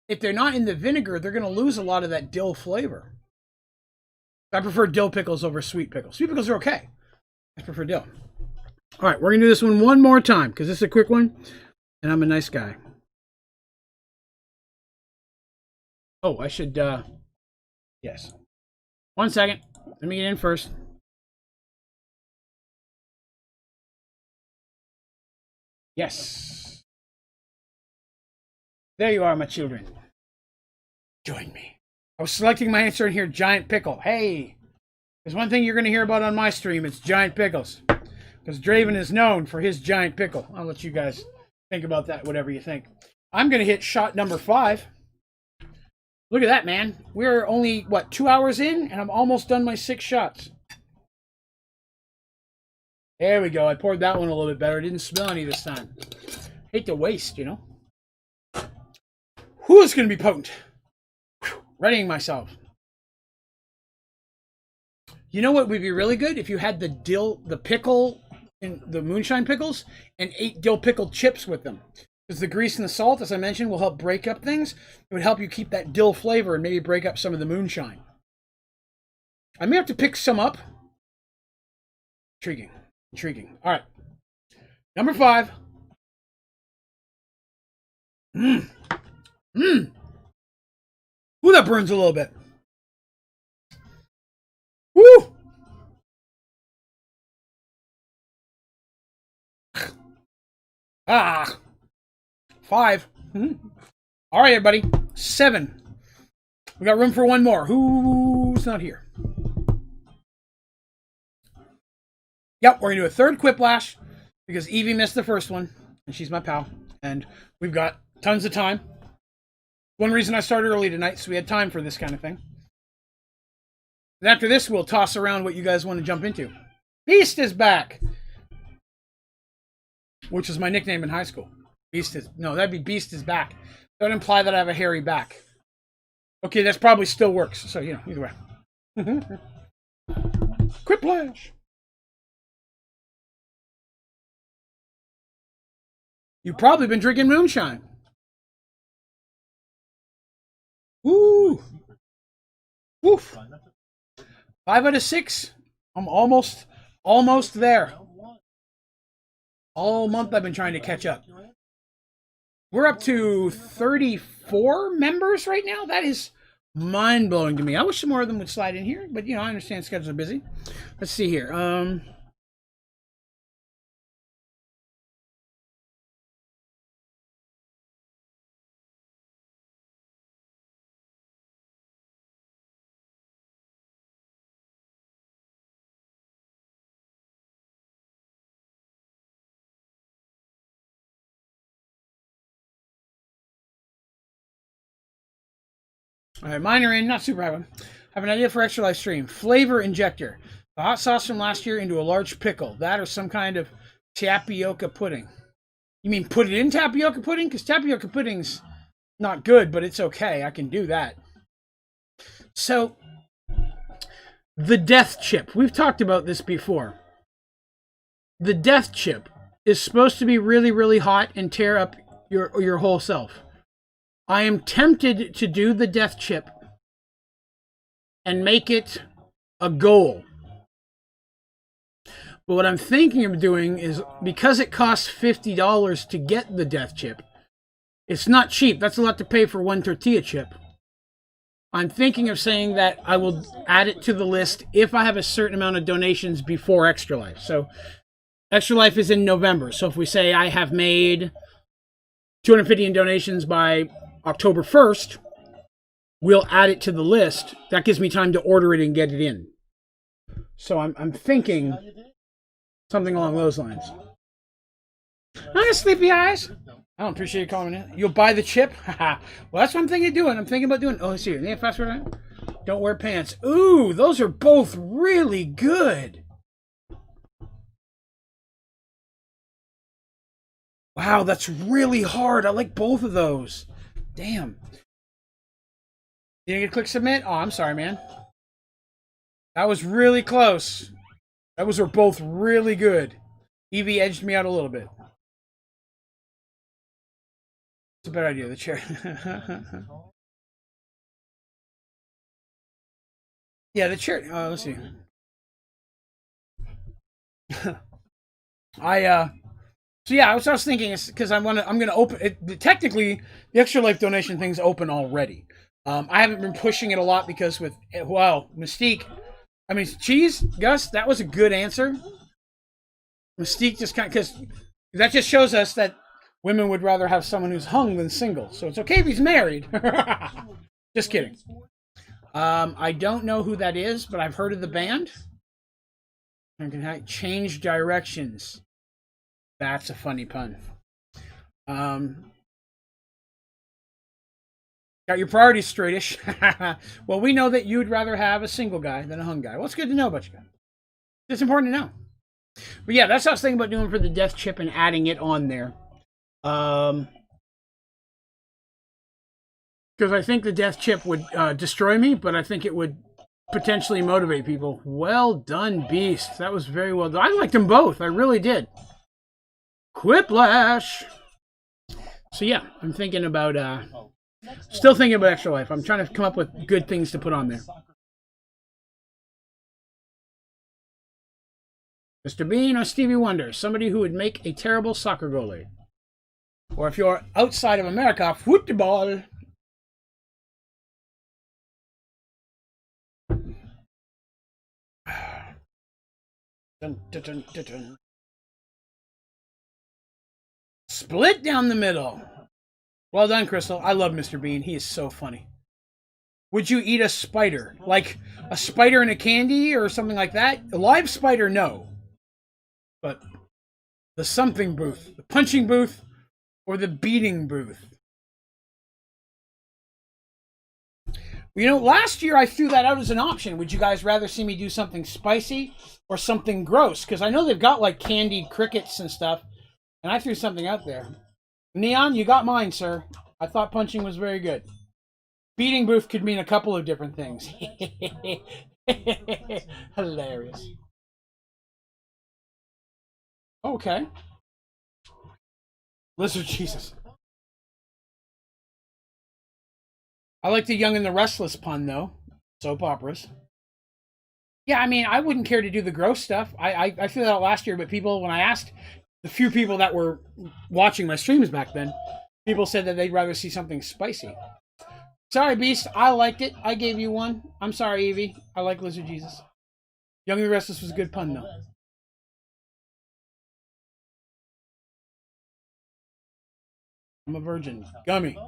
if they're not in the vinegar, they're going to lose a lot of that dill flavor. I prefer dill pickles over sweet pickles. Sweet pickles are okay. I prefer dill. All right, we're going to do this one more time because this is a quick one, and I'm a nice guy. Oh, I should, yes. 1 second. Let me get in first. Yes. There you are, my children. Join me. I was selecting my answer in here, giant pickle. Hey, there's one thing you're going to hear about on my stream. It's giant pickles. Because Draven is known for his giant pickle. I'll let you guys think about that, whatever you think. I'm going to hit shot number 5. Look at that, man. We're only, what, 2 hours in? And I'm almost done my 6 shots. There we go. I poured that one a little bit better. It didn't smell any this time. Hate to waste, you know. Who is going to be potent? Readying myself. You know what would be really good? If you had the pickle, and the moonshine pickles, and 8 dill pickled chips with them. Because the grease and the salt, as I mentioned, will help break up things. It would help you keep that dill flavor and maybe break up some of the moonshine. I may have to pick some up. Intriguing. Intriguing. All right. Number 5. Ooh, that burns a little bit. Woo! Ah. 5. All right, everybody. 7. We got room for one more. Who's not here? Yep, we're going to do a third Quiplash because Evie missed the first one, and she's my pal, and we've got tons of time. One reason I started early tonight, so we had time for this kind of thing. And after this, we'll toss around what you guys want to jump into. Beast is back! Which was my nickname in high school. No, that'd be Beast is back. That would imply that I have a hairy back. Okay, that probably still works. So, you know, either way. Quiplash! You've probably been drinking moonshine. Woo! Woof! 5 out of 6. I'm almost there. All month I've been trying to catch up. We're up to 34 members right now. That is mind-blowing to me. I wish some more of them would slide in here, but, you know, I understand schedules are busy. Let's see here. All right, mine are in. Not super high one. I have an idea for extra live stream. Flavor injector. The hot sauce from last year into a large pickle. That or some kind of tapioca pudding. You mean put it in tapioca pudding? Because tapioca pudding's not good, but it's okay. I can do that. So, the death chip. We've talked about this before. The death chip is supposed to be really, really hot and tear up your whole self. I am tempted to do the death chip and make it a goal. But what I'm thinking of doing is, because it costs $50 to get the death chip, it's not cheap. That's a lot to pay for one tortilla chip. I'm thinking of saying that I will add it to the list if I have a certain amount of donations before Extra Life. So Extra Life is in November. So if we say I have made 250 in donations by October 1st, we'll add it to the list. That gives me time to order it and get it in. So I'm thinking something along those lines. Hi, Sleepy Eyes. I don't appreciate you calling in. You'll buy the chip? Well, that's what I'm thinking of doing. I'm thinking about doing... Oh, let's see. Any fast forward? Don't wear pants. Ooh, those are both really good. Wow, that's really hard. I like both of those. Damn. You didn't get to click submit? Oh, I'm sorry, man. That was really close. Those were both really good. Evie edged me out a little bit. It's a better idea, the chair. Yeah, the chair. Let's see. So yeah, what I was thinking is, because I'm gonna open it. Technically, the Extra Life donation thing's open already. I haven't been pushing it a lot because with Mystique. I mean, Cheese, Gus, that was a good answer. Mystique just kind of, because that just shows us that women would rather have someone who's hung than single. So it's okay if he's married. Just kidding. I don't know who that is, but I've heard of the band. Change directions. That's a funny pun. Got your priorities straightish. Well, we know that you'd rather have a single guy than a hung guy. Well, it's good to know about you guys. It's important to know. But yeah, that's what I was thinking about doing for the death chip and adding it on there. Because I think the death chip would destroy me, but I think it would potentially motivate people. Well done, Beast. That was very well done. I liked them both. I really did. Quiplash. So yeah, I'm thinking about, still thinking about Extra Life. I'm trying to come up with good things to put on there. Mr. Bean or Stevie Wonder, somebody who would make a terrible soccer goalie. Or if you're outside of America, football. Dun, dun, dun, dun, dun. Split down the middle. Well done, Crystal. I love Mr. Bean. He is so funny. Would you eat a spider? Like a spider in a candy or something like that? A live spider, no. But the something booth, the punching booth, or the beating booth. You know, last year I threw that out as an option. Would you guys rather see me do something spicy or something gross? Because I know they've got like candied crickets and stuff. And I threw something out there. Neon, you got mine, sir. I thought punching was very good. Beating booth could mean a couple of different things. Hilarious. Okay. Lizard Jesus. I like the Young and the Restless pun, though. Soap operas. Yeah, I mean, I wouldn't care to do the gross stuff. I threw that out last year, but people, when I asked the few people that were watching my streams back then, people said that they'd rather see something spicy. Sorry, Beast. I liked it. I gave you one. I'm sorry, Evie. I like Lizard Jesus. Young and the Restless was a good pun, though. I'm a virgin. Gummy.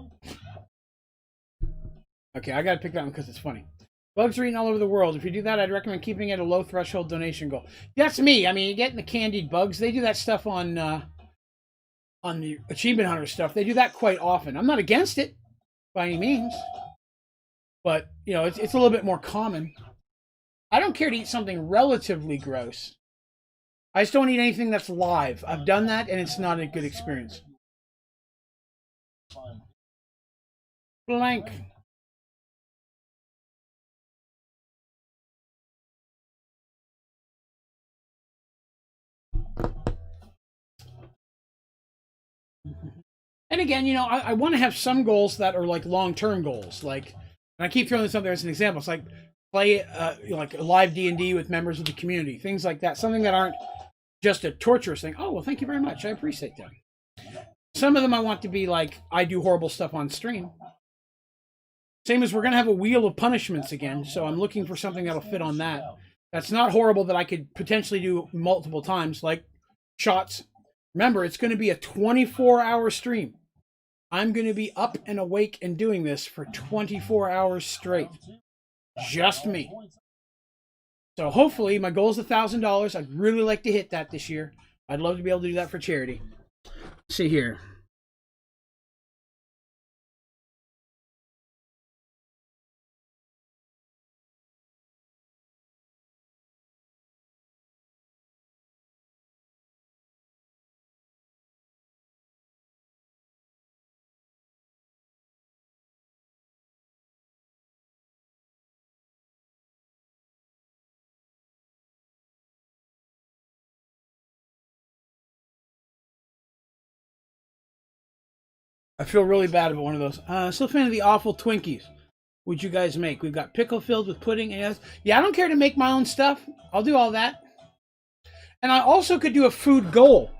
Okay, I gotta pick that one because it's funny. Bugs are eaten all over the world. If you do that, I'd recommend keeping it a low threshold donation goal. That's me. I mean, you get the candied bugs. They do that stuff on the Achievement Hunter stuff. They do that quite often. I'm not against it by any means, but you know, it's a little bit more common. I don't care to eat something relatively gross. I just don't eat anything that's live. I've done that, and it's not a good experience. Blank. And again, you know, I want to have some goals that are like long-term goals. Like, and I keep throwing this up there as an example. It's like play like a live D&D with members of the community, things like that. Something that aren't just a torturous thing. Oh, well, thank you very much. I appreciate that. Some of them I want to be like, I do horrible stuff on stream. Same as we're going to have a wheel of punishments again, so I'm looking for something that'll fit on that. That's not horrible that I could potentially do multiple times, like shots. Remember, it's going to be a 24-hour stream. I'm going to be up and awake and doing this for 24 hours straight. Just me. So hopefully, my goal is $1,000. I'd really like to hit that this year. I'd love to be able to do that for charity. Let's see here. I feel really bad about one of those. Still a fan of the awful Twinkies. Would you guys make? We've got pickle filled with pudding. And yeah, I don't care to make my own stuff. I'll do all that. And I also could do a food goal.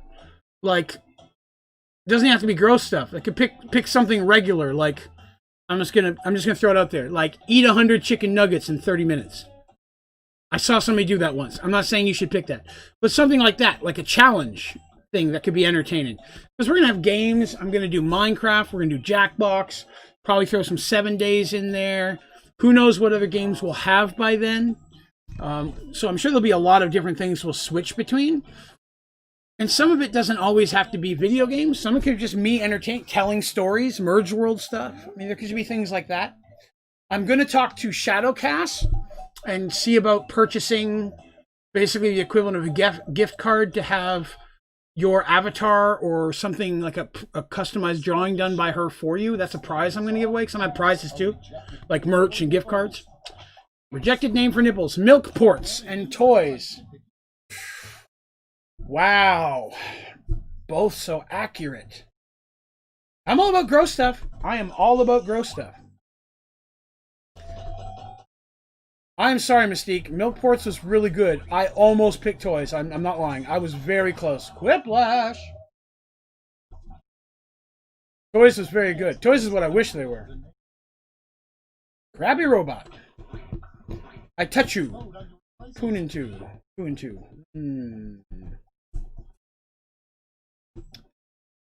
Like, it doesn't have to be gross stuff. I could pick something regular. Like, I'm just gonna throw it out there. Like, eat 100 chicken nuggets in 30 minutes. I saw somebody do that once. I'm not saying you should pick that, but something like that, like a challenge thing that could be entertaining. Because we're gonna have games. I'm gonna do Minecraft. We're gonna do Jackbox. Probably throw some 7 days in there. Who knows what other games we'll have by then. So I'm sure there'll be a lot of different things we'll switch between. And some of it doesn't always have to be video games. Some of it could just me telling stories, Merge World stuff. I mean, there could be things like that. I'm going to talk to Shadowcast and see about purchasing basically the equivalent of a gift card to have your avatar or something like a customized drawing done by her for you. That's a prize I'm going to give away, because I have prizes too, like merch and gift cards. Rejected name for nipples, milk ports and toys. Wow. Both so accurate. I'm all about gross stuff. I am all about gross stuff. I'm sorry, Mystique. Milk ports was really good. I almost picked toys. I'm not lying. I was very close. Quiplash. Toys was very good. Toys is what I wish they were. Krabby Robot. I touch you. Poonin' two. Poonin' two.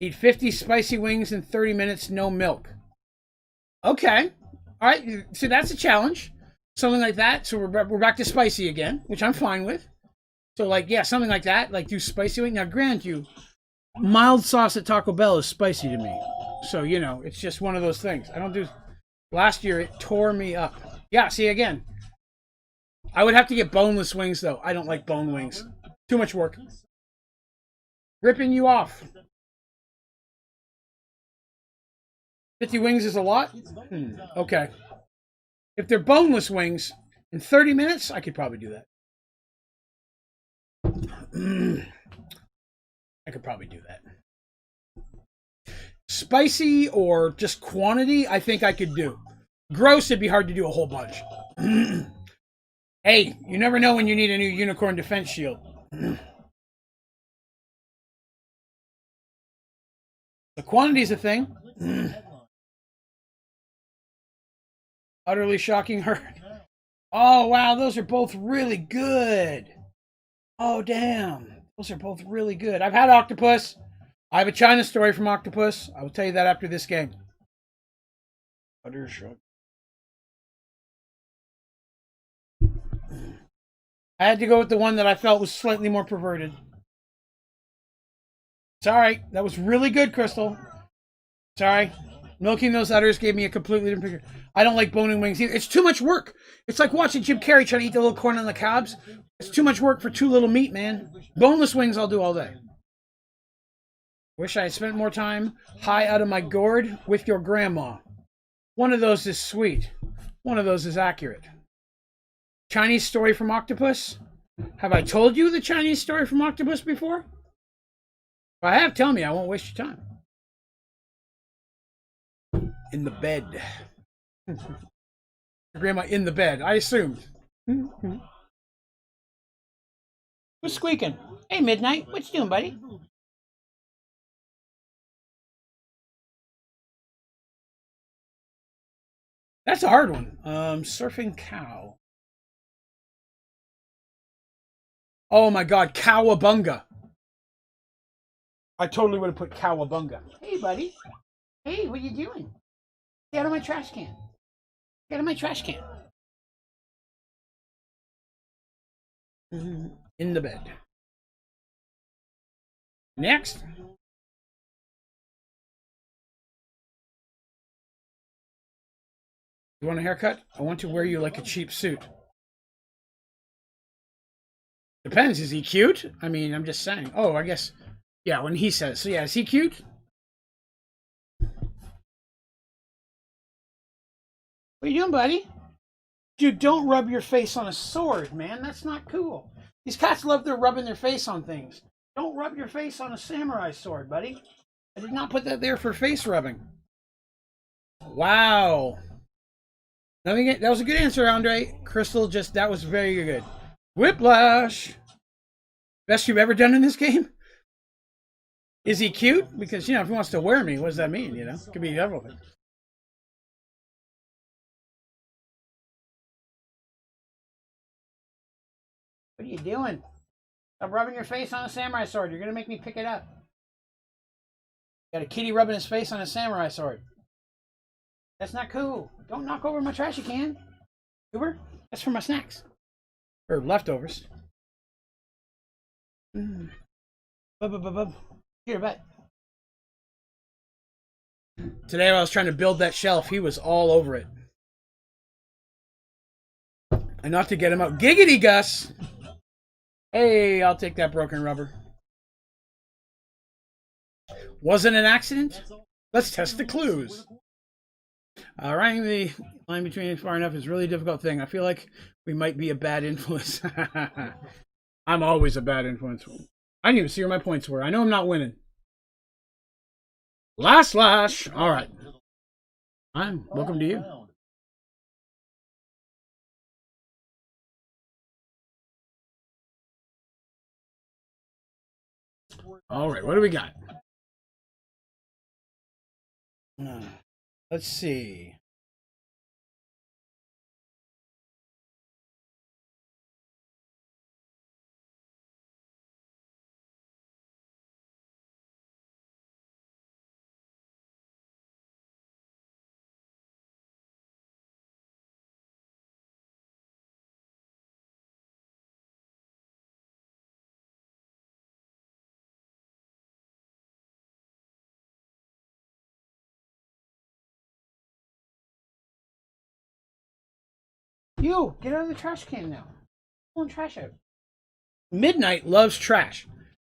Eat 50 spicy wings in 30 minutes, no milk. Okay. All right. So that's a challenge. Something like that. So we're back to spicy again, which I'm fine with. So, like, yeah, something like that. Like, do spicy wing. Now, grant you, mild sauce at Taco Bell is spicy to me. So, you know, it's just one of those things. I don't do... Last year, it tore me up. Yeah, see, again. I would have to get boneless wings, though. I don't like bone wings. Too much work. Ripping you off. 50 wings is a lot? Okay. If they're boneless wings, in 30 minutes, I could probably do that. I could probably do that. Spicy or just quantity, I think I could do. Gross, it'd be hard to do a whole bunch. Hey, you never know when you need a new unicorn defense shield. The quantity's a thing. Utterly shocking hurt. Oh, wow, those are both really good. Oh, damn. Those are both really good. I've had Octopus. I have a China story from Octopus. I will tell you that after this game. Utter shock. I had to go with the one that I felt was slightly more perverted. Sorry. That was really good, Crystal. Sorry. Milking those udders gave me a completely different picture. I don't like boning wings either. It's too much work. It's like watching Jim Carrey try to eat the little corn on the cobs. It's too much work for too little meat, man. Boneless wings I'll do all day. Wish I had spent more time high out of my gourd with your grandma. One of those is sweet. One of those is accurate. Chinese story from Octopus? Have I told you the Chinese story from Octopus before? If I have, tell me. I won't waste your time. In the bed. Grandma in the bed, I assumed. Who's squeaking? Hey, Midnight. What you doing, buddy? That's a hard one. Surfing cow. Oh my god, cowabunga. I totally would have put cowabunga. Hey, buddy. Hey, what you doing? Get out of my trash can. Get out of my trash can. In the bed. Next. You want a haircut? I want to wear you like a cheap suit. Depends. Is he cute? I mean, I'm just saying. Oh, I guess. Yeah, when he says. So, yeah, is he cute? What are you doing, buddy? Dude, don't rub your face on a sword, man. That's not cool. These cats love their rubbing their face on things. Don't rub your face on a samurai sword, buddy. I did not put that there for face rubbing. Wow. That was a good answer, Andre. Crystal, that was very good. Whiplash. Best you've ever done in this game? Is he cute? Because, if he wants to wear me, what does that mean, Could be everything. What are you doing? Stop rubbing your face on a samurai sword. You're going to make me pick it up. Got a kitty rubbing his face on a samurai sword. That's not cool. Don't knock over my trashy can. Uber? That's for my snacks. Or leftovers. Here, bet. Today I was trying to build that shelf. He was all over it. And not to get him out. Giggity, Gus! Hey, I'll take that broken rubber. Wasn't an accident? Let's test the clues. Writing the line between it far enough is a really difficult thing. I feel like we might be a bad influence. I'm always a bad influence. I didn't even see where my points were. I know I'm not winning. Last lash. All right. Welcome to you. All right. What do we got? Let's see. You, get out of the trash can now. Pulling trash out. Midnight loves trash.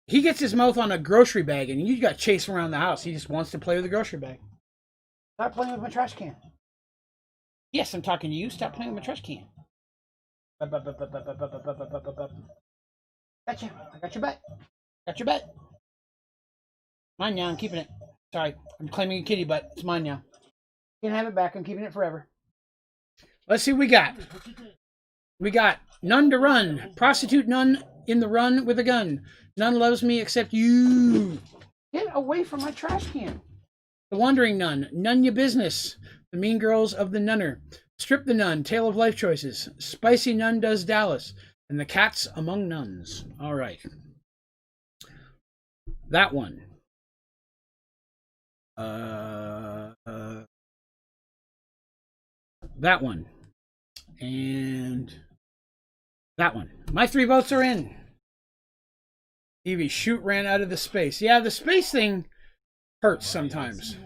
He gets his mouth on a grocery bag and you got chased around the house. He just wants to play with the grocery bag. Stop playing with my trash can. Yes, I'm talking to you. Stop playing with my trash can. Gotcha. I got your bet. Got your bet. Mine now. I'm keeping it. Sorry. I'm claiming a kitty butt. It's mine now. You can have it back. I'm keeping it forever. Let's see what we got. We got none to run. Prostitute nun in the run with a gun. None loves me except you. Get away from my trash can. The wandering nun. None your business. The mean girls of the nunner. Strip the nun. Tale of life choices. Spicy nun does Dallas. And the cats among nuns. All right. That one. That one. And that one. My 3 votes are in. Evie, shoot ran out of the space. Yeah, the space thing hurts sometimes.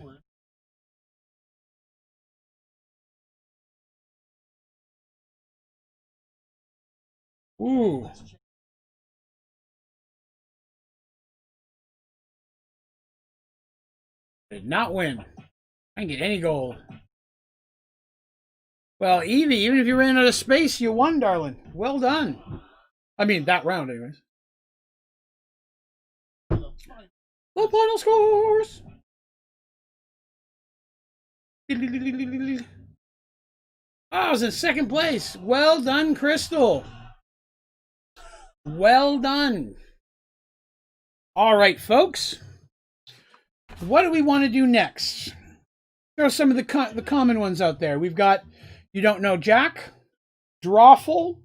Ooh. Did not win. I didn't get any gold. Well, Evie, even if you ran out of space, you won, darling. Well done. I mean, that round, anyways. The final scores. I was in second place. Well done, Crystal. Well done. All right, folks. What do we want to do next? There are some of the common ones out there. We've got You Don't Know Jack, Drawful,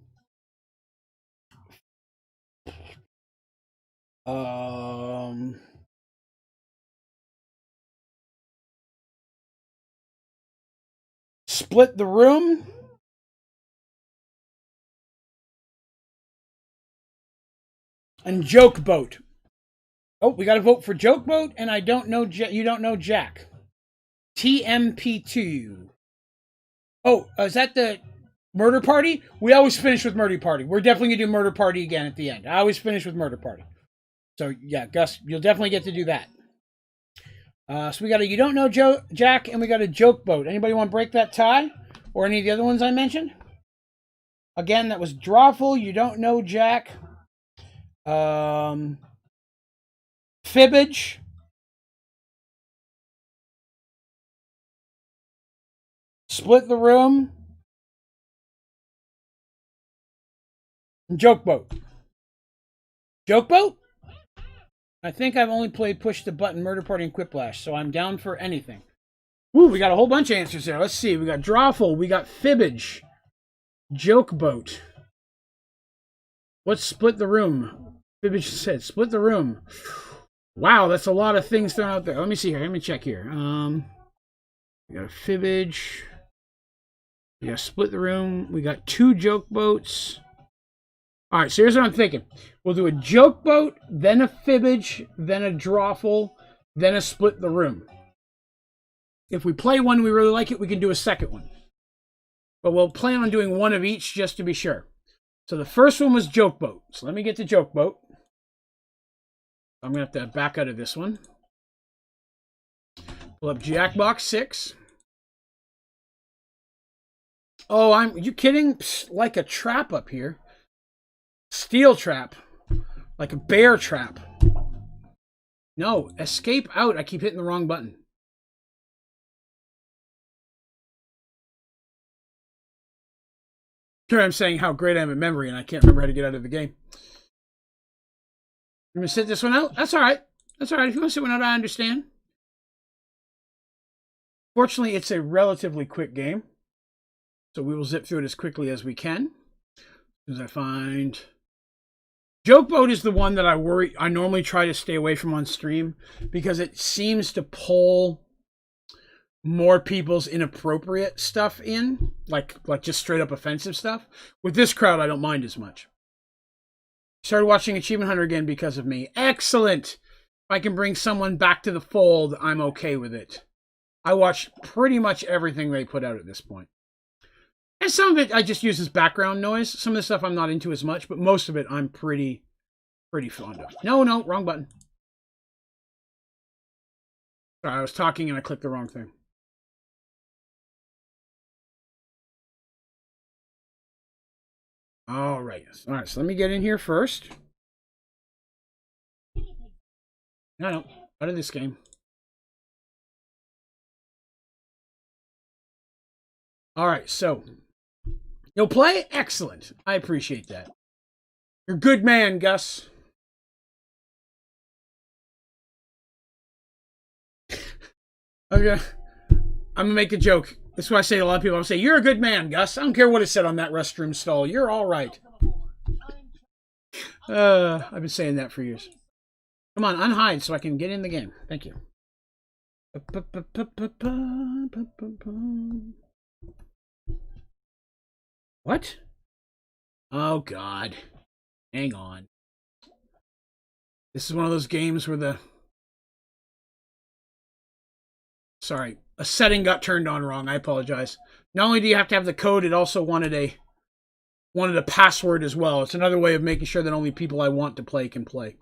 Split the Room, and Joke Boat. Oh, we got to vote for Joke Boat, and You Don't Know Jack. TMP2. Oh, is that the Murder Party? We always finish with Murder Party. We're definitely going to do Murder Party again at the end. I always finish with Murder Party. So, yeah, Gus, you'll definitely get to do that. So we got a You Don't Know Jack, and we got a Joke Boat. Anybody want to break that tie? Or any of the other ones I mentioned? Again, that was Drawful, You Don't Know Jack. Fibbage. Split the Room. And Joke Boat. Joke Boat? I think I've only played Push the Button, Murder Party, and Quiplash, so I'm down for anything. Ooh, we got a whole bunch of answers there. Let's see. We got Drawful. We got Fibbage. Joke Boat. What's Split the Room? Fibbage said, Split the Room. Wow, that's a lot of things thrown out there. Let me see here. Let me check here. We got a Fibbage. Yeah, split the room. We got 2 joke boats. All right, so here's what I'm thinking. We'll do a joke boat, then a fibbage, then a drawful, then a split the room. If we play one, we really like it, we can do a second one. But we'll plan on doing one of each just to be sure. So the first one was joke boat. So let me get the joke boat. I'm going to have to back out of this one. Pull up Jackbox 6. Oh, are you kidding? Psst, like a trap up here. Steel trap. Like a bear trap. No, escape out. I keep hitting the wrong button. Here I'm saying how great I am at memory and I can't remember how to get out of the game. I'm going to sit this one out? That's all right. That's all right. If you want to sit one out, I understand. Fortunately, it's a relatively quick game. So we will zip through it as quickly as we can. As I find... Joke boat is the one that I normally try to stay away from on stream because it seems to pull more people's inappropriate stuff in, like just straight up offensive stuff. With this crowd, I don't mind as much. Started watching Achievement Hunter again because of me. Excellent! If I can bring someone back to the fold, I'm okay with it. I watch pretty much everything they put out at this point. And some of it I just use as background noise. Some of the stuff I'm not into as much, but most of it I'm pretty fond of. No, wrong button. Sorry, I was talking and I clicked the wrong thing. All right, so let me get in here first. No, out of this game. All right, so you'll play? Excellent. I appreciate that. You're a good man, Gus. Okay. I'm going to make a joke. That's what I say to a lot of people. I'll say, you're a good man, Gus. I don't care what it said on that restroom stall. You're all right. I've been saying that for years. Come on, unhide so I can get in the game. Thank you. What? Oh, God. Hang on. This is one of those games where the... Sorry, a setting got turned on wrong. I apologize. Not only do you have to have the code, it also wanted a password as well. It's another way of making sure that only people I want to play can play.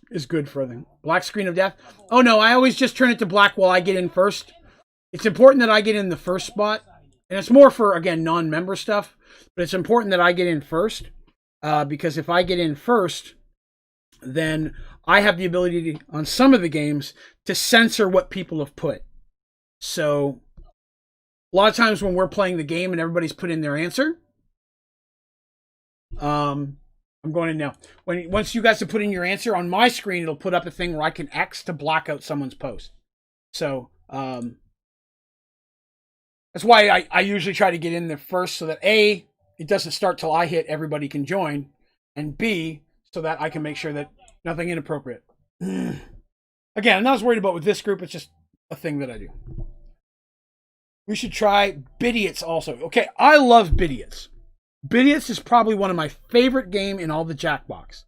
Is good for them. Black screen of death. Oh no, I always just turn it to black while I get in first. It's important that I get in the first spot. And it's more for, again, non-member stuff. But it's important that I get in first. Because if I get in first, then I have the ability to, on some of the games, to censor what people have put. So, a lot of times when we're playing the game and everybody's put in their answer, I'm going in now. Once you guys have put in your answer, on my screen, it'll put up a thing where I can X to block out someone's post. So, that's why I usually try to get in there first so that A, it doesn't start till I hit everybody can join, and B, so that I can make sure that nothing inappropriate. Again, I'm not as worried about with this group. It's just a thing that I do. We should try Bidiots also. Okay, I love Bidiots. Bidiots is probably one of my favorite game in all the Jackbox.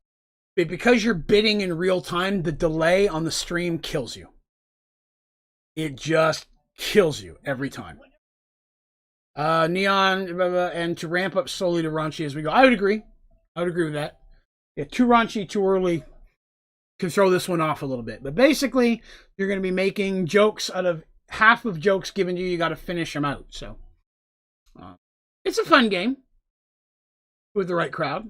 But because you're bidding in real time, the delay on the stream kills you. It just kills you every time. Neon, and to ramp up slowly to raunchy as we go. I would agree. I would agree with that. Yeah, too raunchy, too early. Can throw this one off a little bit. But basically, you're going to be making jokes out of half of jokes given to you. You got to finish them out. So, it's a fun game with the right crowd.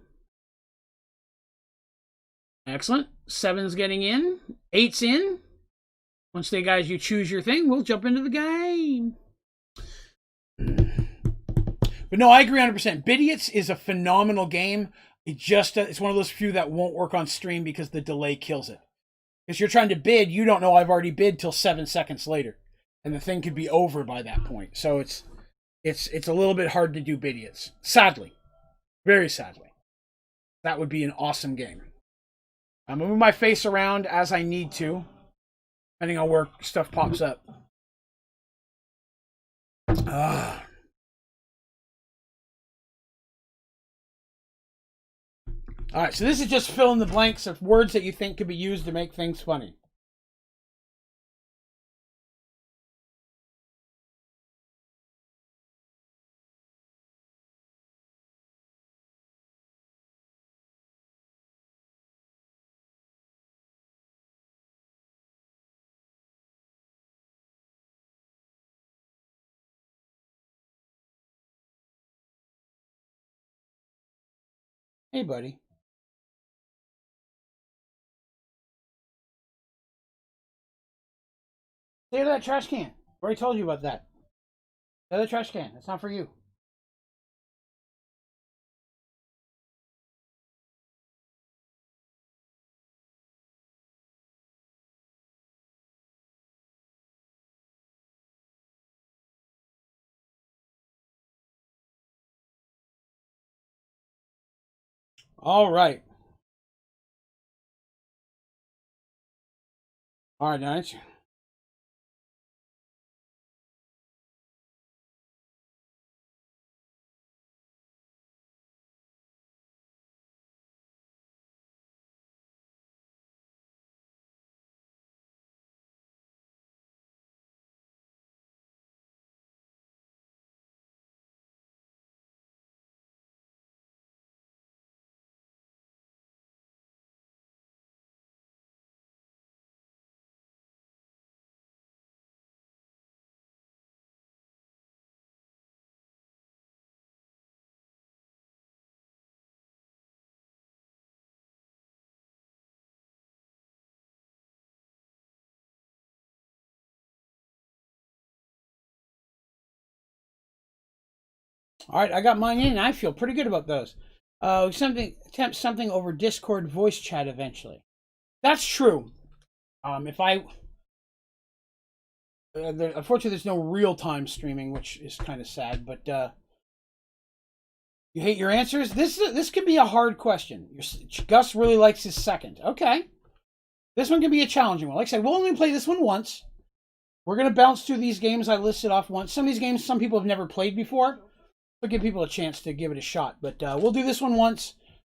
Excellent. 7's getting in. 8's in. Once they guys, you choose your thing, we'll jump into the game. But no, I agree 100%. Bidiots is a phenomenal game. It's one of those few that won't work on stream because the delay kills it. Because you're trying to bid, you don't know I've already bid till 7 seconds later. And the thing could be over by that point. So it's a little bit hard to do Bidiots. Sadly. Very sadly. That would be an awesome game. I'm going to move my face around as I need to. Depending on where stuff pops up. All right, so this is just fill in the blanks of words that you think could be used to make things funny. Hey, buddy. Stay to that trash can. I already told you about that. The other trash can. It's not for you. All right. All right, nice. All right, I got mine in. I feel pretty good about those. Attempt something over Discord voice chat eventually. That's true. If I unfortunately there's no real time streaming, which is kind of sad. But you hate your answers. This could be a hard question. Gus really likes his second. Okay, this one can be a challenging one. Like I said, we'll only play this one once. We're gonna bounce through these games I listed off once. Some of these games some people have never played before. We'll give people a chance to give it a shot. But we'll do this one once,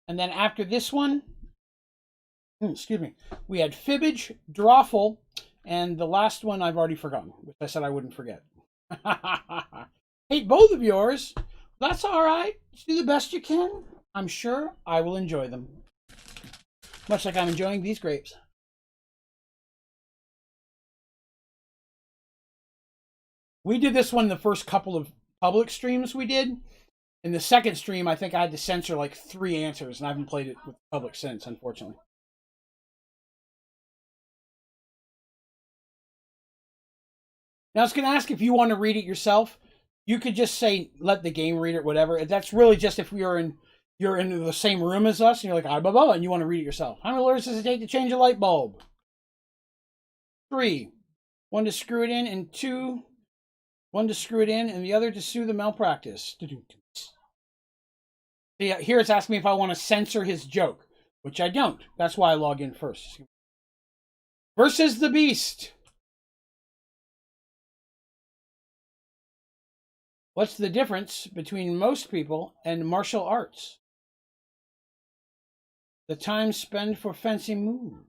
and then after this one, excuse me, we had Fibbage, Drawful, and the last one I've already forgotten, which I said I wouldn't forget. Hate both of yours. That's all right. Just do the best you can. I'm sure I will enjoy them. Much like I'm enjoying these grapes. We did this one the first couple of public streams we did. In the second stream, I think I had to censor like 3 answers, and I haven't played it with public since, unfortunately. Now, I was going to ask if you want to read it yourself. You could just say, let the game read it, whatever. That's really just if you're in the same room as us, and you're like, blah, blah, blah, and you want to read it yourself. How many letters does it take to change a light bulb? 3. 1 to screw it in, and 2. 1 to screw it in, and the other to sue the malpractice. Yeah, here it's asking me if I want to censor his joke, which I don't. That's why I log in first. Versus the Beast. What's the difference between most people and martial arts? The time spent for fencing moves.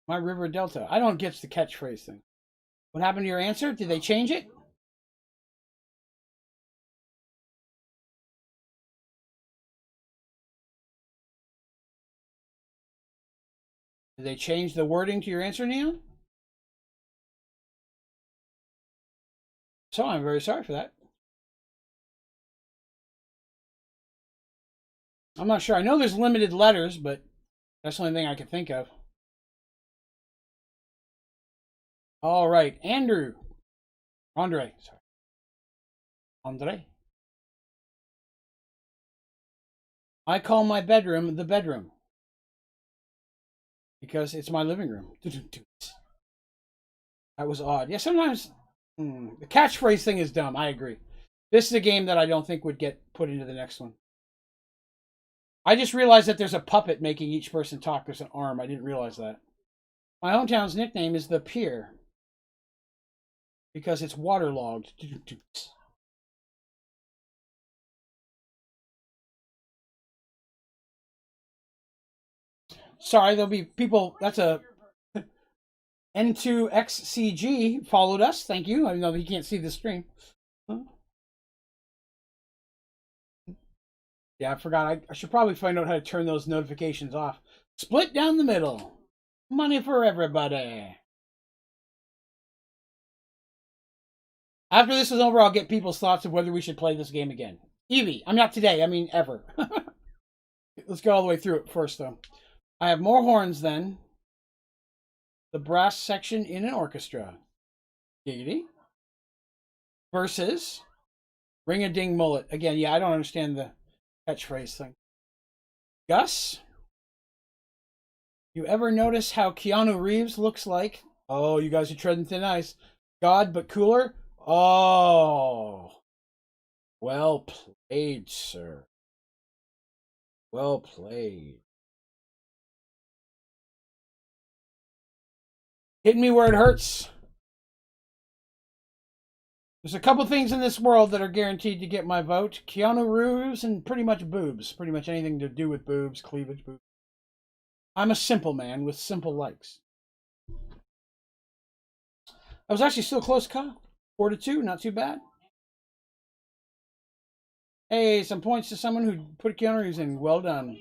My river delta. I don't get the catchphrase thing. What happened to your answer? Did they change it? Did they change the wording to your answer, Neon? So I'm very sorry for that. I'm not sure. I know there's limited letters, but that's the only thing I can think of. All right, Andre. Sorry. Andre. I call my bedroom the bedroom because it's my living room. That was odd. Yeah, sometimes the catchphrase thing is dumb. I agree. This is a game that I don't think would get put into the next one. I just realized that there's a puppet making each person talk. There's an arm. I didn't realize that. My hometown's nickname is the Pier because it's waterlogged. Sorry, there'll be people. That's a N2XCG followed us. Thank you. I know he can't see the stream. Yeah, I forgot. I should probably find out how to turn those notifications off. Split down the middle. Money for everybody. After this is over, I'll get people's thoughts of whether we should play this game again. Evie, I'm not today. I mean, ever. Let's go all the way through it first, though. I have more horns than the brass section in an orchestra. Giggity. Versus ring-a-ding mullet. Again, yeah, I don't understand the catchphrase thing. Gus, you ever notice how Keanu Reeves looks like? Oh, you guys are treading thin ice. God, but cooler? Oh. Well played, sir. Well played. Hitting me where it hurts. There's a couple things in this world that are guaranteed to get my vote. Keanu Reeves and pretty much boobs. Pretty much anything to do with boobs, cleavage, boobs. I'm a simple man with simple likes. I was actually still close, Kyle. 4-2, not too bad. Hey, some points to someone who put Keanu Reeves in. Well done.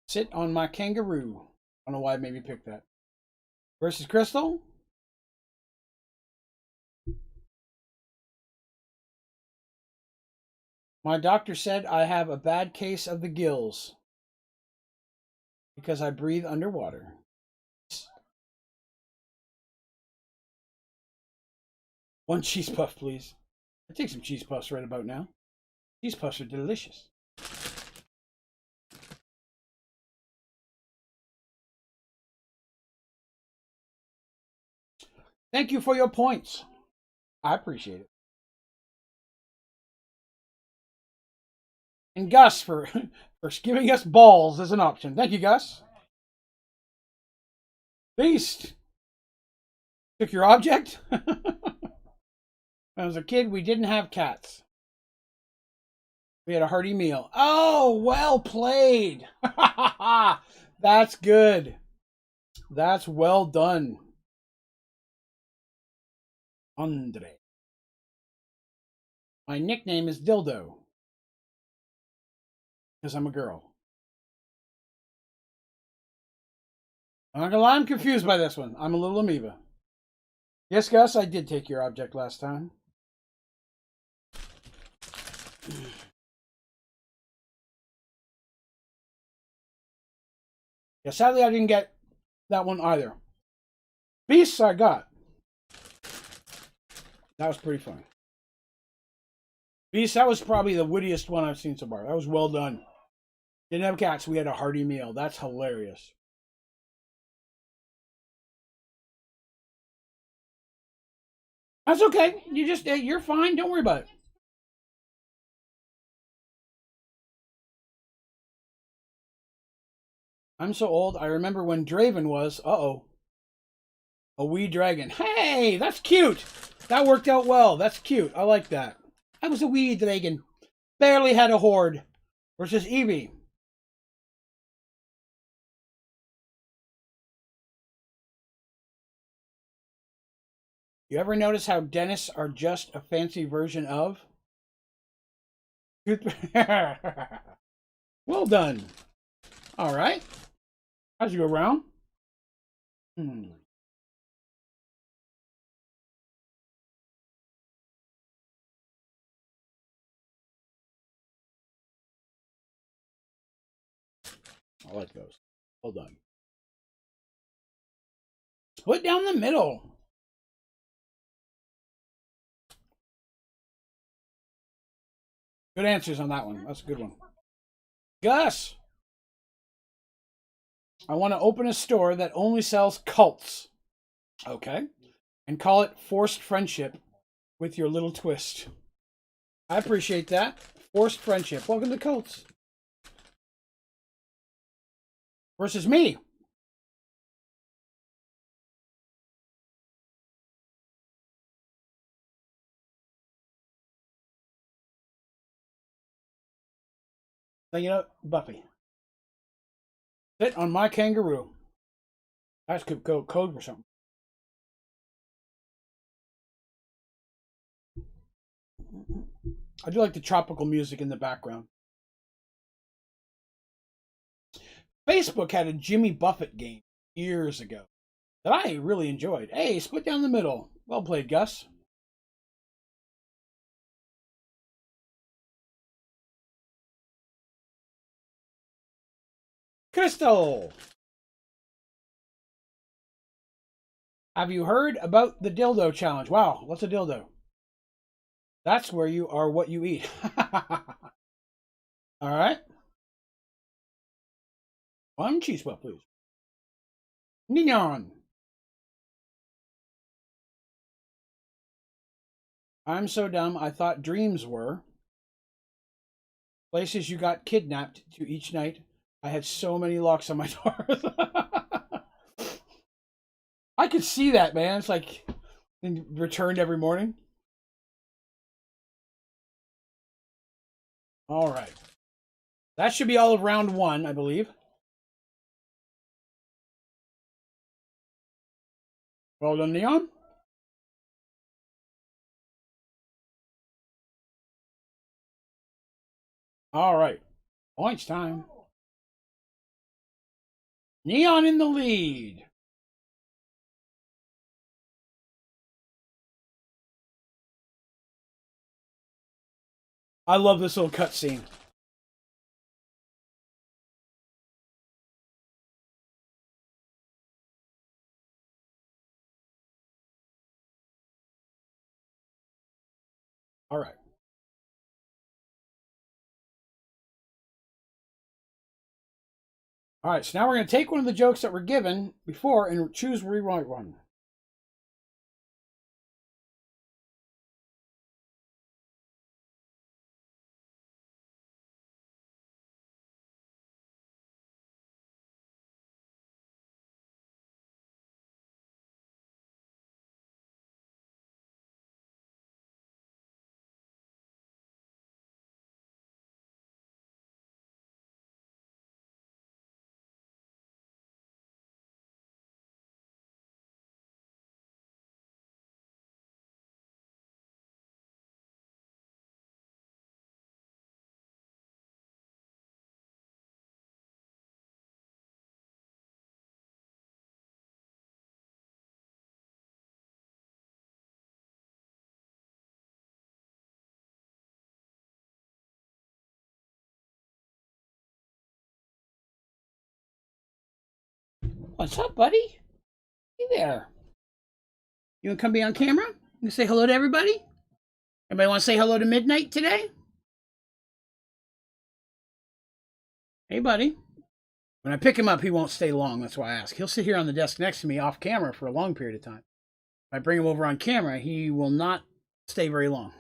Sit on my kangaroo. I don't know why I made me pick that. Versus Crystal. My doctor said I have a bad case of the gills because I breathe underwater. One cheese puff, please. I take some cheese puffs right about now. Cheese puffs are delicious. Thank you for your points. I appreciate it. And Gus for giving us balls as an option. Thank you, Gus. Beast. Took your object? When I was a kid, we didn't have cats. We had a hearty meal. Oh, well played. That's good. That's well done. Andre. My nickname is Dildo. Because I'm a girl. I'm not gonna lie, I'm confused by this one. I'm a little amoeba. Yes, Gus, I did take your object last time. Yeah, sadly I didn't get that one either. Beasts I got. That was pretty funny. Beast, that was probably the wittiest one I've seen so far. That was well done. Didn't have cats. We had a hearty meal. That's hilarious. That's okay. You're fine. Don't worry about it. I'm so old. I remember when Draven was, a wee dragon. Hey, that's cute. That worked out well. That's cute. I like that. I was a wee dragon. Barely had a horde. Versus Evie. You ever notice how dentists are just a fancy version of? Well done. All right. How'd you go around? I like those. Well done. Split down the middle. Good answers on that one. That's a good one. Gus. I want to open a store that only sells cults. Okay. And call it Forced Friendship with your little twist. I appreciate that. Forced Friendship. Welcome to Cults. versus me. So, you know, Buffy. Sit on my kangaroo. That's code for something. I do like the tropical music in the background. Facebook had a Jimmy Buffett game years ago that I really enjoyed. Hey, split down the middle. Well played, Gus. Crystal! Have you heard about the dildo challenge? Wow, what's a dildo? That's where you are what you eat. All right. One cheese puff, please. Neon. I'm so dumb. I thought dreams were places you got kidnapped to each night. I had so many locks on my doors. I could see that, man. It's like returned every morning. All right. That should be all of round one, I believe. Well done, Neon. All right. Points time. Neon in the lead. I love this little cutscene. All right. All right, so now we're going to take one of the jokes that were given before and choose rewrite one. What's up, buddy? Hey there. You want to come be on camera? You can say hello to everybody? Everybody want to say hello to Midnight today? Hey, buddy. When I pick him up, he won't stay long. That's why I ask. He'll sit here on the desk next to me off camera for a long period of time. If I bring him over on camera, he will not stay very long.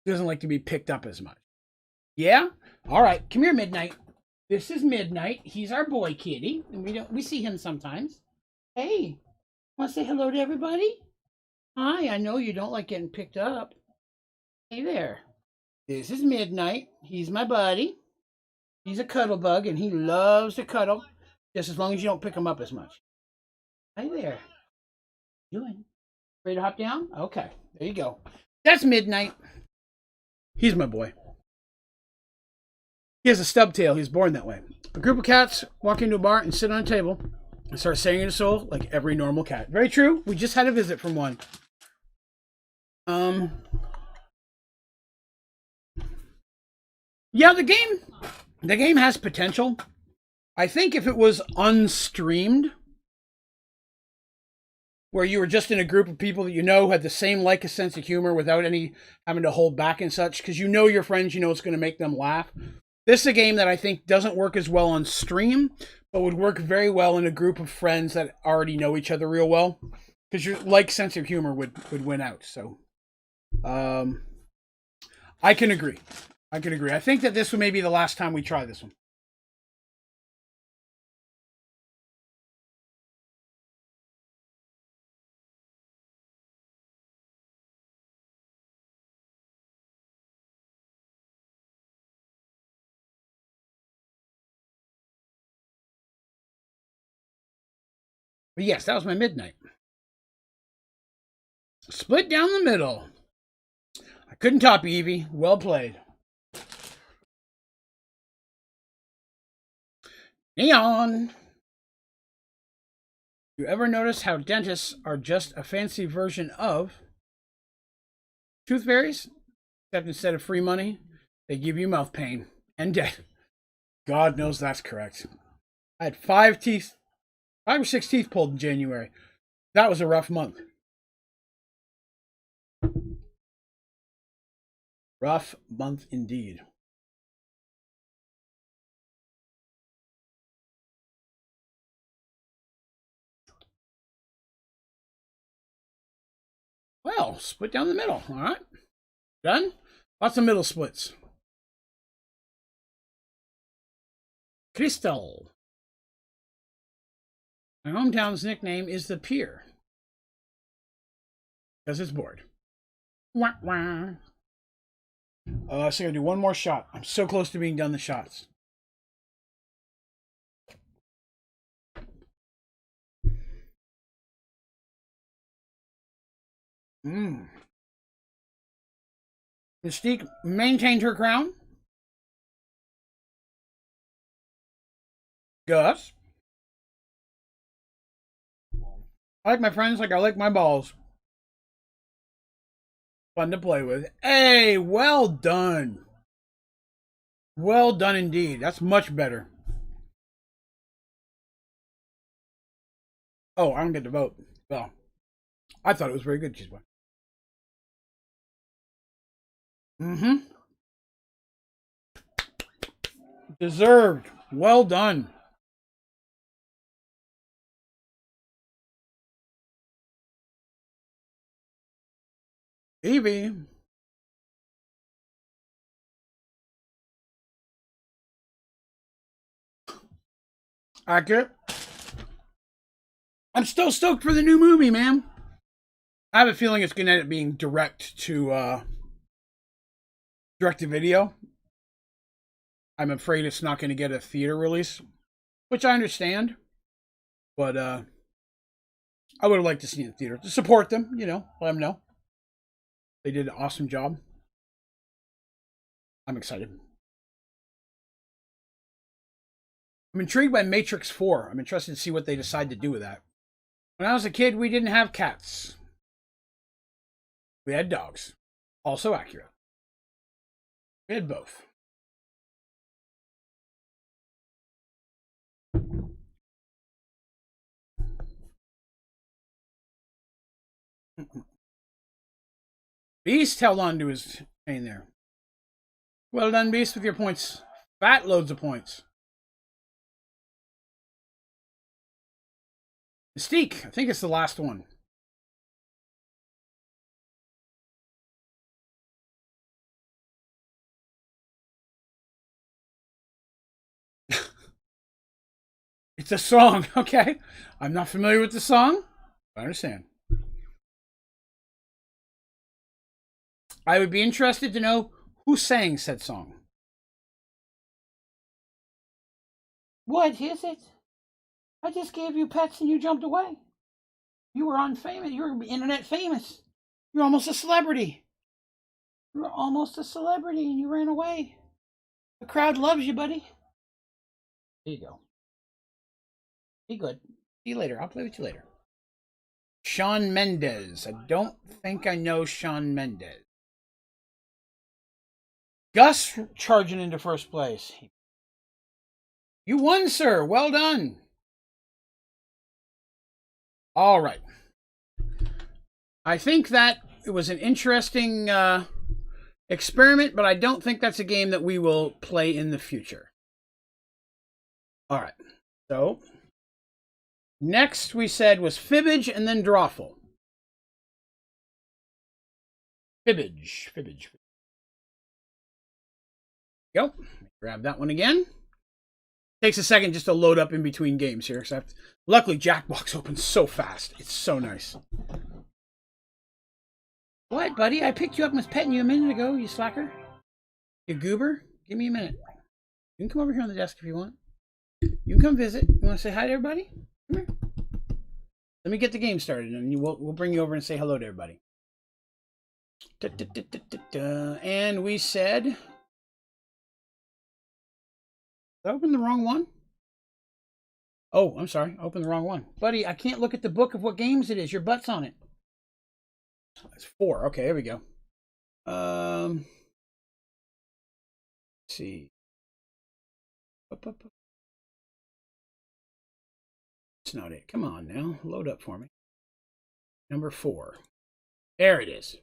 He doesn't like to be picked up as much. Yeah? All right. Come here, Midnight. This is Midnight. He's our boy kitty, and we see him sometimes. Hey, want to say hello to everybody? Hi, I know you don't like getting picked up. Hey there. This is Midnight. He's my buddy. He's a cuddle bug, and he loves to cuddle, just as long as you don't pick him up as much. Hi there. What are you doing? Ready to hop down? Okay, there you go. That's Midnight. He's my boy. He has a stub tail. He was born that way. A group of cats walk into a bar and sit on a table and start saying in a soul like every normal cat. Very true. We just had a visit from one. Yeah, the game has potential. I think if it was unstreamed, where you were just in a group of people that you know had the same like a sense of humor without any having to hold back and such, because you know your friends, you know it's going to make them laugh. This is a game that I think doesn't work as well on stream, but would work very well in a group of friends that already know each other real well, because your like sense of humor would win out. So, I can agree. I think that this may be the last time we try this one. But yes, that was my midnight. Split down the middle. I couldn't top you, Evie. Well played. Neon. You ever notice how dentists are just a fancy version of tooth fairies? Except instead of free money, they give you mouth pain and debt. God knows that's correct. I had 5 or 6 teeth pulled in January. That was a rough month. Rough month indeed. Well, split down the middle. All right. Done? Lots of middle splits. Crystal. My hometown's nickname is the Pier. Because it's bored. Wah, wah. So I'm going to do one more shot. I'm so close to being done the shots. Mystique maintained her crown. Gus. I like my friends like I like my balls. Fun to play with. Hey, well done. Well done indeed. That's much better. Oh, I don't get to vote. Well, I thought it was very good, Cheeseboy. Deserved. Well done. Evie. Accurate. I'm still stoked for the new movie, man. I have a feeling it's going to end up being direct to video. I'm afraid it's not going to get a theater release, which I understand. But I would have liked to see it in theater to support them, you know, let them know. They did an awesome job. I'm excited. I'm intrigued by Matrix 4. I'm interested to see what they decide to do with that. When I was a kid, we didn't have cats. We had dogs. Also accurate. We had both. Beast held on to his chain there. Well done, Beast, with your points. Fat loads of points. Mystique, I think it's the last one. It's a song, okay? I'm not familiar with the song. I understand. I would be interested to know who sang said song. What is it? I just gave you pets and you jumped away. You were you were internet famous. You're almost a celebrity. You were almost a celebrity and you ran away. The crowd loves you, buddy. There you go. Be good. See you later. I'll play with you later. Shawn Mendes. I don't think I know Shawn Mendes. Gus charging into first place. You won, sir. Well done. All right. I think that it was an interesting experiment, but I don't think that's a game that we will play in the future. All right. So, next we said was Fibbage and then Drawful. Fibbage. Go. Grab that one again. Takes a second just to load up in between games here. Except, luckily, Jackbox opens so fast. It's so nice. What, buddy? I picked you up and was petting you a minute ago, you slacker. You goober. Give me a minute. You can come over here on the desk if you want. You can come visit. You want to say hi to everybody? Come here. Let me get the game started, and we'll bring you over and say hello to everybody. And we said, did I open the wrong one? Oh, I'm sorry. I opened the wrong one. Buddy, I can't look at the book of what games it is. Your butt's on it. It's 4. Okay, there we go. Let's see. It's not it. Come on now. Load up for me. Number 4. There it is.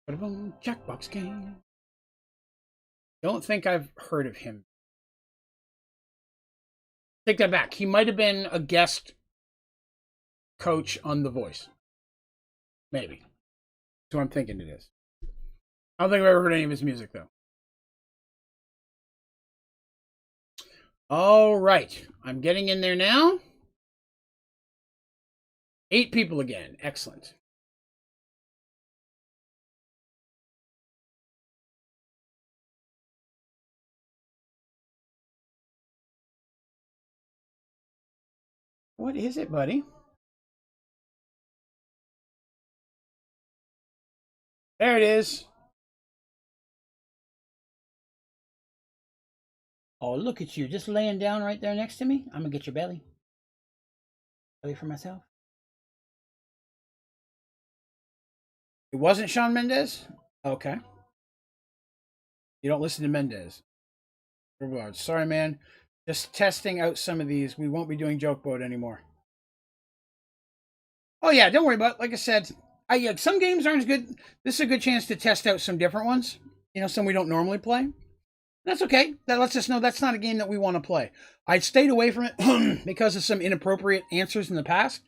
Jackbox game. Don't think I've heard of him. Take that back. He might have been a guest coach on The Voice. Maybe. That's what I'm thinking it is. I don't think I've ever heard any of his music, though. All right. I'm getting in there now. 8 people again. Excellent. What is it, buddy? There it is. Oh, look at you. Just laying down right there next to me. I'm going to get your belly. Belly for myself. It wasn't Shawn Mendes? Okay. You don't listen to Mendes. Sorry, man. Just testing out some of these. We won't be doing Joke Boat anymore. Oh, yeah. Don't worry about it. Like I said, some games aren't as good. This is a good chance to test out some different ones. You know, some we don't normally play. That's okay. That lets us know that's not a game that we want to play. I stayed away from it because of some inappropriate answers in the past.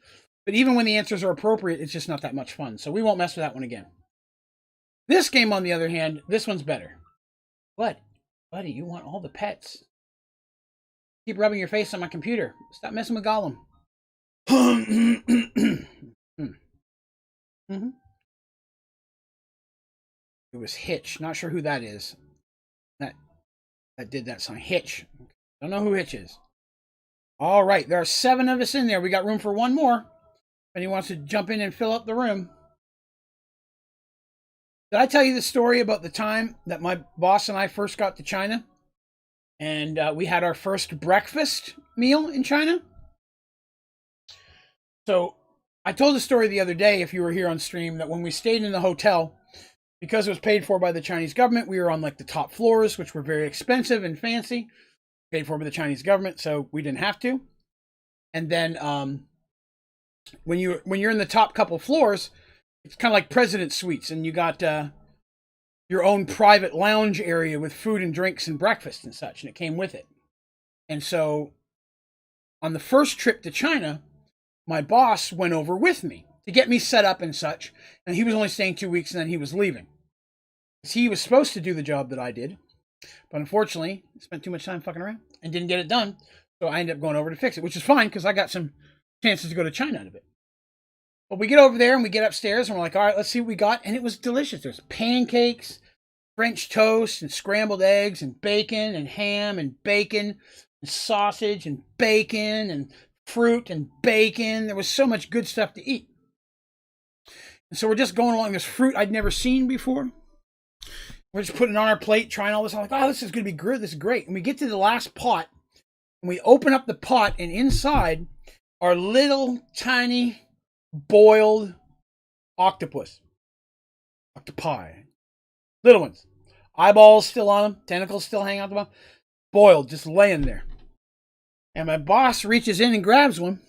But even when the answers are appropriate, it's just not that much fun. So we won't mess with that one again. This game, on the other hand, this one's better. What? Buddy, you want all the pets. Keep rubbing your face on my computer. Stop messing with Gollum. It was Hitch. Not sure who that is. That did that song. Hitch. Don't know who Hitch is. All right. There are 7 of us in there. We got room for one more. If anyone wants to jump in and fill up the room. Did I tell you the story about the time that my boss and I first got to China? And we had our first breakfast meal in China? So I told the story the other day, if you were here on stream, that when we stayed in the hotel, because it was paid for by the Chinese government, we were on like the top floors, which were very expensive and fancy. Paid for by the Chinese government, so we didn't have to. And then when you're in the top couple floors, it's kind of like president's suites, and you got your own private lounge area with food and drinks and breakfast and such, and it came with it. And so on the first trip to China, my boss went over with me to get me set up and such, and he was only staying 2 weeks, and then he was leaving. He was supposed to do the job that I did, but unfortunately, I spent too much time fucking around and didn't get it done, so I ended up going over to fix it, which is fine, because I got some chances to go to China out of it. But we get over there, and we get upstairs, and we're like, all right, let's see what we got, and it was delicious. There's pancakes, French toast, and scrambled eggs, and bacon, and ham, and bacon, and sausage, and bacon, and fruit, and bacon. There was so much good stuff to eat. And so we're just going along this fruit I'd never seen before. We're just putting it on our plate, trying all this. I'm like, oh, this is going to be good. This is great. And we get to the last pot, and we open up the pot, and inside are little, tiny, boiled octopus. Octopi. Little ones. Eyeballs still on them. Tentacles still hanging out the bottom. Boiled, just laying there. And my boss reaches in and grabs one,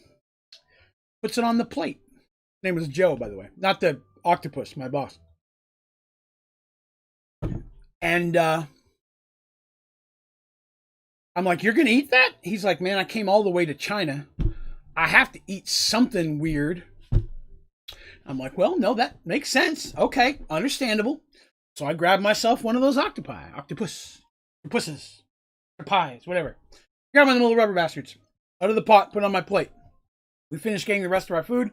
puts it on the plate. His name was Joe, by the way. Not the octopus, my boss. And I'm like, you're going to eat that? He's like, man, I came all the way to China. I have to eat something weird. I'm like, well, no, that makes sense. Okay, understandable. So I grabbed myself one of those octopuses, pies, whatever. Grab one of the little rubber bastards out of the pot, put it on my plate. We finish getting the rest of our food.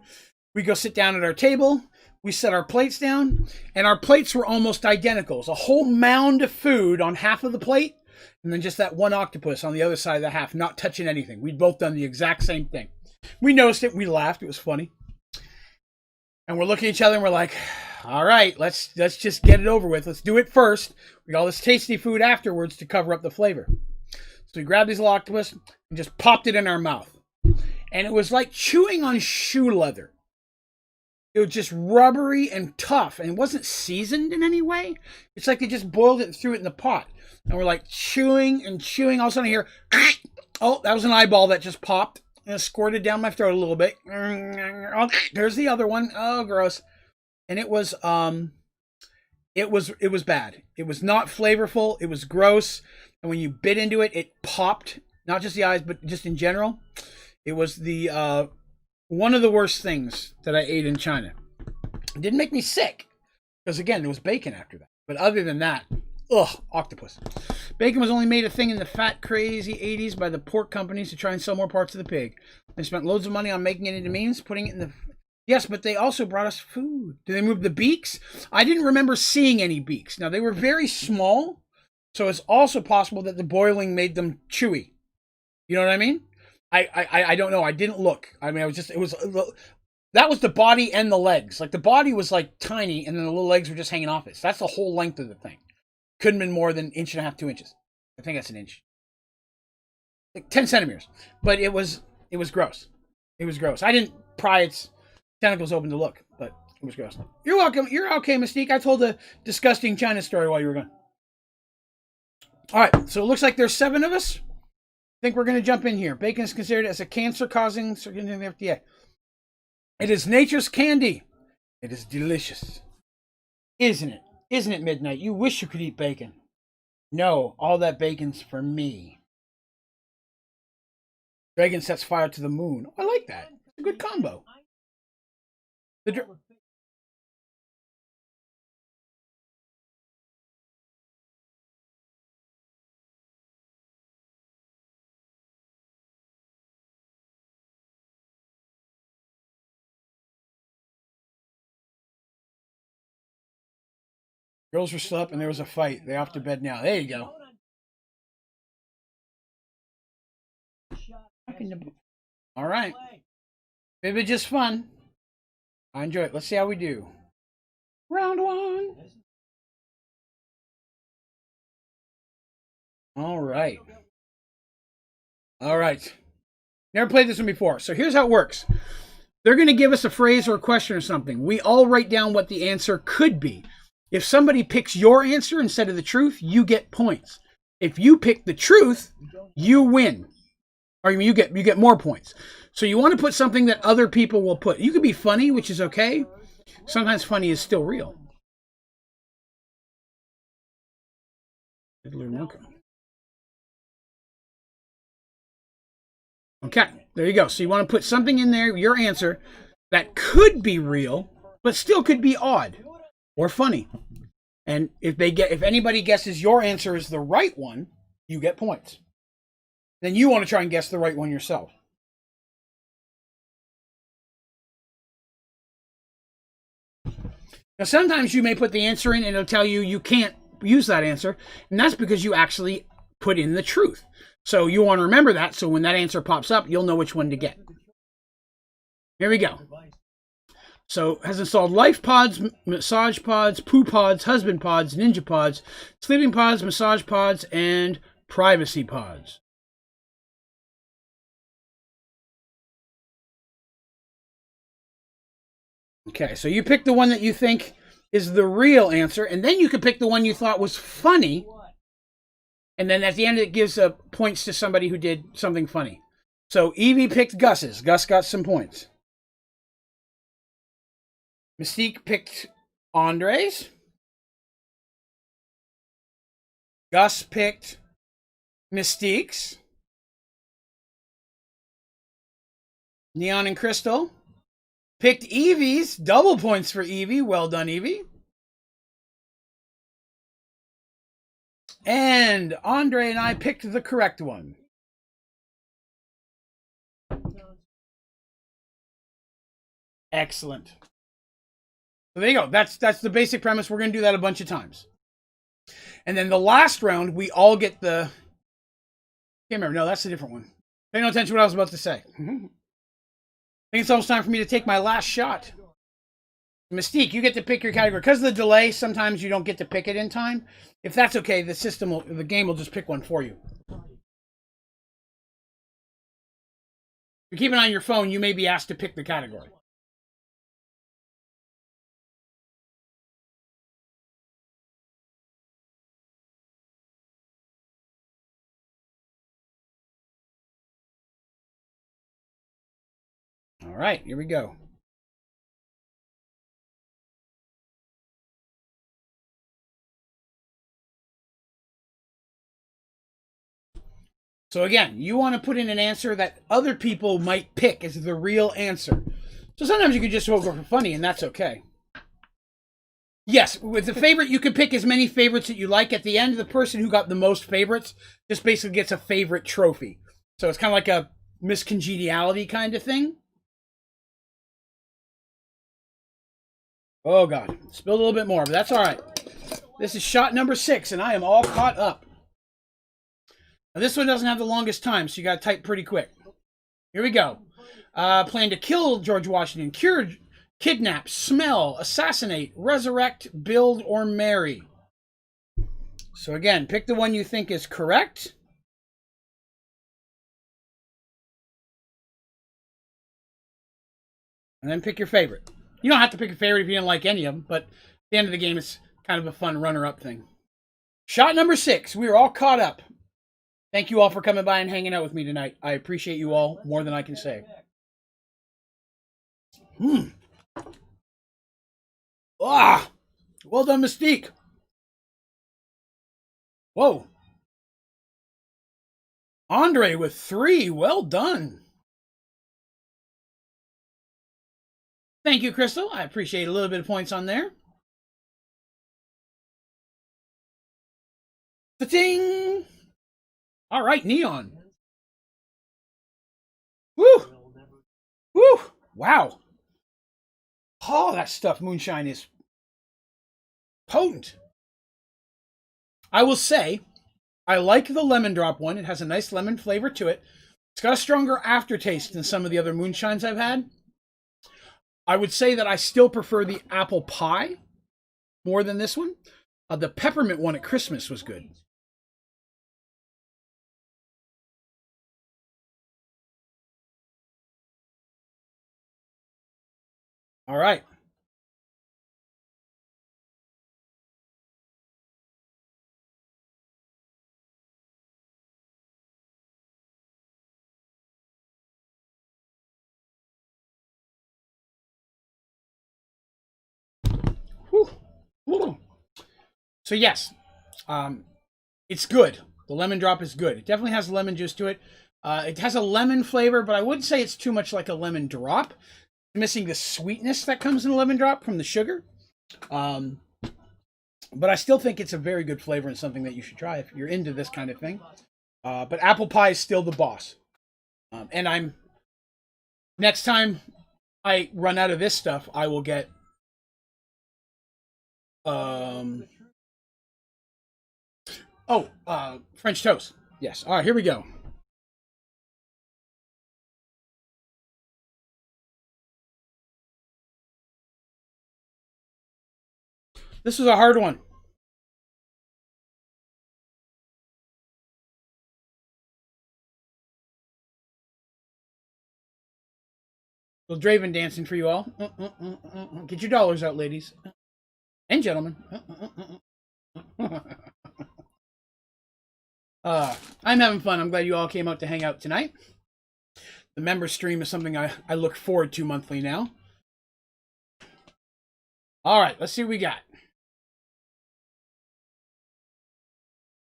We go sit down at our table. We set our plates down, and our plates were almost identical. It was a whole mound of food on half of the plate, and then just that one octopus on the other side of the half, not touching anything. We'd both done the exact same thing. We noticed it. We laughed. It was funny. And we're looking at each other and we're like, all right, let's just get it over with. Let's do it first. We got all this tasty food afterwards to cover up the flavor. So we grabbed these little octopus and just popped it in our mouth. And it was like chewing on shoe leather. It was just rubbery and tough, and it wasn't seasoned in any way. It's like they just boiled it and threw it in the pot. And we're like chewing and chewing. All of a sudden I hear, oh, that was an eyeball that just popped and it squirted down my throat a little bit. Oh, there's the other one. Oh, gross. And it was bad. It was not flavorful. It was gross. And when you bit into it, it popped. Not just the eyes, but just in general. It was the one of the worst things that I ate in China. It didn't make me sick. Because again, there was bacon after that. But other than that, octopus. Bacon was only made a thing in the fat, crazy 80s by the pork companies to try and sell more parts of the pig. They spent loads of money on making it into memes, putting it in the... Yes, but they also brought us food. Did they move the beaks? I didn't remember seeing any beaks. Now, they were very small, so it's also possible that the boiling made them chewy. You know what I mean? I don't know. I didn't look. I mean, that was the body and the legs. Like, the body was, like, tiny, and then the little legs were just hanging off it. So that's the whole length of the thing. Couldn't have been more than 1.5 to 2 inches. I think that's an inch. Like 10 centimeters. But it was gross. It was gross. I didn't pry its tentacles open to look, but it was gross. You're welcome. You're okay, Mystique. I told a disgusting China story while you were gone. All right, so it looks like there's 7 of us. I think we're going to jump in here. Bacon is considered as a cancer-causing, in the FDA. It is nature's candy. It is delicious. Isn't it? Isn't it, Midnight? You wish you could eat bacon. No, all that bacon's for me. Dragon sets fire to the moon. I like that. It's a good combo. Girls were still up and there was a fight. They're off to bed now. There you go. All right. Maybe just fun. I enjoy it. Let's see how we do. Round 1. All right. All right. Never played this one before. So here's how it works. They're going to give us a phrase or a question or something. We all write down what the answer could be. If somebody picks your answer instead of the truth, you get points. If you pick the truth, you win. Or you get more points. So you want to put something that other people will put. You could be funny, which is okay. Sometimes funny is still real. Okay, there you go. So you want to put something in there, your answer, that could be real, but still could be odd or funny. And if anybody guesses your answer is the right one, you get points. Then you want to try and guess the right one yourself. Now, sometimes you may put the answer in and it'll tell you can't use that answer. And that's because you actually put in the truth. So you want to remember that. So when that answer pops up, you'll know which one to get. Here we go. So has installed life pods, massage pods, poo pods, husband pods, ninja pods, sleeping pods, massage pods, and privacy pods. Okay, so you pick the one that you think is the real answer, and then you can pick the one you thought was funny, and then at the end it gives points to somebody who did something funny. So Evie picked Gus's. Gus got some points. Mystique picked Andre's. Gus picked Mystique's. Neon and Crystal picked Evie's. Double points for Evie. Well done, Evie. And Andre and I picked the correct one. Excellent. So there you go. That's the basic premise. We're going to do that a bunch of times. And then the last round, we all get the... Can't remember. No, that's a different one. Pay no attention to what I was about to say. I think it's almost time for me to take my last shot. Mystique, you get to pick your category. Because of the delay, sometimes you don't get to pick it in time. If that's okay, the game will just pick one for you. If you keep it on your phone, you may be asked to pick the category. All right, here we go. So again, you want to put in an answer that other people might pick as the real answer. So sometimes you can just go for funny, and that's okay. Yes, with the favorite, you can pick as many favorites that you like. At the end, the person who got the most favorites just basically gets a favorite trophy. So it's kind of like a miscongeniality kind of thing. Oh, God. Spilled a little bit more, but that's all right. This is shot number 6, and I am all caught up. Now, this one doesn't have the longest time, so you got to type pretty quick. Here we go. Plan to kill George Washington. Cure, kidnap, smell, assassinate, resurrect, build, or marry. So again, pick the one you think is correct. And then pick your favorite. You don't have to pick a favorite if you didn't like any of them, but at the end of the game, it's kind of a fun runner-up thing. Shot number 6. We are all caught up. Thank you all for coming by and hanging out with me tonight. I appreciate you all more than I can say. Ah! Well done, Mystique. Whoa. Andre with 3. Well done. Thank you, Crystal. I appreciate a little bit of points on there. Ta-ting! All right, Neon. Woo! Woo! Wow. Oh, that stuff, Moonshine, is potent. I will say, I like the lemon drop one. It has a nice lemon flavor to it. It's got a stronger aftertaste than some of the other moonshines I've had. I would say that I still prefer the apple pie more than this one. The peppermint one at Christmas was good. All right. Whew. Whew. So yes, it's good. The lemon drop is good. It definitely has lemon juice to it. It has a lemon flavor, but I wouldn't say it's too much like a lemon drop. It's missing the sweetness that comes in a lemon drop from the sugar. But I still think it's a very good flavor and something that you should try if you're into this kind of thing. But apple pie is still the boss. And next time I run out of this stuff, I will get French toast. Yes. All right, here we go. This was a hard one. Little Draven dancing for you all. Get your dollars out, ladies and gentlemen. I'm having fun. I'm glad you all came out to hang out tonight. The member stream is something I look forward to monthly now. All right, let's see what we got.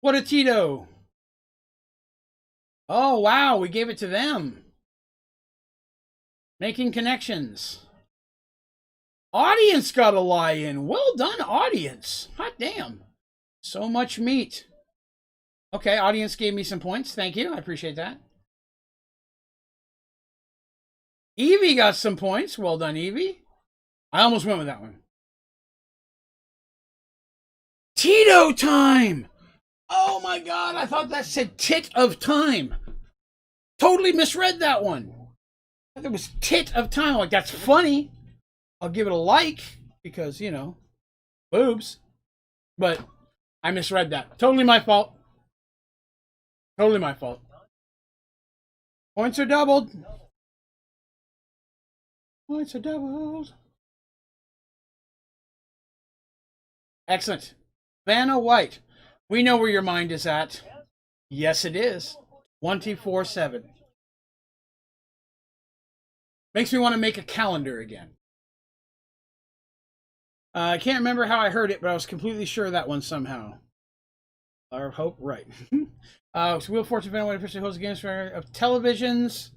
What a Tito. Oh, wow, we gave it to them. Making connections. Audience got a lie in. Well done, audience. Hot damn. So much meat. Okay, audience gave me some points. Thank you. I appreciate that. Evie got some points. Well done, Evie. I almost went with that one. Tito time! Oh my god, I thought that said tit of time. Totally misread that one. I thought it was tit of time. Like, that's funny. I'll give it a like because, you know, boobs. But I misread that. Totally my fault. Totally my fault. Points are doubled. Points are doubled. Excellent. Vanna White. We know where your mind is at. Yes, it is. 24/7. Makes me want to make a calendar again. I can't remember how I heard it, but I was completely sure of that one somehow. I hope right. So Wheel of Fortune Vanna White officially hosts games for of televisions.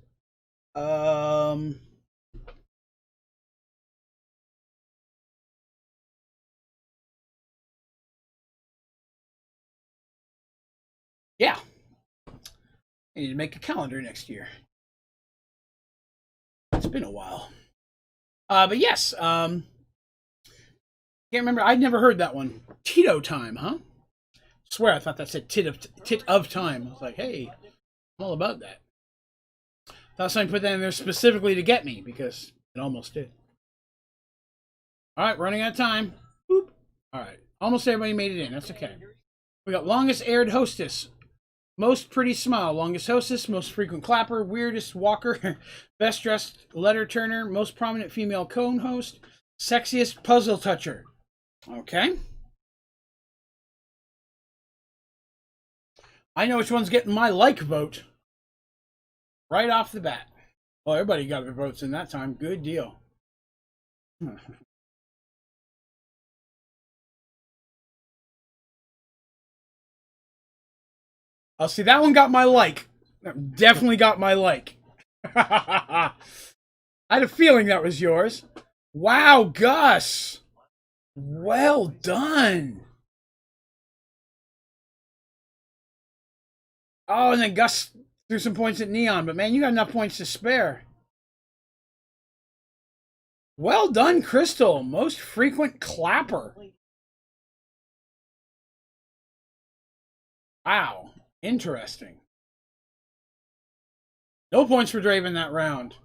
Yeah. I need to make a calendar next year. It's been a while. But yes, can't remember. I'd never heard that one. Tito time, huh? Swear, I thought that said tit of time. I was like, hey, I'm all about that. Thought somebody put that in there specifically to get me because it almost did. All right, running out of time. Boop. All right, almost everybody made it in. That's okay. We got longest aired hostess, most pretty smile, longest hostess, most frequent clapper, weirdest walker, best dressed letter turner, most prominent female cone host, sexiest puzzle toucher. Okay. I know which one's getting my like vote right off the bat. Well, everybody got their votes in that time. Good deal. I'll see, that one got my like. Definitely got my like. I had a feeling that was yours. Wow, Gus. Well done. Oh, and then Gus threw some points at Neon, but man, you got enough points to spare. Well done, Crystal. Most frequent clapper. Wow. Interesting. No points for Draven that round.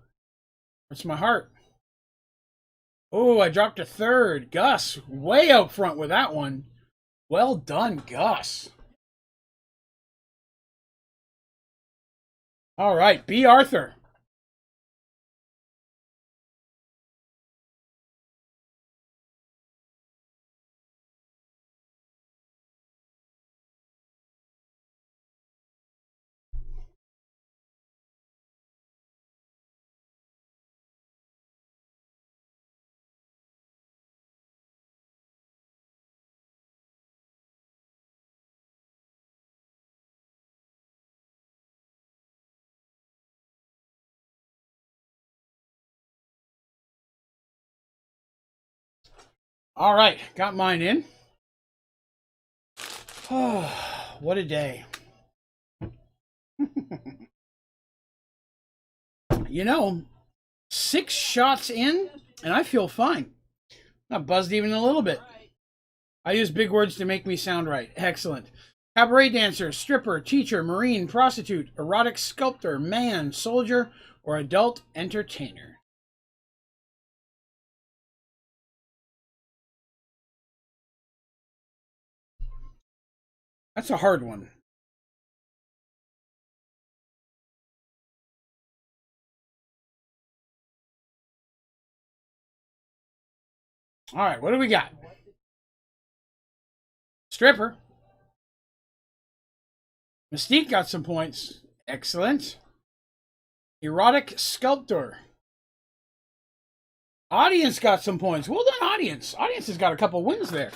That's my heart. Oh, I dropped a third. Gus, way out front with that one. Well done, Gus. All right, B. Arthur. All right, got mine in. Oh, what a day. You know, 6 shots in, and I feel fine. Not buzzed even a little bit. I use big words to make me sound right. Excellent. Cabaret dancer, stripper, teacher, marine, prostitute, erotic sculptor, man, soldier, or adult entertainer. That's a hard one. All right, what do we got? Stripper. Mystique got some points. Excellent. Erotic sculptor. Audience got some points. Well done, audience. Audience has got a couple wins there.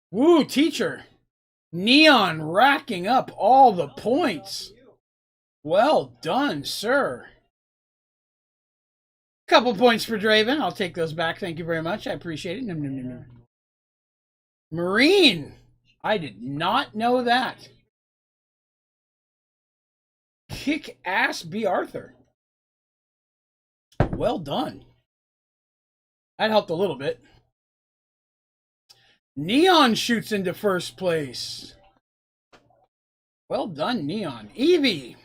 Woo, teacher. Neon racking up all the points. Well done, sir. Couple points for Draven. I'll take those back. Thank you very much. I appreciate it. Marine. I did not know that. Kick ass B. Arthur. Well done. That helped a little bit. Neon shoots into first place. Well done, Neon. Evie.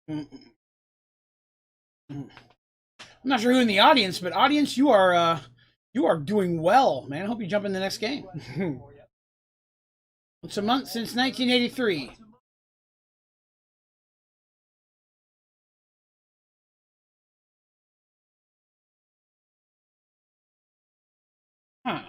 I'm not sure who in the audience, but audience, you are doing well, man. I hope you jump in the next game. It's a month since 1983. Huh.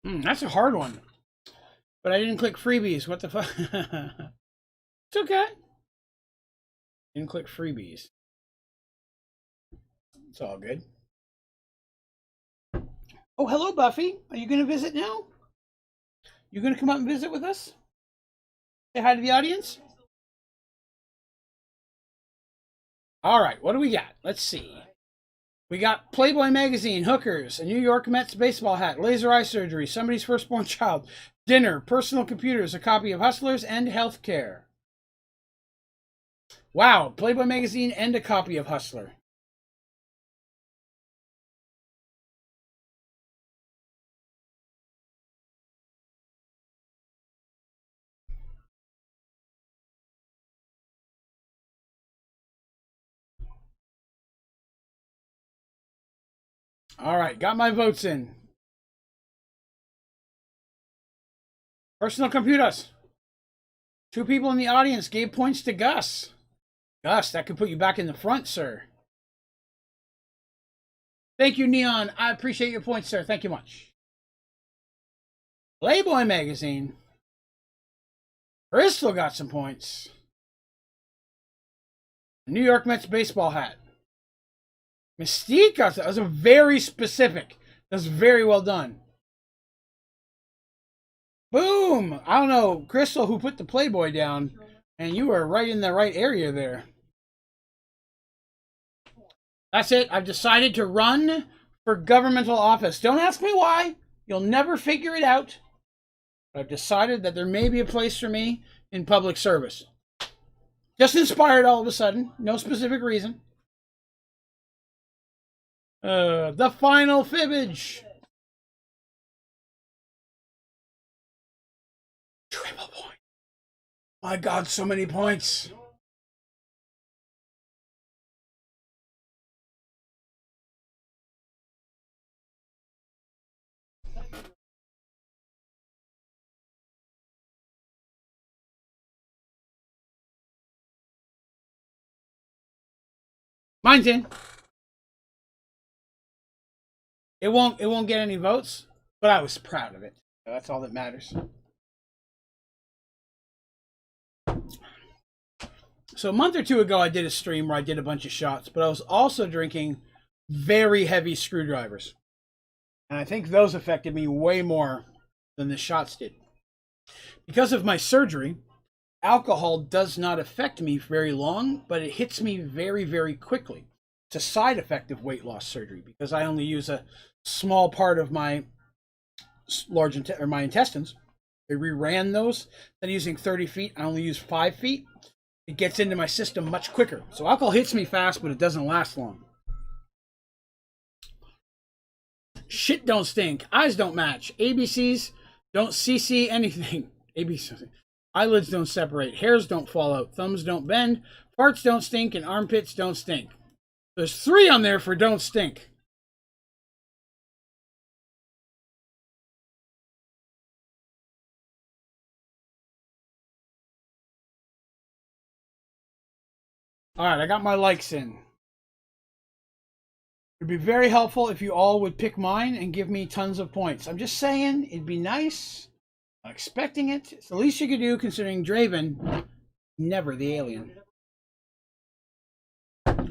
That's a hard one. But I didn't click freebies. What the fuck? It's okay. Didn't click freebies. It's all good. Oh, hello, Buffy. Are you going to visit now? You going to come up and visit with us? Say hi to the audience? All right, what do we got? Let's see. We got Playboy magazine, hookers, a New York Mets baseball hat, laser eye surgery, somebody's firstborn child, dinner, personal computers, a copy of Hustlers, and healthcare. Wow, Playboy magazine and a copy of Hustler. All right, got my votes in. Personal computers. 2 people in the audience gave points to Gus. Gus, that could put you back in the front, sir. Thank you, Neon. I appreciate your points, sir. Thank you much. Playboy magazine. Crystal got some points. New York Mets baseball hat. Mystique got that. That was a very specific. That was very well done. Boom! I don't know, Crystal, who put the Playboy down, and you were right in the right area there. That's it. I've decided to run for governmental office. Don't ask me why. You'll never figure it out. But I've decided that there may be a place for me in public service. Just inspired all of a sudden. No specific reason. The final fibbage. Triple point. My God, so many points. Mine's in. It won't get any votes, but I was proud of it. So that's all that matters. So a month or 2 ago, I did a stream where I did a bunch of shots, but I was also drinking very heavy screwdrivers. And I think those affected me way more than the shots did. Because of my surgery, alcohol does not affect me very long, but it hits me very, very quickly. It's a side effect of weight loss surgery because I only use a small part of my my intestines. They reran those. Instead of using 30 feet, I only use 5 feet. It gets into my system much quicker. So alcohol hits me fast, but it doesn't last long. Shit don't stink. Eyes don't match. ABCs don't CC anything. ABCs. Eyelids don't separate. Hairs don't fall out. Thumbs don't bend. Farts don't stink. And armpits don't stink. There's 3 on there for don't stink. All right, I got my likes in. It'd be very helpful if you all would pick mine and give me tons of points. I'm just saying, it'd be nice. I'm expecting it. It's the least you could do considering Draven, never the alien.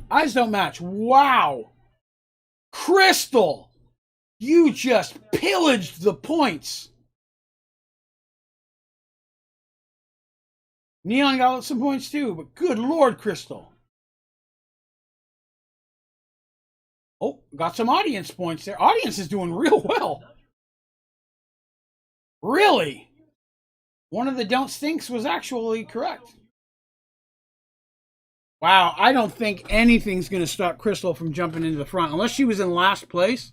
Eyes don't match. Wow. Crystal, you just pillaged the points. Neon got some points too, but good Lord, Crystal. Oh, got some audience points there. Audience is doing real well. Really? One of the don't stinks was actually correct. Wow, I don't think anything's going to stop Crystal from jumping into the front, unless she was in last place.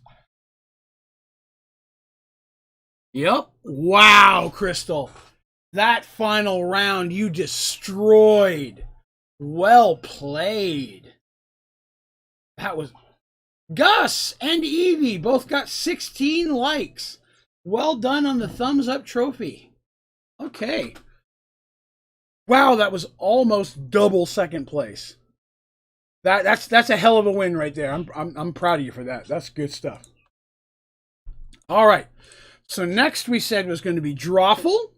Yep. Wow, Crystal. That final round you destroyed. Well played. That was... Gus and Evie both got 16 likes. Well done on the thumbs up trophy. Okay. Wow, that was almost double second place. That's a hell of a win right there. I'm proud of you for that. That's good stuff. All right. So next we said was going to be Drawful,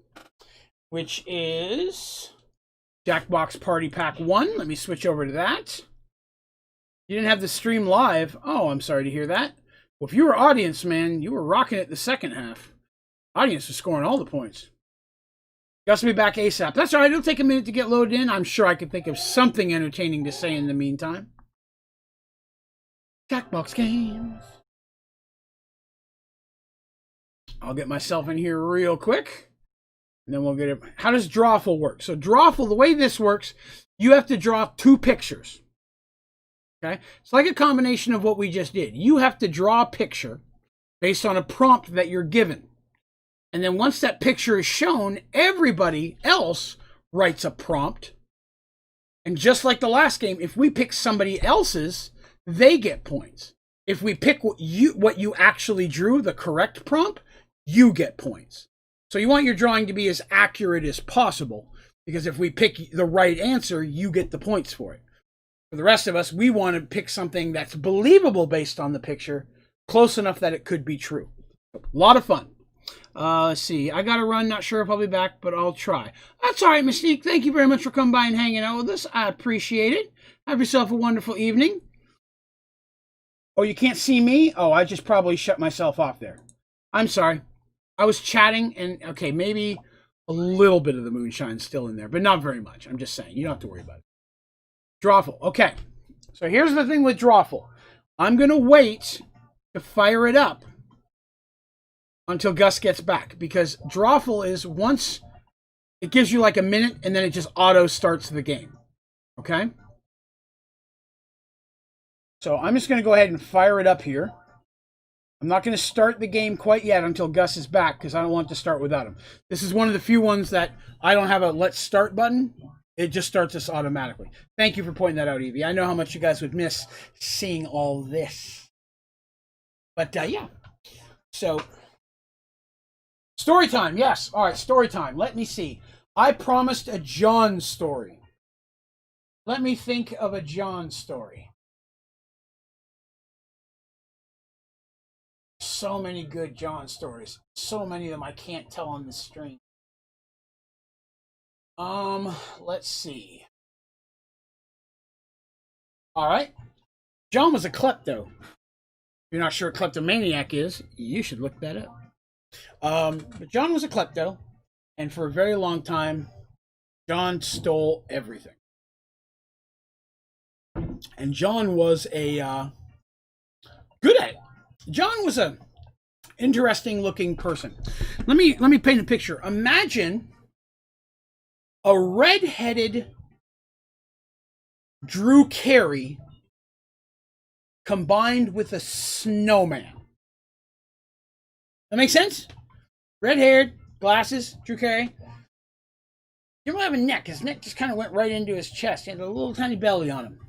which is Jackbox Party Pack 1. Let me switch over to that. You didn't have the stream live. Oh, I'm sorry to hear that. Well, if you were audience, man, you were rocking it the second half. Audience was scoring all the points. Gus will be back ASAP. That's all right. It'll take a minute to get loaded in. I'm sure I can think of something entertaining to say in the meantime. Jackbox games. I'll get myself in here real quick. And then we'll get it. How does Drawful work? So Drawful, the way this works, you have to draw 2 pictures. Okay? It's like a combination of what we just did. You have to draw a picture based on a prompt that you're given. And then once that picture is shown, everybody else writes a prompt. And just like the last game, if we pick somebody else's, they get points. If we pick what you actually drew, the correct prompt, you get points. So you want your drawing to be as accurate as possible, because if we pick the right answer, you get the points for it. For the rest of us, we want to pick something that's believable based on the picture, close enough that it could be true. A lot of fun. Let's see. I got to run. Not sure if I'll be back, but I'll try. That's all right, Mystique. Thank you very much for coming by and hanging out with us. I appreciate it. Have yourself a wonderful evening. Oh, you can't see me? Oh, I just probably shut myself off there. I'm sorry. I was chatting, and okay, maybe a little bit of the moonshine's still in there, but not very much. I'm just saying. You don't have to worry about it. Drawful. Okay. So here's the thing with Drawful. I'm going to wait to fire it up until Gus gets back, because Drawful is once it gives you like a minute and then it just auto starts the game. Okay? So I'm just going to go ahead and fire it up here. I'm not going to start the game quite yet until Gus is back, because I don't want to start without him. This is one of the few ones that I don't have a let's start button. It just starts us automatically. Thank you for pointing that out, Evie. I know how much you guys would miss seeing all this. But yeah. So... story time, yes. All right, story time. Let me see. I promised a John story. Let me think of a John story. So many good John stories. So many of them I can't tell on the stream. Let's see. All right. John was a klepto. If you're not sure what kleptomaniac is, you should look that up. But John was a klepto, and for a very long time, John stole everything. And John was a good at it. John was a interesting looking person. Let me paint a picture. Imagine a red-headed Drew Carey combined with a snowman. That makes sense? Red-haired, glasses, Drew Carey. He didn't have a neck. His neck just kind of went right into his chest. He had a little tiny belly on him.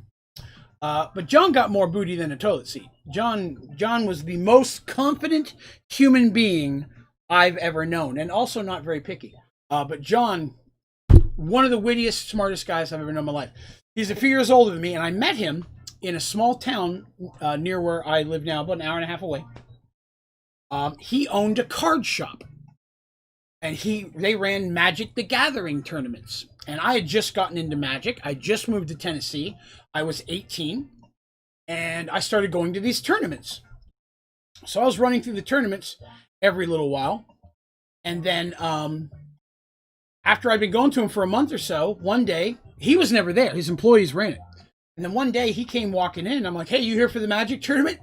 But John got more booty than a toilet seat. John was the most confident human being I've ever known, and also not very picky. But John, one of the wittiest, smartest guys I've ever known in my life. He's a few years older than me, and I met him in a small town near where I live now, about an hour and a half away. He owned a card shop, and they ran Magic the Gathering tournaments. And I had just gotten into Magic. I just moved to Tennessee. I was 18, and I started going to these tournaments. So I was running through the tournaments every little while. And then after I'd been going to him for a month or so, one day, he was never there. His employees ran it. And then one day he came walking in, and I'm like, hey, you here for the Magic tournament?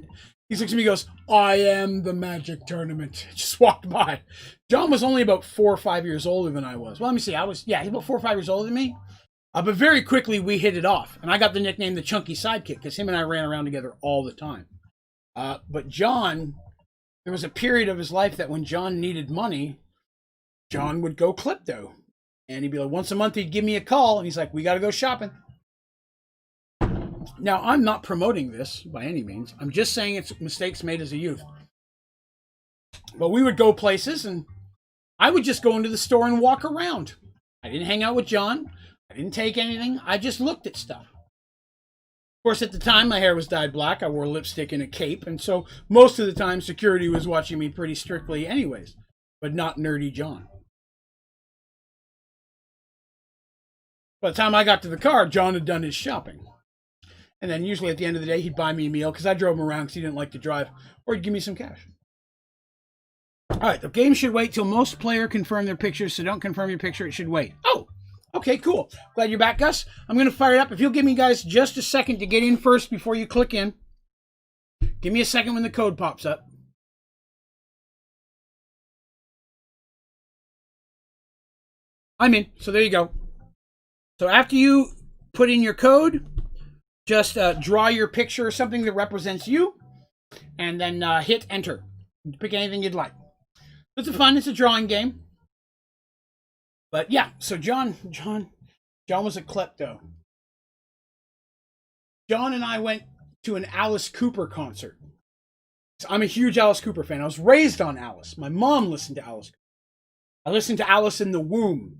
He looks at me and goes, I am the magic tournament. Just walked by. John was only about 4 or 5 years older than I was. Well, let me see. He's about 4 or 5 years older than me. But very quickly we hit it off. And I got the nickname the Chunky Sidekick because him and I ran around together all the time. But John, there was a period of his life that when John needed money, John would go klepto. And he'd be like, once a month he'd give me a call. And he's like, we got to go shopping. Now, I'm not promoting this by any means. I'm just saying it's mistakes made as a youth. But we would go places and I would just go into the store and walk around. I didn't hang out with John. I didn't take anything. I just looked at stuff. Of course, at the time, my hair was dyed black. I wore lipstick and a cape. And so most of the time, security was watching me pretty strictly anyways. But not Nerdy John. By the time I got to the car, John had done his shopping. And then usually at the end of the day, he'd buy me a meal because I drove him around because he didn't like to drive. Or he'd give me some cash. All right, the game should wait till most player confirm their pictures. So don't confirm your picture. It should wait. Oh, okay, cool. Glad you're back, Gus. I'm going to fire it up. If you'll give me, guys, just a second to get in first before you click in. Give me a second when the code pops up. I'm in. So there you go. So after you put in your code, just draw your picture or something that represents you, and then hit enter. Pick anything you'd like. It's a drawing game. But yeah, so John was a klepto. John and I went to an Alice Cooper concert. So I'm a huge Alice Cooper fan. I was raised on Alice. My mom listened to Alice. I listened to Alice in the womb.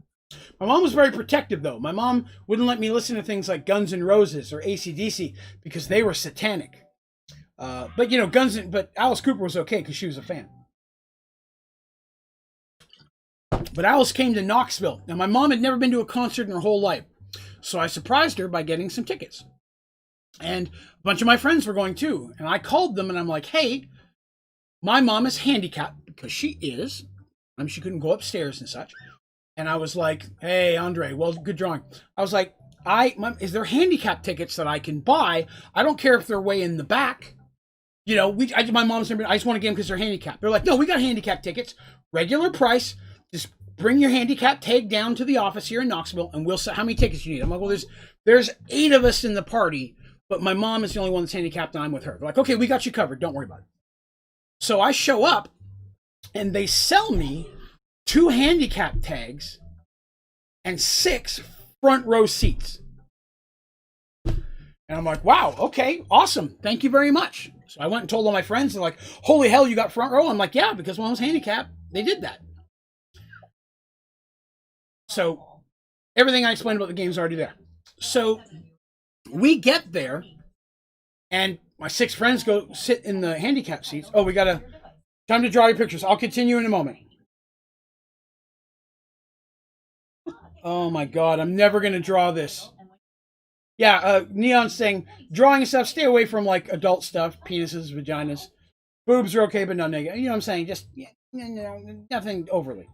My mom was very protective, though. My mom wouldn't let me listen to things like Guns N' Roses or AC/DC because they were satanic. But you know, but Alice Cooper was okay because she was a fan. But Alice came to Knoxville. Now, my mom had never been to a concert in her whole life, so I surprised her by getting some tickets. And a bunch of my friends were going too. And I called them and I'm like, hey, my mom is handicapped because she is. She couldn't go upstairs and such. And I was like, hey, Andre, well, good drawing. I was like, is there handicap tickets that I can buy? I don't care if they're way in the back. You know, my mom's never, I just want to get them because they're handicapped. They're like, no, we got handicap tickets, regular price. Just bring your handicap tag down to the office here in Knoxville, and we'll say how many tickets you need. I'm like, well, there's 8 of us in the party, but my mom is the only one that's handicapped, and I'm with her. They're like, okay, we got you covered. Don't worry about it. So I show up, and they sell me 2 handicap tags and 6 front row seats. And I'm like, wow, okay, awesome. Thank you very much. So I went and told all my friends. They're like, holy hell, you got front row? I'm like, yeah, because when I was handicapped, they did that. So everything I explained about the game is already there. So we get there, and my 6 friends go sit in the handicap seats. Oh, time to draw your pictures. I'll continue in a moment. Oh my God, I'm never going to draw this. Yeah, Neon's saying, drawing stuff, stay away from like adult stuff, penises, vaginas. Boobs are okay, but not negative. You know what I'm saying? Just, nothing overly.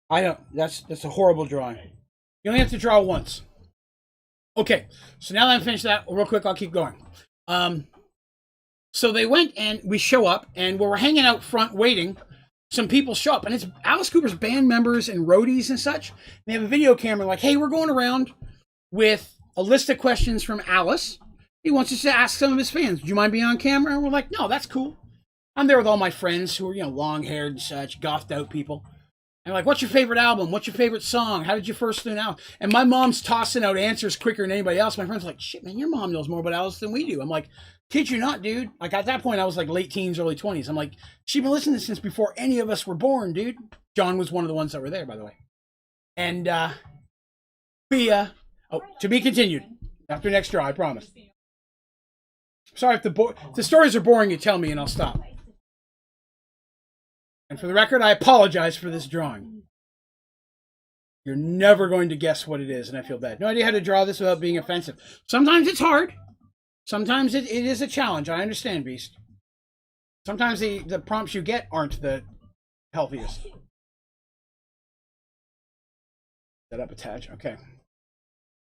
I don't. That's a horrible drawing. You only have to draw once. Okay, so now that I'm finished that, real quick, I'll keep going. So they went and we show up, and while we're hanging out front waiting, some people show up, and it's Alice Cooper's band members and roadies and such. They have a video camera like, hey, we're going around with a list of questions from Alice. He wants us to ask some of his fans. Do you mind being on camera? And we're like, no, that's cool. I'm there with all my friends who are, long-haired and such, gothed out people. And like, what's your favorite album? What's your favorite song? How did you first learn out? And my mom's tossing out answers quicker than anybody else. My friend's like, shit, man, your mom knows more about Alice than we do. I'm like, kid you not, dude. Like, at that point, I was like late teens, early 20s. I'm like, she's been listening to this since before any of us were born, dude. John was one of the ones that were there, by the way. And to be continued after next draw, I promise. Sorry if the stories are boring, you tell me and I'll stop. And for the record, I apologize for this drawing. You're never going to guess what it is, and I feel bad. No idea how to draw this without being offensive. Sometimes it's hard. Sometimes it is a challenge. I understand, Beast. Sometimes the prompts you get aren't the healthiest. Set up, attach. Okay.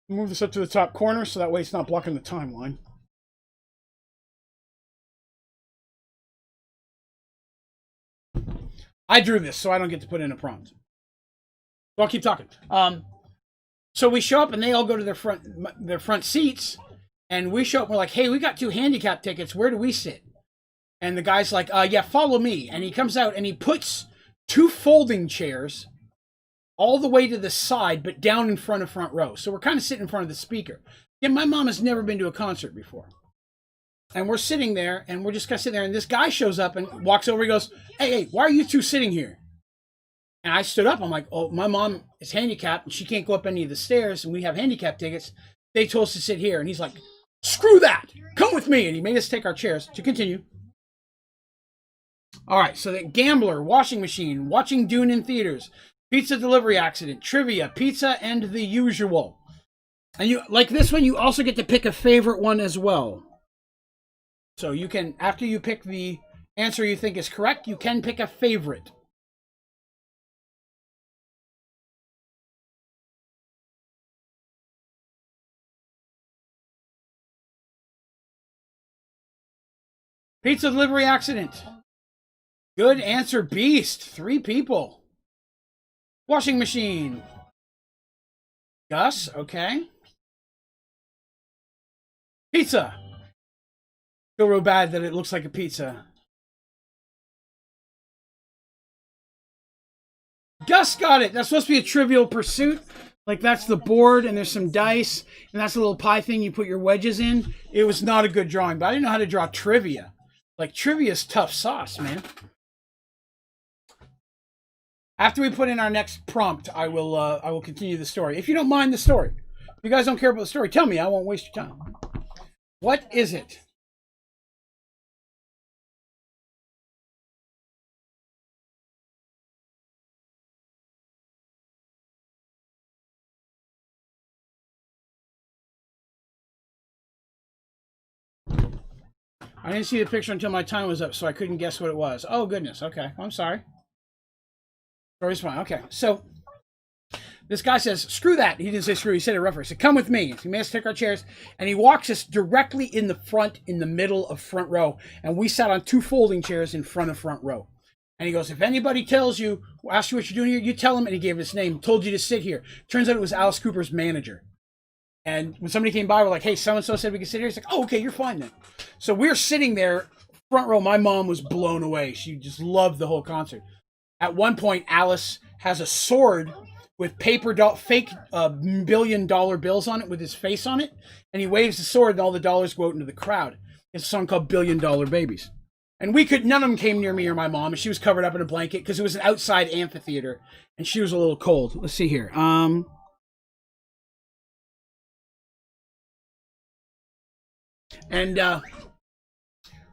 Move this up to the top corner so that way it's not blocking the timeline. I drew this, so I don't get to put in a prompt. So I'll keep talking. So we show up and they all go to their front seats, and we show up. We're like, hey, we got 2 handicap tickets. Where do we sit? And the guy's like, yeah, follow me. And he comes out and he puts 2 folding chairs all the way to the side, but down in front of front row. So we're kind of sitting in front of the speaker. Yeah, my mom has never been to a concert before. And we're sitting there, and we're just going to sit there, and this guy shows up and walks over. He goes, hey, why are you 2 sitting here? And I stood up. I'm like, oh, my mom is handicapped, and she can't go up any of the stairs, and we have handicap tickets. They told us to sit here. And he's like, screw that. Come with me. And he made us take our chairs. To continue. All right, so the Gambler, Washing Machine, Watching Dune in Theaters, Pizza Delivery Accident, Trivia, Pizza, and The Usual. And you like this one, you also get to pick a favorite one as well. So you can, after you pick the answer you think is correct, you can pick a favorite. Pizza Delivery Accident. Good answer, Beast. 3 people. Washing Machine. Gus, okay. Pizza. Feel real bad that it looks like a pizza. Gus got it. That's supposed to be a Trivial Pursuit. Like, that's the board, and there's some dice, and that's a little pie thing you put your wedges in. It was not a good drawing, but I didn't know how to draw trivia. Like, trivia's tough sauce, man. After we put in our next prompt, I will continue the story. If you don't mind the story. If you guys don't care about the story, tell me. I won't waste your time. What is it? I didn't see the picture until my time was up, so I couldn't guess what it was. Oh, goodness. Okay. I'm sorry. Story's fine. Okay. So this guy says, screw that. He didn't say screw. He said it rougher. He said, come with me. So he made us take our chairs, and he walks us directly in the front, in the middle of front row. And we sat on 2 folding chairs in front of front row. And he goes, if anybody tells you, asks you what you're doing here, you tell him. And he gave his name, told you to sit here. Turns out it was Alice Cooper's manager. And when somebody came by, we're like, hey, so-and-so said we could sit here. He's like, oh, okay, you're fine then. So we're sitting there, front row. My mom was blown away. She just loved the whole concert. At one point, Alice has a sword with fake $1 billion bills on it with his face on it. And he waves the sword and all the dollars go out into the crowd. It's a song called $1 Billion Babies. And none of them came near me or my mom. And she was covered up in a blanket because it was an outside amphitheater. And she was a little cold. Let's see here. And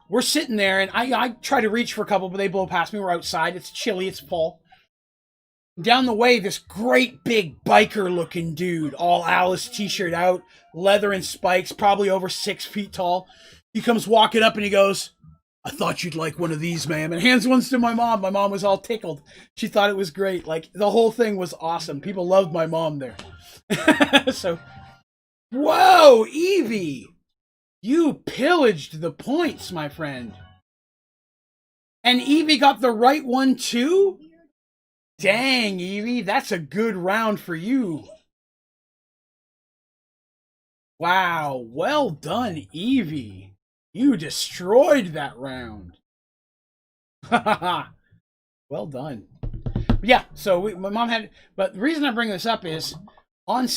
we're sitting there, and I try to reach for a couple, but they blow past me. We're outside. It's chilly. It's fall. Down the way, this great big biker-looking dude, all Alice t-shirt out, leather and spikes, probably over 6 feet tall. He comes walking up, and he goes, I thought you'd like one of these, ma'am, and hands one to my mom. My mom was all tickled. She thought it was great. Like, the whole thing was awesome. People loved my mom there. So, whoa, Evie! You pillaged the points, my friend. And Evie got the right one, too? Dang, Evie, that's a good round for you. Wow, well done, Evie. You destroyed that round. Well done. But yeah, so my mom had... But the reason I bring this up is... I'm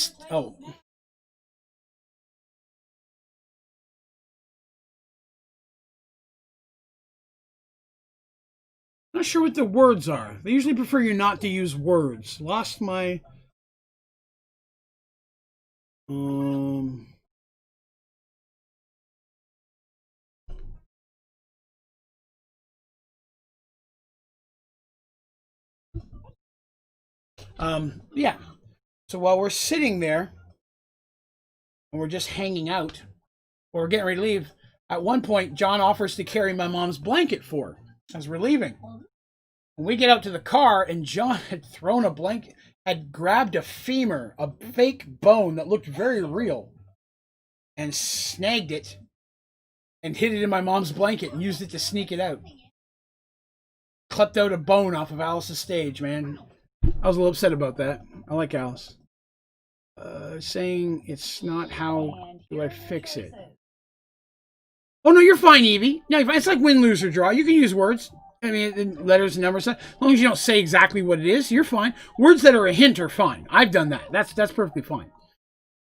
not sure what the words are. They usually prefer you not to use words. Lost my... Yeah. So while we're sitting there and we're just hanging out, or we're getting ready to leave, at one point, John offers to carry my mom's blanket for her as we're leaving. When we get out to the car, and John had thrown a blanket, had grabbed a femur, a fake bone that looked very real, and snagged it and hid it in my mom's blanket and used it to sneak it out. Clipped out a bone off of Alice's stage, man. I was a little upset about that. I like Alice. Saying it's not how do I fix it? Oh, no, you're fine, Evie. No, it's like win, lose, or draw. You can use words. I mean, letters and numbers. As long as you don't say exactly what it is, you're fine. Words that are a hint are fine. I've done that. That's perfectly fine.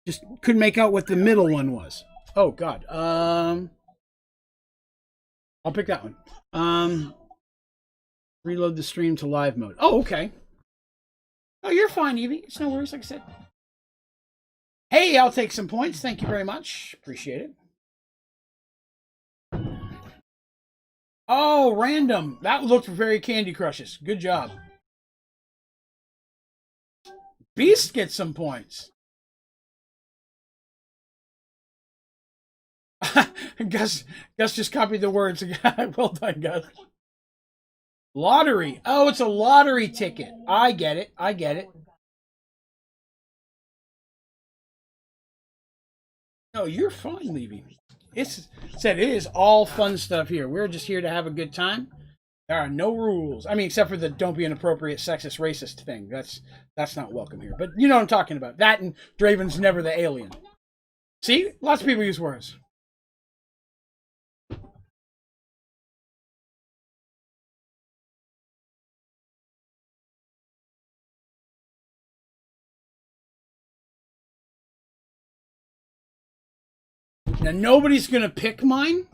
Just couldn't make out what the middle one was. Oh, God. I'll pick that one. Reload the stream to live mode. Oh, okay. Oh, you're fine, Evie. It's no worries, like I said. Hey, I'll take some points. Thank you very much. Appreciate it. Oh, random. That looked very Candy Crushes. Good job. Beast gets some points. Gus just copied the words. Well done, Gus. Lottery. Oh, it's a lottery ticket. I get it. I get it. No, you're fine, Levy. It is all fun stuff here. We're just here to have a good time. There are no rules. I mean, except for the don't be inappropriate, sexist, racist thing. That's not welcome here. But you know what I'm talking about. That and Draven's never the alien. See? Lots of people use words. Now, nobody's going to pick mine,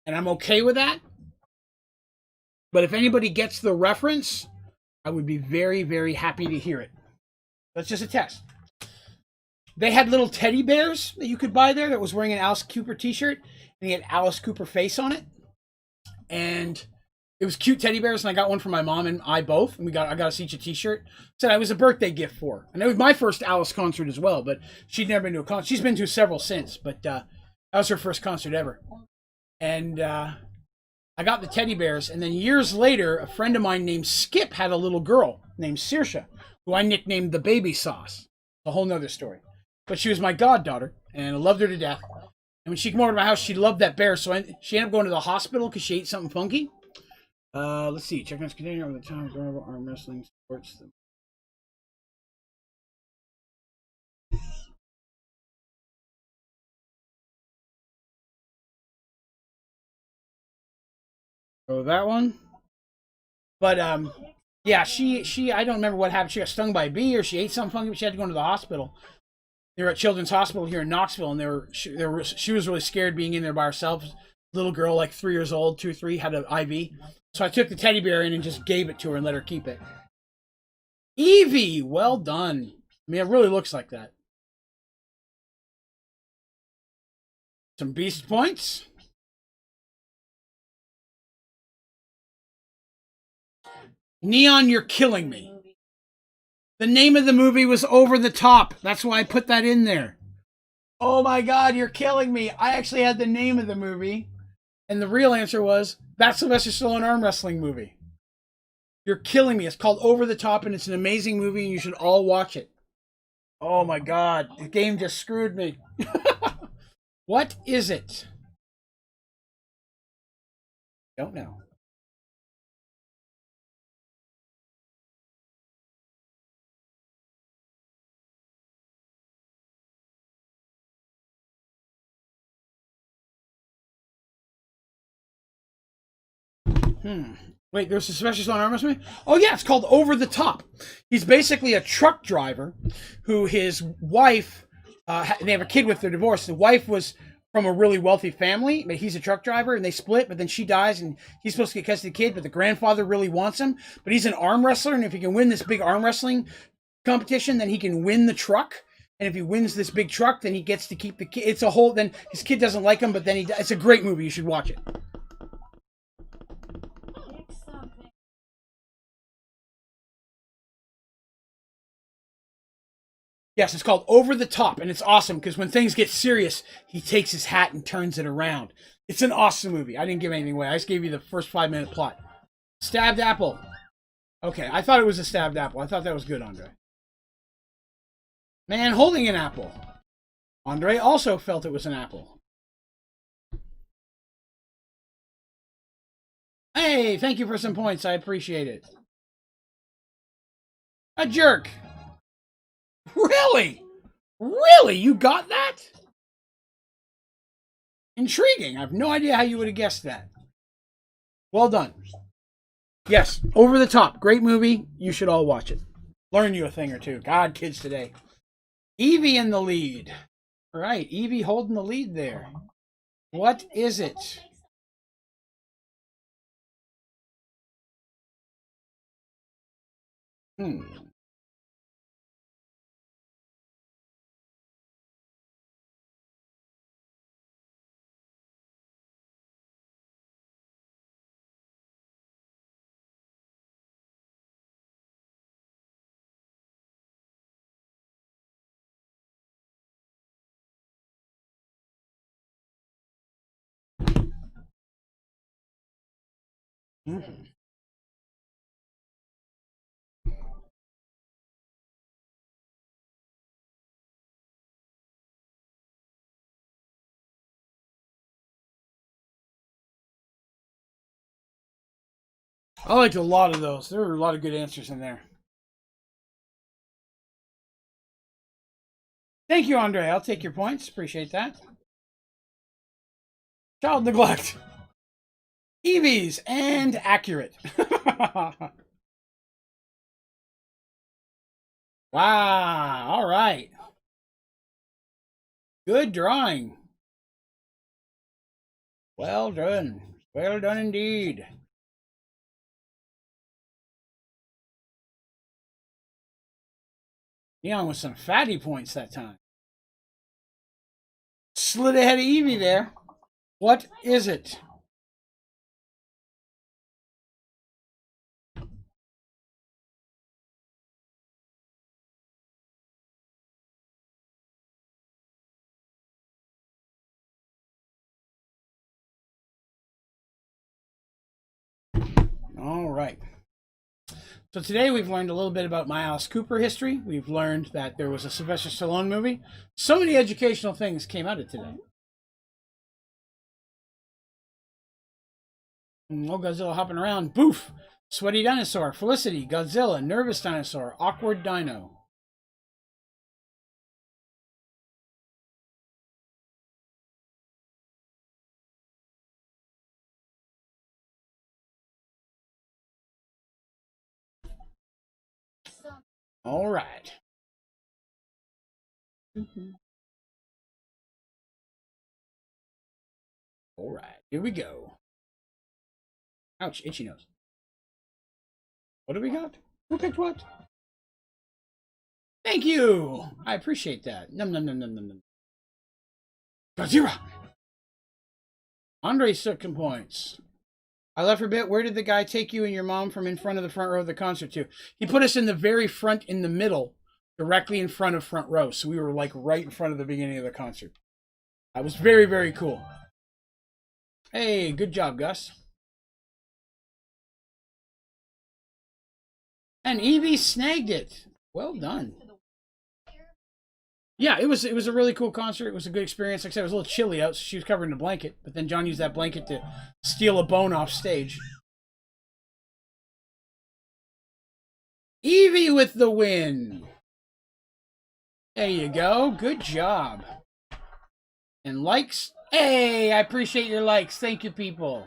and I'm okay with that. But if anybody gets the reference, I would be very, very happy to hear it. That's just a test. They had little teddy bears that you could buy there that was wearing an Alice Cooper t-shirt, and he had Alice Cooper face on it. And it was cute teddy bears, and I got one for my mom and I both, and I got us each a t-shirt. Said it was a birthday gift for her. And it was my first Alice concert as well, but she'd never been to a concert. She's been to several since, but that was her first concert ever. And I got the teddy bears, and then years later, a friend of mine named Skip had a little girl named Saoirse, who I nicknamed the Baby Sauce. A whole nother story. But she was my goddaughter, and I loved her to death. And when she came over to my house, she loved that bear, so she ended up going to the hospital because she ate something funky. Let's see. Check out continue over the time of arm wrestling sports. Oh, that one. But yeah, she I don't remember what happened. She got stung by a bee or she ate something funky, but she had to go into the hospital. They were at Children's Hospital here in Knoxville, and she was really scared being in there by herself. Little girl, like 3 years old, 2, 3, had an IV. So I took the teddy bear in and just gave it to her and let her keep it. Evie, well done. I mean, it really looks like that. Some beast points. Neon, you're killing me. The name of the movie was Over the Top. That's why I put that in there. Oh my God, you're killing me. I actually had the name of the movie. And the real answer was, that's Sylvester Stallone arm wrestling movie. You're killing me. It's called Over the Top, and it's an amazing movie, and you should all watch it. Oh my God, the game just screwed me. What is it? Don't know. Wait, there's a specialist on arm wrestling? Oh yeah, it's called Over the Top. He's basically a truck driver who his wife, they have a kid with their divorce. The wife was from a really wealthy family, but he's a truck driver and they split, but then she dies and he's supposed to get custody of the kid, but the grandfather really wants him. But he's an arm wrestler, and if he can win this big arm wrestling competition, then he can win the truck. And if he wins this big truck, then he gets to keep the kid. It's a whole, then his kid doesn't like him, but then it's a great movie. You should watch it. Yes, it's called Over the Top, and it's awesome because when things get serious, he takes his hat and turns it around. It's an awesome movie. I didn't give anything away. I just gave you the first 5-minute plot. Stabbed apple. Okay, I thought it was a stabbed apple. I thought that was good, Andre. Man holding an apple. Andre also felt it was an apple. Hey, thank you for some points. I appreciate it. A jerk. Really? Really? You got that? Intriguing. I have no idea how you would have guessed that. Well done. Yes, Over the Top. Great movie. You should all watch it. Learn you a thing or two. God, kids today. Evie in the lead. All right, Evie holding the lead there. What is it? I liked a lot of those. There were a lot of good answers in there. Thank you, Andre. I'll take your points. Appreciate that. Child neglect. Evie's and accurate. Wow. All right. Good drawing. Well done. Well done indeed. Neon with some fatty points that time. Slid ahead of Evie there. What is it? All right. So today we've learned a little bit about my Alice Cooper history. We've learned that there was a Sylvester Stallone movie. So many educational things came out of today. Oh, Godzilla hopping around. Boof! Sweaty dinosaur. Felicity. Godzilla. Nervous dinosaur. Awkward dino. All right. All right. Here we go. Ouch, itchy nose. What do we got? Who picked what? Thank you! I appreciate that. Num num num num num num. Godzilla! Andre took some points. I left for a bit. Where did the guy take you and your mom from in front of the front row of the concert to? He put us in the very front in the middle, directly in front of front row. So we were like right in front of the beginning of the concert. That was very, very cool. Hey, good job, Gus. And Evie snagged it. Well done. Yeah, it was a really cool concert. It was a good experience. Like I said, it was a little chilly out, so she was covered in a blanket. But then John used that blanket to steal a bone off stage. Evie with the win. There you go. Good job. And likes. Hey, I appreciate your likes. Thank you, people.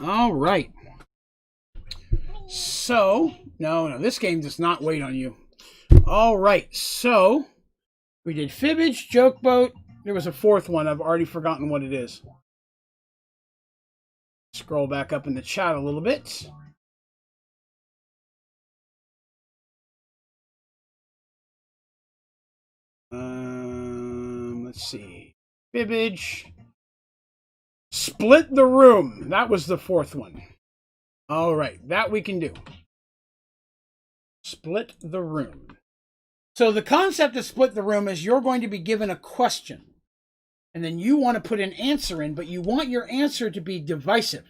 All right. So, no, this game does not wait on you. All right, so we did Fibbage, Joke Boat. There was a fourth one. I've already forgotten what it is. Scroll back up in the chat a little bit. Let's see. Fibbage. Split the Room. That was the fourth one. All right, that we can do. Split the room. So the concept of split the room is you're going to be given a question. And then you want to put an answer in, but you want your answer to be divisive.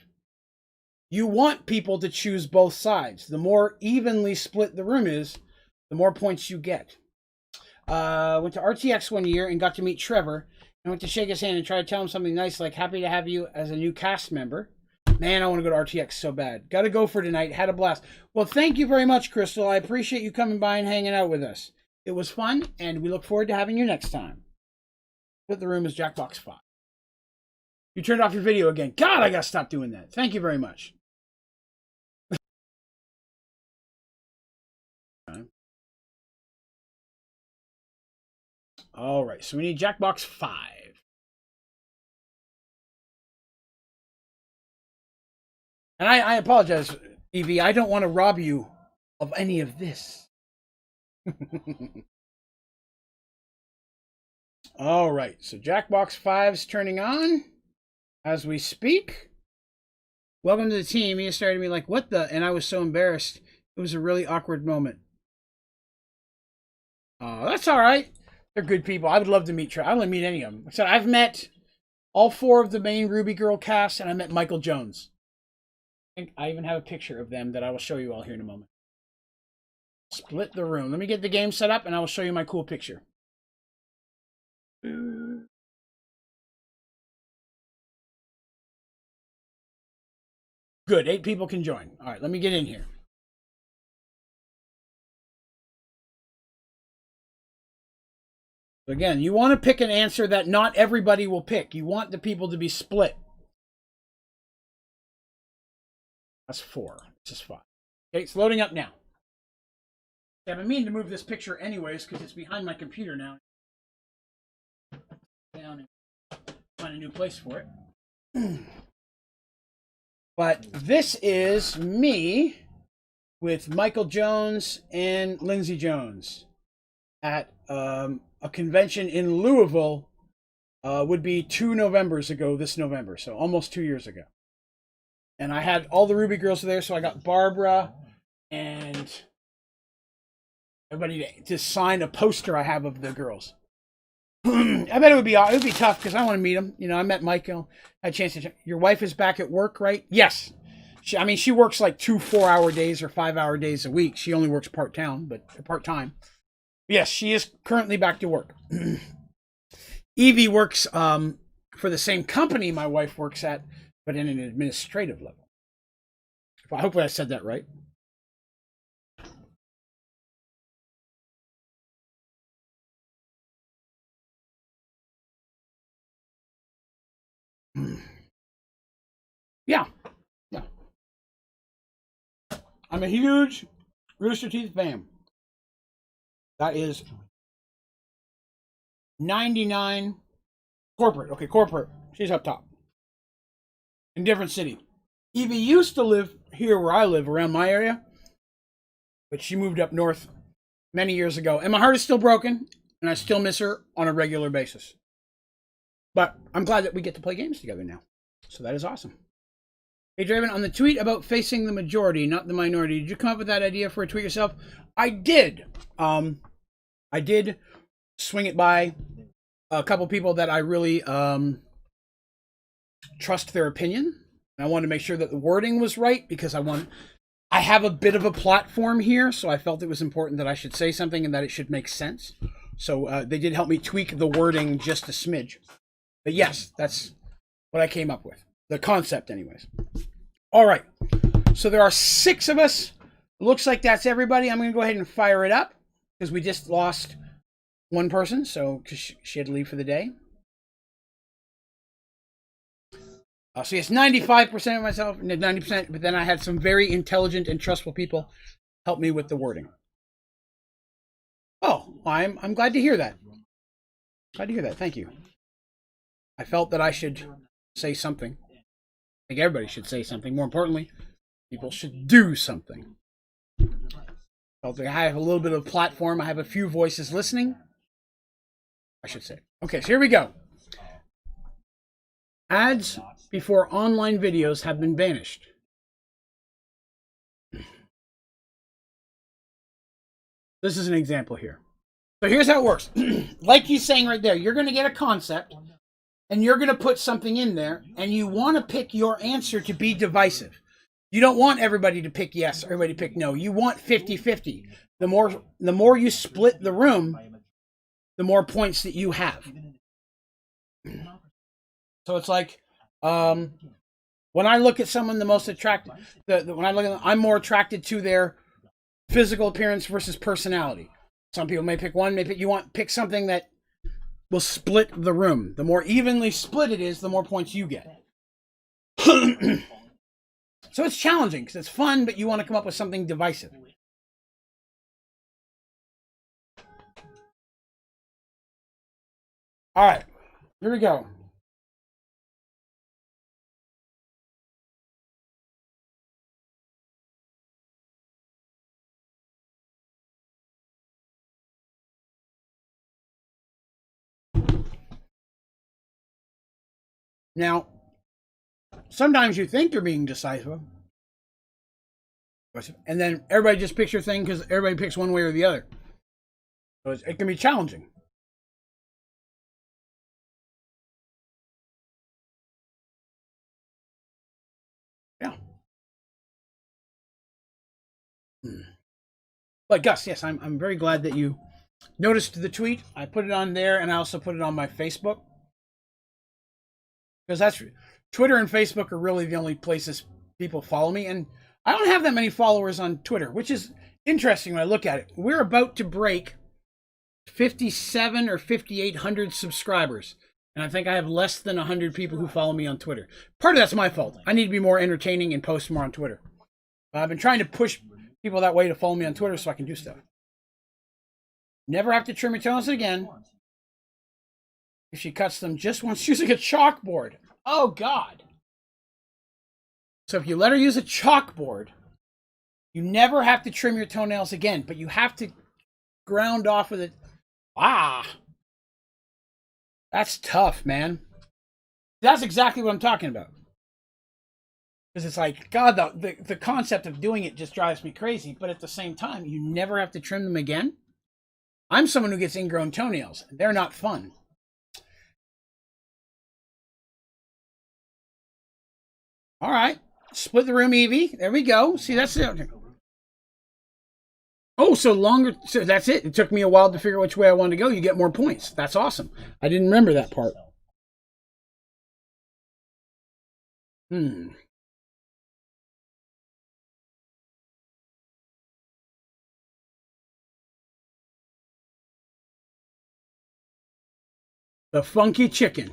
You want people to choose both sides. The more evenly split the room is, the more points you get. Went to RTX one year and got to meet Trevor. I went to shake his hand and try to tell him something nice like, happy to have you as a new cast member. Man, I want to go to RTX so bad. Got to go for tonight. Had a blast. Well, thank you very much, Crystal. I appreciate you coming by and hanging out with us. It was fun, and we look forward to having you next time. Split the room is Jackbox 5. You turned off your video again. God, I got to stop doing that. Thank you very much. All right, so we need Jackbox 5. And I apologize, Evie. I don't want to rob you of any of this. All right, so Jackbox 5's turning on as we speak. Welcome to the team. He started me like, what the? And I was so embarrassed. It was a really awkward moment. That's all right. They're good people. I would love to meet I wouldn't meet any of them. So I've met all 4 of the main Ruby Girl cast, and I met Michael Jones. I even have a picture of them that I will show you all here in a moment. Split the room. Let me get the game set up, and I will show you my cool picture. Good. 8 people can join. All right, let me get in here. Again, you want to pick an answer that not everybody will pick. You want the people to be split. That's 4. This is 5. Okay, it's loading up now. I've been meaning to move this picture anyways because it's behind my computer now. Down and find a new place for it. But this is me with Michael Jones and Lindsay Jones at a convention in Louisville. Would be 2 Novembers ago this November, so almost 2 years ago. And I had all the Ruby girls there, so I got Barbara and everybody to sign a poster I have of the girls. I bet it would be tough because I want to meet them. You know, I met Michael. Had a chance to. Your wife is back at work, right? Yes. She works like 2 4-hour days or 5-hour days a week. She only works part-time. Yes, she is currently back to work. Evie works for the same company my wife works at, but in an administrative level. Hopefully I said that right. Yeah. I'm a huge Rooster Teeth fan. That is 99 corporate. Okay, corporate. She's up top. In different city. Evie used to live here where I live, around my area. But she moved up north many years ago. And my heart is still broken. And I still miss her on a regular basis. But I'm glad that we get to play games together now. So that is awesome. Hey, Draven, on the tweet about facing the majority, not the minority, did you come up with that idea for a tweet yourself? I did. I did swing it by a couple people that I really trust their opinion. And I wanted to make sure that the wording was right because I have a bit of a platform here, so I felt it was important that I should say something and that it should make sense. So they did help me tweak the wording just a smidge. But yes, that's what I came up with. The concept, anyways. All right. So there are 6 of us. Looks like that's everybody. I'm going to go ahead and fire it up because we just lost one person. So because she had to leave for the day. So yes, 95% of myself, 90%. But then I had some very intelligent and trustful people help me with the wording. Oh, I'm glad to hear that. Glad to hear that. Thank you. I felt that I should say something. I think everybody should say something. More importantly, people should do something. I felt like I have a little bit of a platform. I have a few voices listening. I should say. Okay, so here we go. Ads before online videos have been banished. This is an example here. So here's how it works. Like he's saying right there, you're going to get a concept, and you're going to put something in there, and you want to pick your answer to be divisive. You don't want everybody to pick yes, everybody to pick no. You want 50-50. The more you split the room, the more points that you have. So it's like, when I look at someone, the most attracted, I'm more attracted to their physical appearance versus personality. Some people may pick one, pick something that will split the room. The more evenly split it is, the more points you get. So it's challenging because it's fun, but you want to come up with something divisive. All right, here we go. Now, sometimes you think you're being decisive, and then everybody just picks your thing because everybody picks one way or the other. So it can be challenging. Yeah. But Gus, yes, I'm very glad that you noticed the tweet. I put it on there, and I also put it on my Facebook. Because that's Twitter and Facebook are really the only places people follow me. And I don't have that many followers on Twitter, which is interesting when I look at it. We're about to break 57 or 5,800 subscribers. And I think I have less than 100 people who follow me on Twitter. Part of that's my fault. I need to be more entertaining and post more on Twitter. I've been trying to push people that way to follow me on Twitter so I can do stuff. Never have to trim your toenails again. If she cuts them just once using a chalkboard. Oh, God. So if you let her use a chalkboard, you never have to trim your toenails again, but you have to ground off with it. Ah. That's tough, man. That's exactly what I'm talking about. Because it's like, God, the concept of doing it just drives me crazy, but at the same time, you never have to trim them again. I'm someone who gets ingrown toenails. They're not fun. All right. Split the room, Evie. There we go. See, that's it. Oh, so longer. So that's it. It took me a while to figure out which way I wanted to go. You get more points. That's awesome. I didn't remember that part. The funky chicken.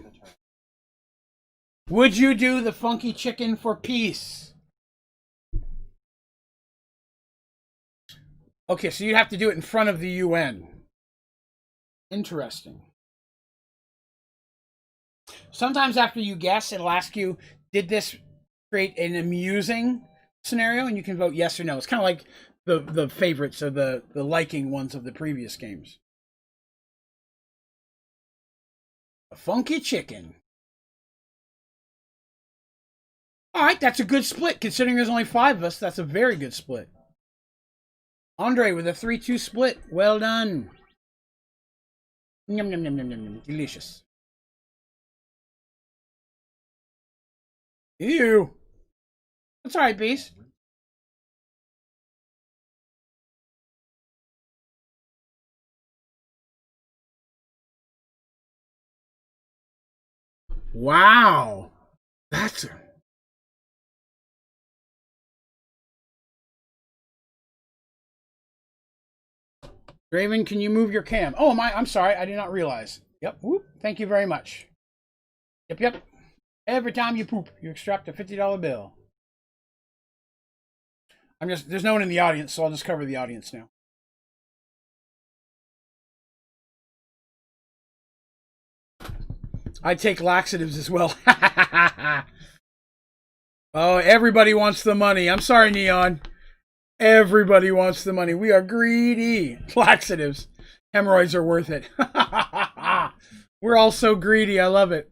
Would you do the funky chicken for peace? Okay, so you'd have to do it in front of the UN. Interesting. Sometimes after you guess, it'll ask you, did this create an amusing scenario? And you can vote yes or no. It's kind of like the favorites or the liking ones of the previous games. A funky chicken. All right, that's a good split. Considering there's only 5 of us, that's a very good split. Andre with a 3-2 split. Well done. Yum, yum, yum, yum, yum, yum. Delicious. Ew. That's all right, Beast. Wow. That's a... Draven, can you move your cam? Oh, I'm sorry. I did not realize. Yep. Whoop. Thank you very much. Yep. Every time you poop, you extract a $50 bill. There's no one in the audience, so I'll just cover the audience now. I take laxatives as well. Oh, everybody wants the money. I'm sorry, Neon. Everybody wants the money. We are greedy. Laxatives. Hemorrhoids are worth it. We're all so greedy. I love it.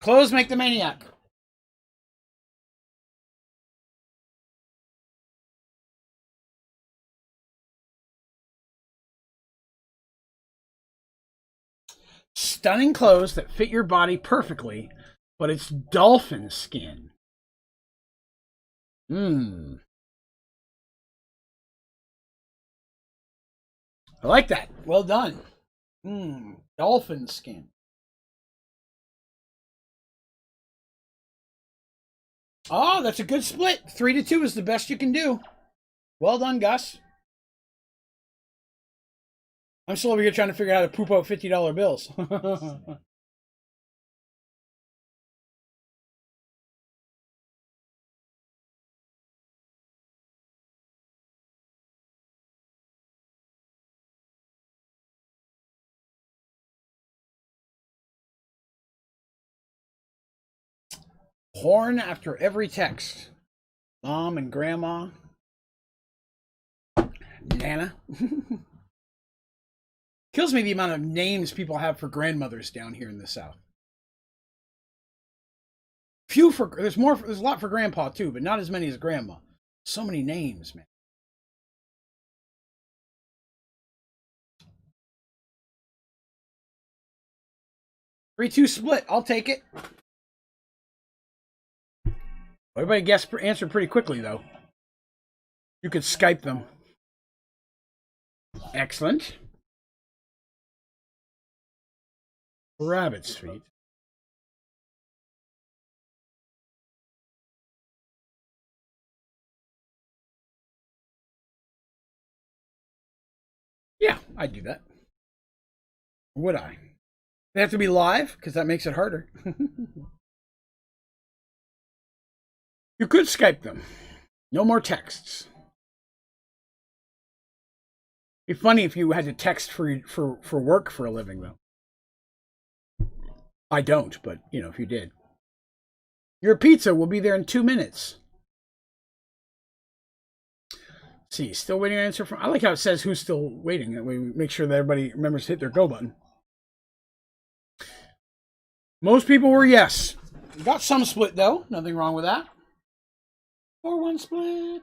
Clothes make the maniac. Stunning clothes that fit your body perfectly, but it's dolphin skin. I like that. Well done. Dolphin skin. Oh, that's a good split. 3-2 is the best you can do. Well done, Gus. I'm still over here trying to figure out how to poop out $50 bills. Horn after every text. Mom and Grandma. Nana. Kills me the amount of names people have for grandmothers down here in the South. Few for there's a lot for grandpa too, but not as many as grandma. So many names, man. 3-2 split. I'll take it. Everybody answered pretty quickly though. You could Skype them. Excellent. Rabbit's feet. Yeah, I'd do that. Would I? They have to be live because that makes it harder. You could Skype them. No more texts. It'd be funny if you had to text for work for a living, though. I don't, but, if you did. Your pizza will be there in 2 minutes. Let's see, still waiting on an answer from... I like how it says who's still waiting. That way we make sure that everybody remembers to hit their go button. Most people were yes. Got some split, though. Nothing wrong with that. 4-1 split.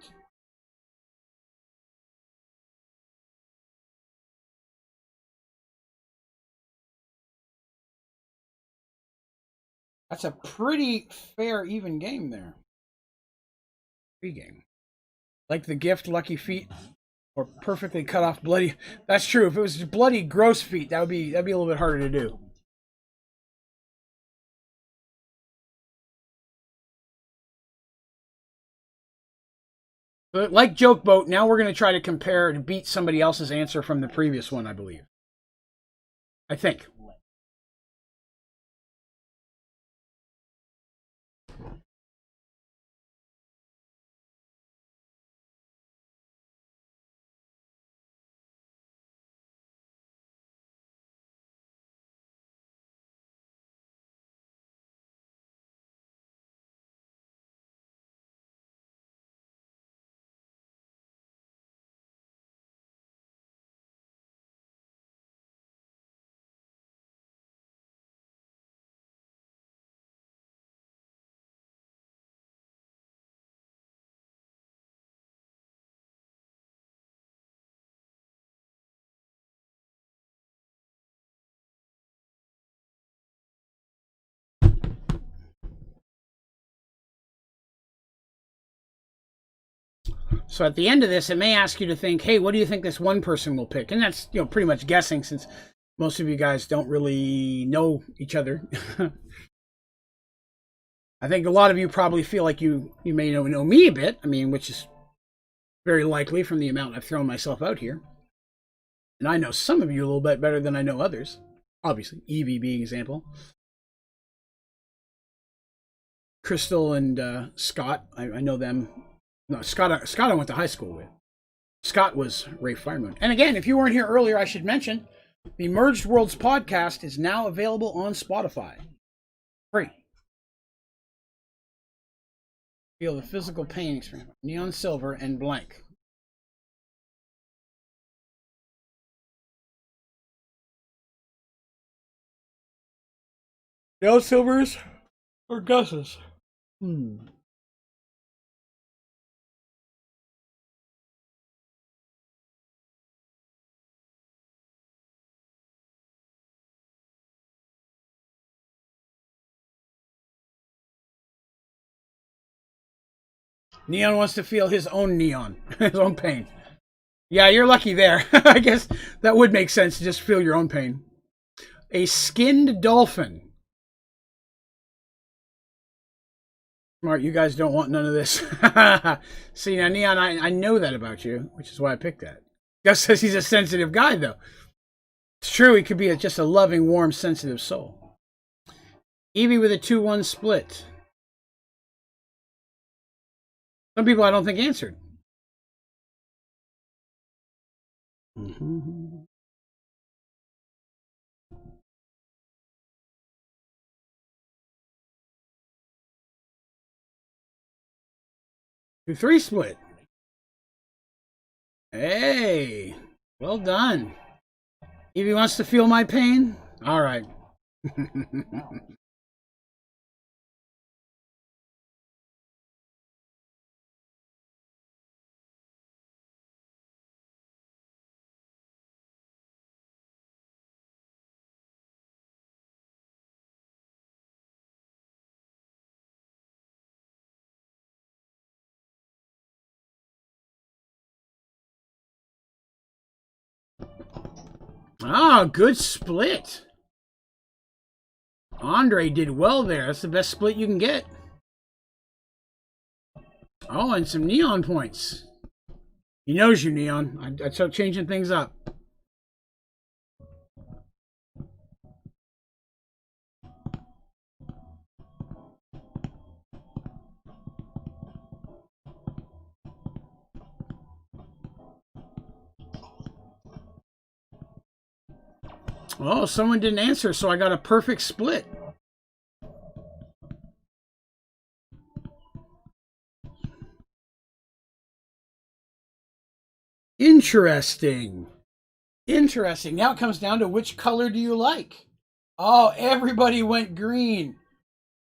That's a pretty fair, even game there. Free game. Like the gift, lucky feet, or perfectly cut off bloody. That's true. If it was bloody, gross feet, that'd be a little bit harder to do. But like Joke Boat, now we're going to try to compare to beat somebody else's answer from the previous one, I believe. I think. So at the end of this, it may ask you to think, hey, what do you think this one person will pick? And that's, pretty much guessing since most of you guys don't really know each other. I think a lot of you probably feel like you may know me a bit. I mean, which is very likely from the amount I've thrown myself out here. And I know some of you a little bit better than I know others. Obviously, Evie being an example. Crystal and Scott, I know them. No, Scott I went to high school with. Scott was Ray Firemoon. And again, if you weren't here earlier, I should mention, the Merged Worlds podcast is now available on Spotify. Free. Feel the physical pain experience. Neon Silver and Blank. Neon Silvers or Gus's? Neon wants to feel his own neon, his own pain. Yeah, you're lucky there. I guess that would make sense to just feel your own pain. A skinned dolphin. Smart, you guys don't want none of this. See, now, Neon, I know that about you, which is why I picked that. Gus says he's a sensitive guy, though. It's true, he could be just a loving, warm, sensitive soul. Evie with a 2-1 split. Some people I don't think answered. Mm-hmm. 2-3 split. Hey, well done. Evie wants to feel my pain? All right. Ah, good split. Andre did well there. That's the best split you can get. Oh, and some Neon points. He knows you, Neon. I start changing things up. Oh, someone didn't answer, so I got a perfect split. Interesting. Interesting. Now it comes down to which color do you like? Oh, everybody went green.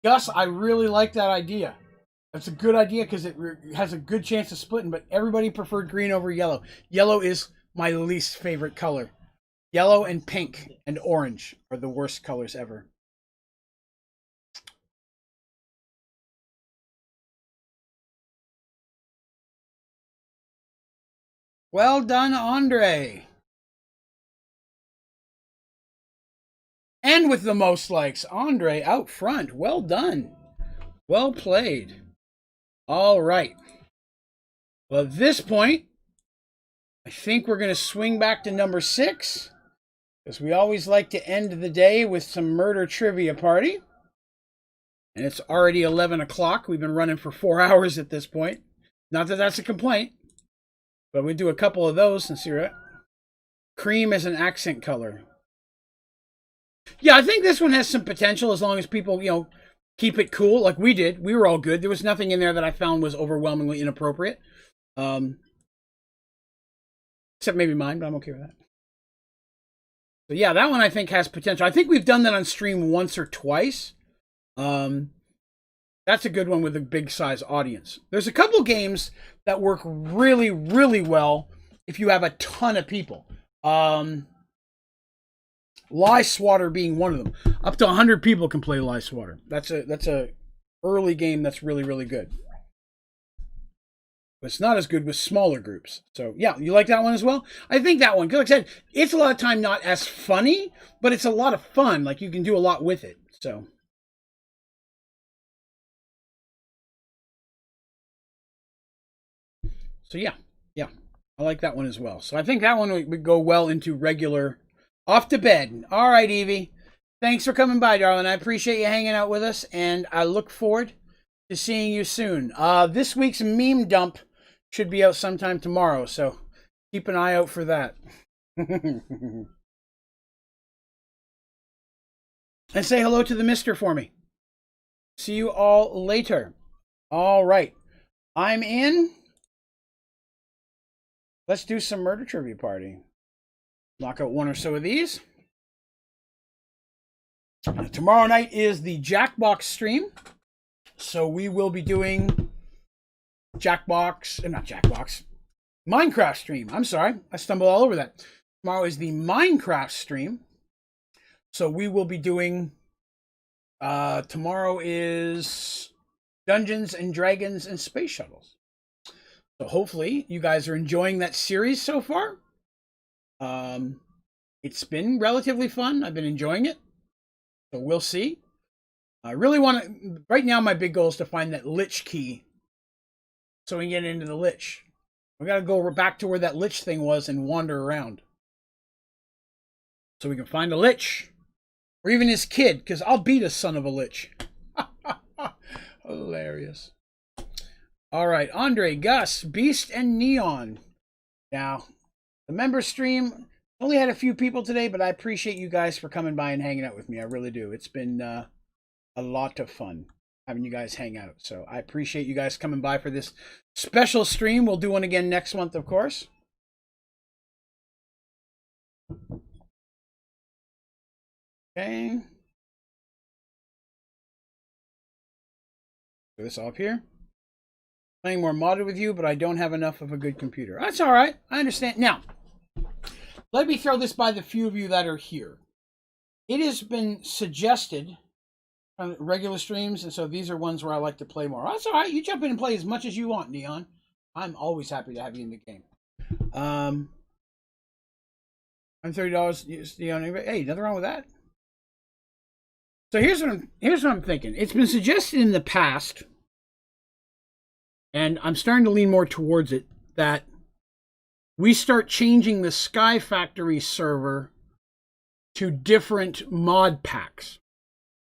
Gus, I really like that idea. That's a good idea because it has a good chance of splitting, but everybody preferred green over yellow. Yellow is my least favorite color. Yellow and pink and orange are the worst colors ever. Well done, Andre. And with the most likes, Andre out front. Well done. Well played. All right. Well, at this point, I think we're going to swing back to number 6. Because we always like to end the day with some murder trivia party. And it's already 11 o'clock. We've been running for 4 hours at this point. Not that that's a complaint. But we do a couple of those and see what. Cream as an accent color. Yeah, I think this one has some potential as long as people, keep it cool like we did. We were all good. There was nothing in there that I found was overwhelmingly inappropriate. Except maybe mine, but I'm okay with that. So yeah, that one I think has potential. I think we've done that on stream once or twice. That's a good one with a big size audience. There's a couple games that work really, really well if you have a ton of people. Lie Swatter being one of them. Up to 100 people can play Lie Swatter. That's a early game that's really, really good. But it's not as good with smaller groups. So yeah, you like that one as well? I think that one, because like I said, it's a lot of time not as funny, but it's a lot of fun. Like you can do a lot with it. So yeah, I like that one as well. So I think that one would go well into regular off to bed. All right, Evie. Thanks for coming by, darling. I appreciate you hanging out with us, and I look forward to seeing you soon. This week's meme dump should be out sometime tomorrow, so keep an eye out for that. And say hello to the mister for me. See you all later. All right. I'm in. Let's do some murder trivia party. Knock out one or so of these. Tomorrow night is the Jackbox stream. So we will be doing Minecraft stream. I'm sorry. I stumbled all over that. Tomorrow is the Minecraft stream. So we will be doing, tomorrow is Dungeons and Dragons and Space Shuttles. So hopefully you guys are enjoying that series so far. It's been relatively fun. I've been enjoying it. So we'll see. I really want to... Right now, my big goal is to find that Lich key so we can get into the Lich. We got to go back to where that Lich thing was and wander around. So we can find a Lich. Or even his kid, because I'll beat a son of a Lich. Hilarious. All right, Andre, Gus, Beast, and Neon. Now, the member stream only had a few people today, but I appreciate you guys for coming by and hanging out with me. I really do. It's been a lot of fun having you guys hang out. So I appreciate you guys coming by for this special stream. We'll do one again next month, of course. Okay. Put this off here. Playing more modded with you, but I don't have enough of a good computer. That's all right. I understand. Now, let me throw this by the few of you that are here. It has been suggested on regular streams, and so these are ones where I like to play more. That's all right. You jump in and play as much as you want, Neon. I'm always happy to have you in the game. I'm $30. Neon. Hey, nothing wrong with that. So here's what I'm thinking. It's been suggested in the past, and I'm starting to lean more towards it, that we start changing the Sky Factory server to different mod packs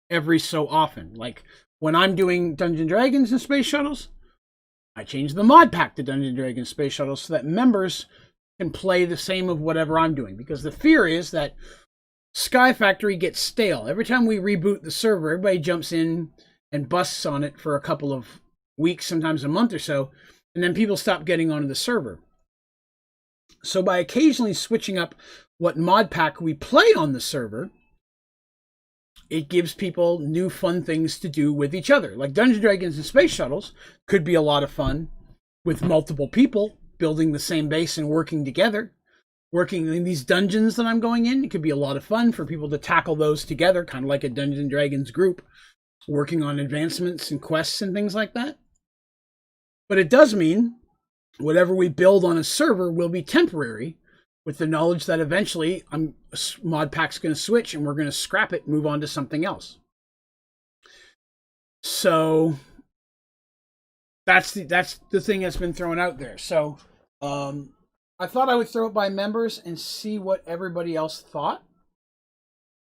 every so often. Like when I'm doing Dungeons & Dragons and Space Shuttles, I change the mod pack to Dungeons & Dragons Space Shuttles so that members can play the same of whatever I'm doing. Because the fear is that Sky Factory gets stale. Every time we reboot the server, everybody jumps in and busts on it for a couple of weeks, sometimes a month or so, and then people stop getting onto the server. So by occasionally switching up what mod pack we play on the server, it gives people new fun things to do with each other. Like Dungeons & Dragons and Space Shuttles could be a lot of fun with multiple people building the same base and working together. Working in these dungeons that I'm going in, it could be a lot of fun for people to tackle those together, kind of like a Dungeons & Dragons group, working on advancements and quests and things like that. But it does mean whatever we build on a server will be temporary, with the knowledge that eventually mod pack's going to switch and we're going to scrap it and move on to something else. So that's the thing that's been thrown out there. So I thought I would throw it by members and see what everybody else thought.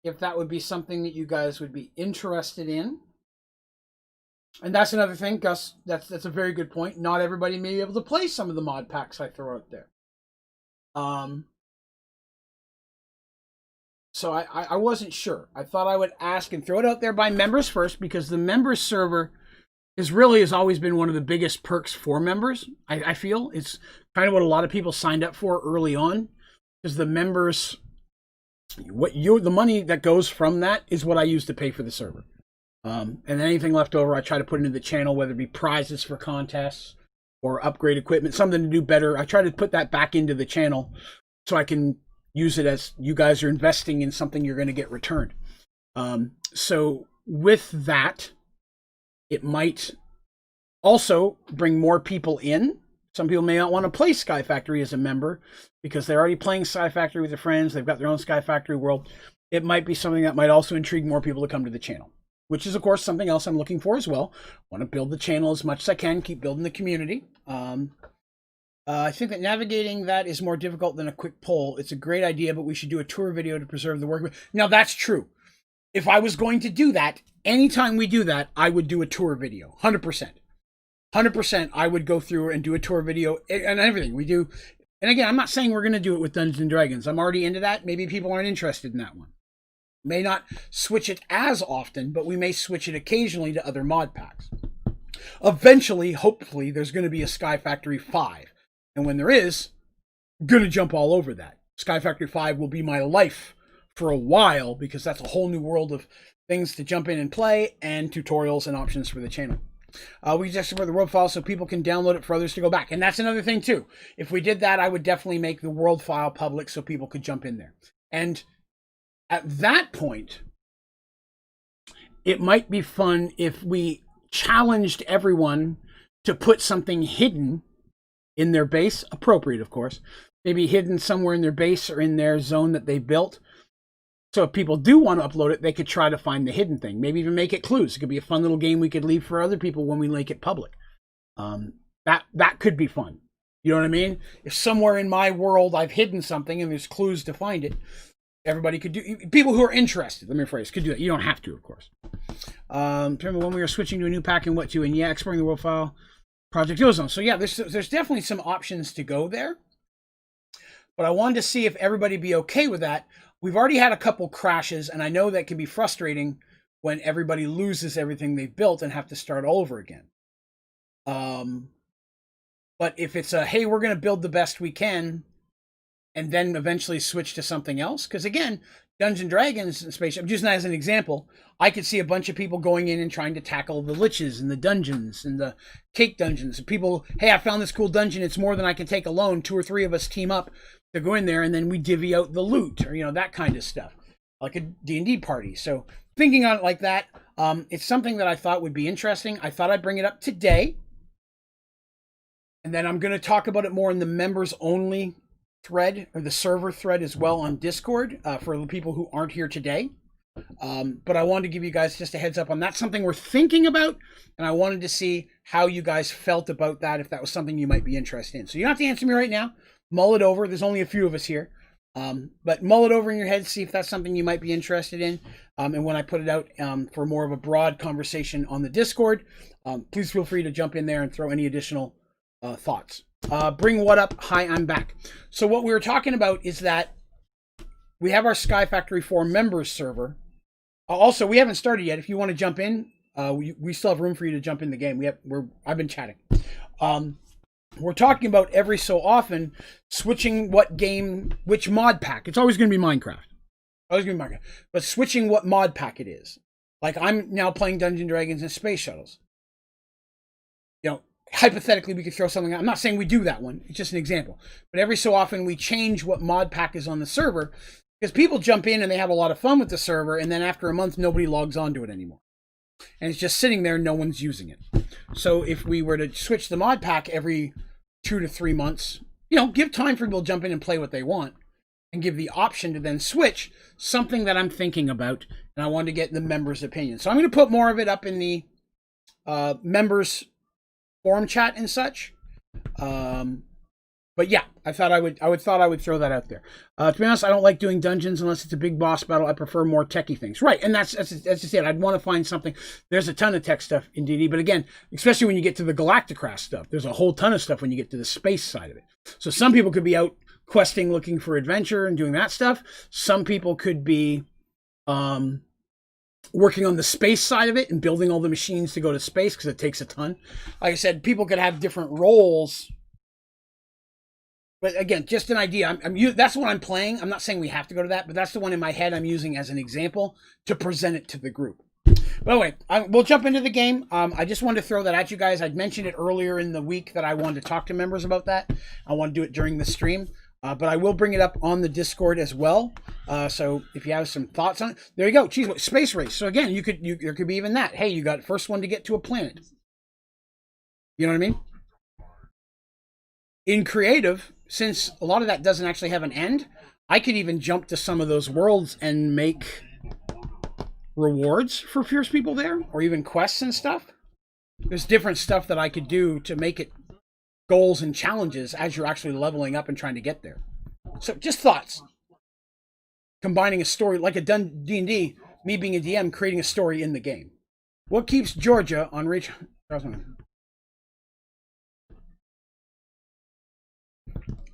If that would be something that you guys would be interested in. And that's another thing, Gus, that's a very good point. Not everybody may be able to play some of the mod packs I throw out there. So I wasn't sure. I thought I would ask and throw it out there by members first, because the members server has always been one of the biggest perks for members. I feel it's kind of what a lot of people signed up for early on, because the members, the money that goes from that is what I use to pay for the server. And anything left over, I try to put into the channel, whether it be prizes for contests or upgrade equipment, something to do better. I try to put that back into the channel so I can use it as you guys are investing in something you're going to get returned. So with that, it might also bring more people in. Some people may not want to play Sky Factory as a member because they're already playing Sky Factory with their friends. They've got their own Sky Factory world. It might be something that might also intrigue more people to come to the channel, which is, of course, something else I'm looking for as well. I want to build the channel as much as I can, keep building the community. I think that navigating that is more difficult than a quick poll. It's a great idea, but we should do a tour video to preserve the work. Now, that's true. If I was going to do that, anytime we do that, I would do a tour video, 100%. 100%, I would go through and do a tour video and everything we do. And again, I'm not saying we're going to do it with Dungeons & Dragons. I'm already into that. Maybe people aren't interested in that one. May not switch it as often, but we may switch it occasionally to other mod packs. Eventually, hopefully, there's going to be a Sky Factory 5. And when there is, I'm going to jump all over that. Sky Factory 5 will be my life for a while, because that's a whole new world of things to jump in and play, and tutorials and options for the channel. We just support the world file so people can download it for others to go back. And that's another thing, too. If we did that, I would definitely make the world file public so people could jump in there. And at that point, it might be fun if we challenged everyone to put something hidden in their base, appropriate, of course. Maybe hidden somewhere in their base or in their zone that they built. So if people do want to upload it, they could try to find the hidden thing. Maybe even make it clues. It could be a fun little game we could leave for other people when we make it public. That could be fun. You know what I mean? If somewhere in my world I've hidden something and there's clues to find it, everybody could do. People who are interested, let me rephrase, could do that. You don't have to, of course. Remember when we were switching to a new pack and what to, and yeah, exploring the world file, Project Ozone. So yeah, there's definitely some options to go there. But I wanted to see if everybody be okay with that. We've already had a couple crashes, and I know that can be frustrating when everybody loses everything they've built and have to start all over again. But if it's a, hey, we're going to build the best we can, and then eventually switch to something else, because again, Dungeons & Dragons and Space, I'm using that as an example. I could see a bunch of people going in and trying to tackle the liches and the dungeons and the cake dungeons. People, hey, I found this cool dungeon. It's more than I can take alone. 2 or 3 of us team up to go in there, and then we divvy out the loot, or, you know, that kind of stuff, like a D&D party. So thinking on it like that, it's something that I thought would be interesting. I thought I'd bring it up today, and then I'm going to talk about it more in the members only thread, or the server thread as well on Discord, for the people who aren't here today. But I wanted to give you guys just a heads up on that's something we're thinking about, and I wanted to see how you guys felt about that, if that was something you might be interested in. So you don't have to answer me right now. Mull it over. There's only a few of us here. But mull it over in your head, see if that's something you might be interested in. And when I put it out for more of a broad conversation on the Discord, please feel free to jump in there and throw any additional thoughts. Bring what up? Hi, I'm back. So what we were talking about is that we have our Sky Factory 4 members server. Also, we haven't started yet. If you want to jump in, we still have room for you to jump in the game. I've been chatting. We're talking about every so often switching which mod pack. It's always going to be Minecraft. But switching what mod pack it is. Like I'm now playing Dungeons & Dragons and Space Shuttles. You know, hypothetically, we could throw something out. I'm not saying we do that one. It's just an example. But every so often, we change what mod pack is on the server, because people jump in and they have a lot of fun with the server, and then after a month, nobody logs onto it anymore. And it's just sitting there, no one's using it. So if we were to switch the mod pack every 2 to 3 months, you know, give time for people to jump in and play what they want, and give the option to then switch, something that I'm thinking about, and I wanted to get the members' opinion. So I'm going to put more of it up in the members' forum chat and such. But yeah, I thought I would throw that out there. To be honest, I don't like doing dungeons unless it's a big boss battle. I prefer more techie things. Right, and that's just it. I'd want to find something. There's a ton of tech stuff in DD, but again, especially when you get to the Galacticraft stuff, there's a whole ton of stuff when you get to the space side of it. So some people could be out questing, looking for adventure and doing that stuff. Some people could be working on the space side of it and building all the machines to go to space, because it takes a ton. Like I said, people could have different roles. But again, just an idea. That's what I'm playing. I'm not saying we have to go to that, but that's the one in my head I'm using as an example to present it to the group. By the way, we'll jump into the game. I just wanted to throw that at you guys. I'd mentioned it earlier in the week that I wanted to talk to members about that. I want to do it during the stream. But I will bring it up on the Discord as well. So if you have some thoughts on it, there you go. Geez, space race. So again, there could be even that. Hey, you got first one to get to a planet. You know what I mean? In creative, since a lot of that doesn't actually have an end, I could even jump to some of those worlds and make rewards for fierce people there, or even quests and stuff. There's different stuff that I could do to make it goals and challenges as you're actually leveling up and trying to get there. So just thoughts. Combining a story like a D&D, me being a DM, creating a story in the game. What keeps Georgia on reach?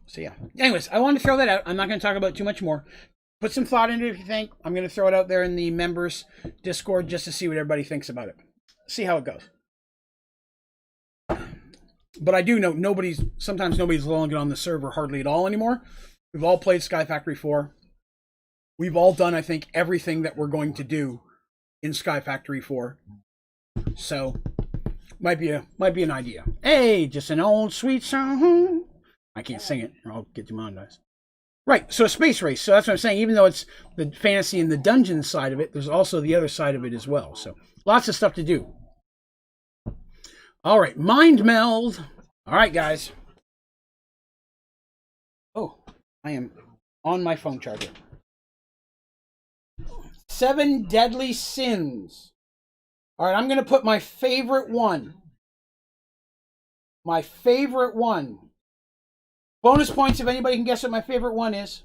So yeah. Anyways, I wanted to throw that out. I'm not going to talk about it too much more. Put some thought into it if you think. I'm going to throw it out there in the members Discord just to see what everybody thinks about it. See how it goes. But I do know sometimes nobody's logging on the server hardly at all anymore. We've all played Sky Factory 4. We've all done, I think, everything that we're going to do in Sky Factory 4. So, might be an idea. Hey, just an old sweet song. I can't sing it, or I'll get demonetized. Right, so a space race. So that's what I'm saying. Even though it's the fantasy and the dungeon side of it, there's also the other side of it as well. So, lots of stuff to do. All right, mind meld. All right, guys. I am on my phone charger. 7 deadly sins. All right, I'm going to put my favorite one. My favorite one. Bonus points if anybody can guess what my favorite one is.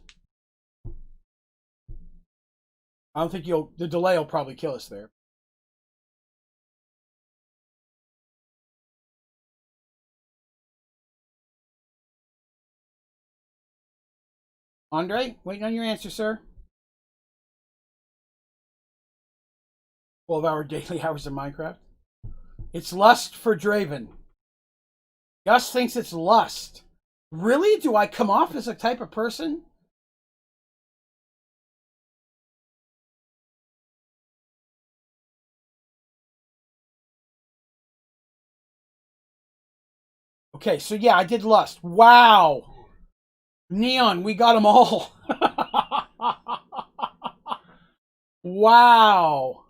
I don't think the delay will probably kill us there. Andre, waiting on your answer, sir. 12-hour daily hours of Minecraft. It's lust for Draven. Gus thinks it's lust. Really? Do I come off as a type of person? Okay, so yeah, I did lust. Wow. Neon, we got them all. Wow.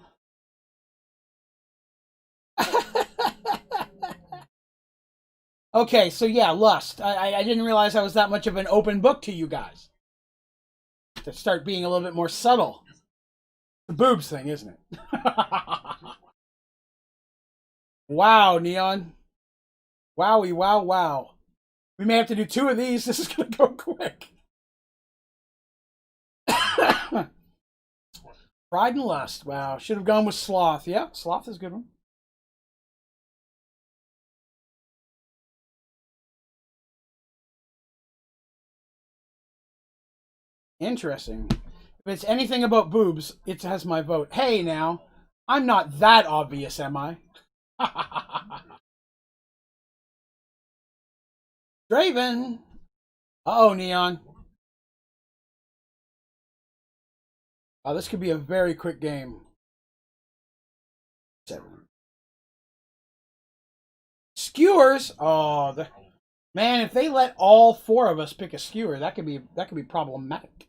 Okay, so yeah, lust. I didn't realize I was that much of an open book to you guys. To start being a little bit more subtle. The boobs thing, isn't it? Wow, Neon. Wowie, wow, wow. We may have to do 2 of these. This is going to go quick. Pride and lust. Wow. Should have gone with sloth. Yeah, sloth is a good one. Interesting. If it's anything about boobs, it has my vote. Hey, now. I'm not that obvious, am I? Draven. Uh-oh, Neon. Oh, this could be a very quick game. 7. Skewers. Oh, man! If they let all 4 of us pick a skewer, that could be problematic.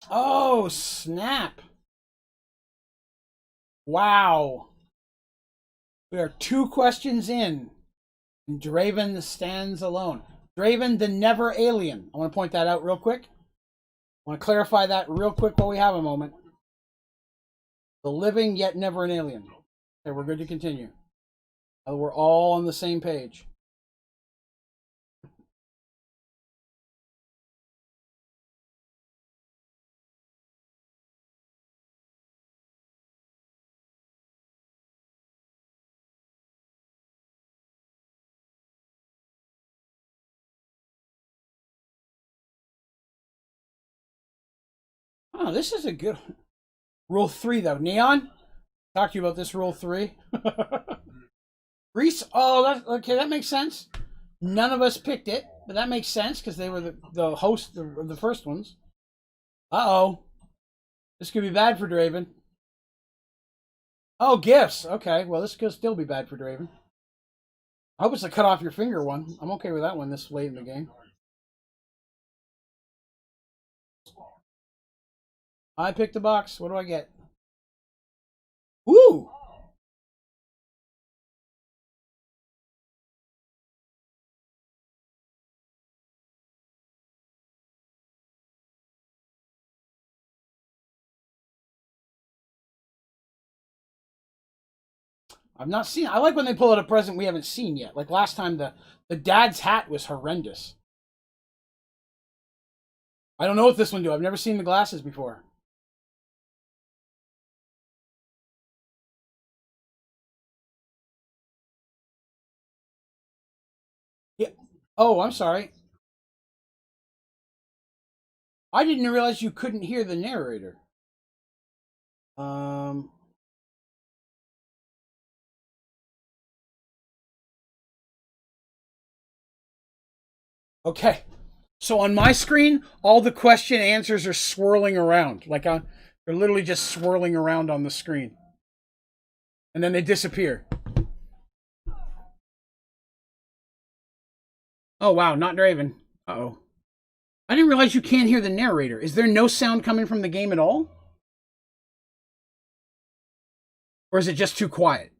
Oh, snap. Wow. We are 2 questions in. And Draven stands alone. Draven, the never alien. I want to point that out real quick. I want to clarify that real quick while we have a moment. The living yet never an alien. Okay, we're good to continue. We're all on the same page. Oh, this is a good one. Rule 3, though. Neon? Talk to you about this rule 3. Greece? Oh, okay, that makes sense. None of us picked it, but that makes sense because they were the host of the first ones. Uh-oh. This could be bad for Draven. Oh, gifts. Okay, well, this could still be bad for Draven. I hope it's a cut off your finger one. I'm okay with that one this late in the game. I picked a box. What do I get? Woo! I've not seen. I like when they pull out a present we haven't seen yet. Like last time, the dad's hat was horrendous. I don't know what this one do. I've never seen the glasses before. Yeah. Oh, I'm sorry. I didn't realize you couldn't hear the narrator. Okay. So on my screen, all the question answers are swirling around. Like they're literally just swirling around on the screen. And then they disappear. Oh, wow, not Draven. Uh-oh. I didn't realize you can't hear the narrator. Is there no sound coming from the game at all? Or is it just too quiet?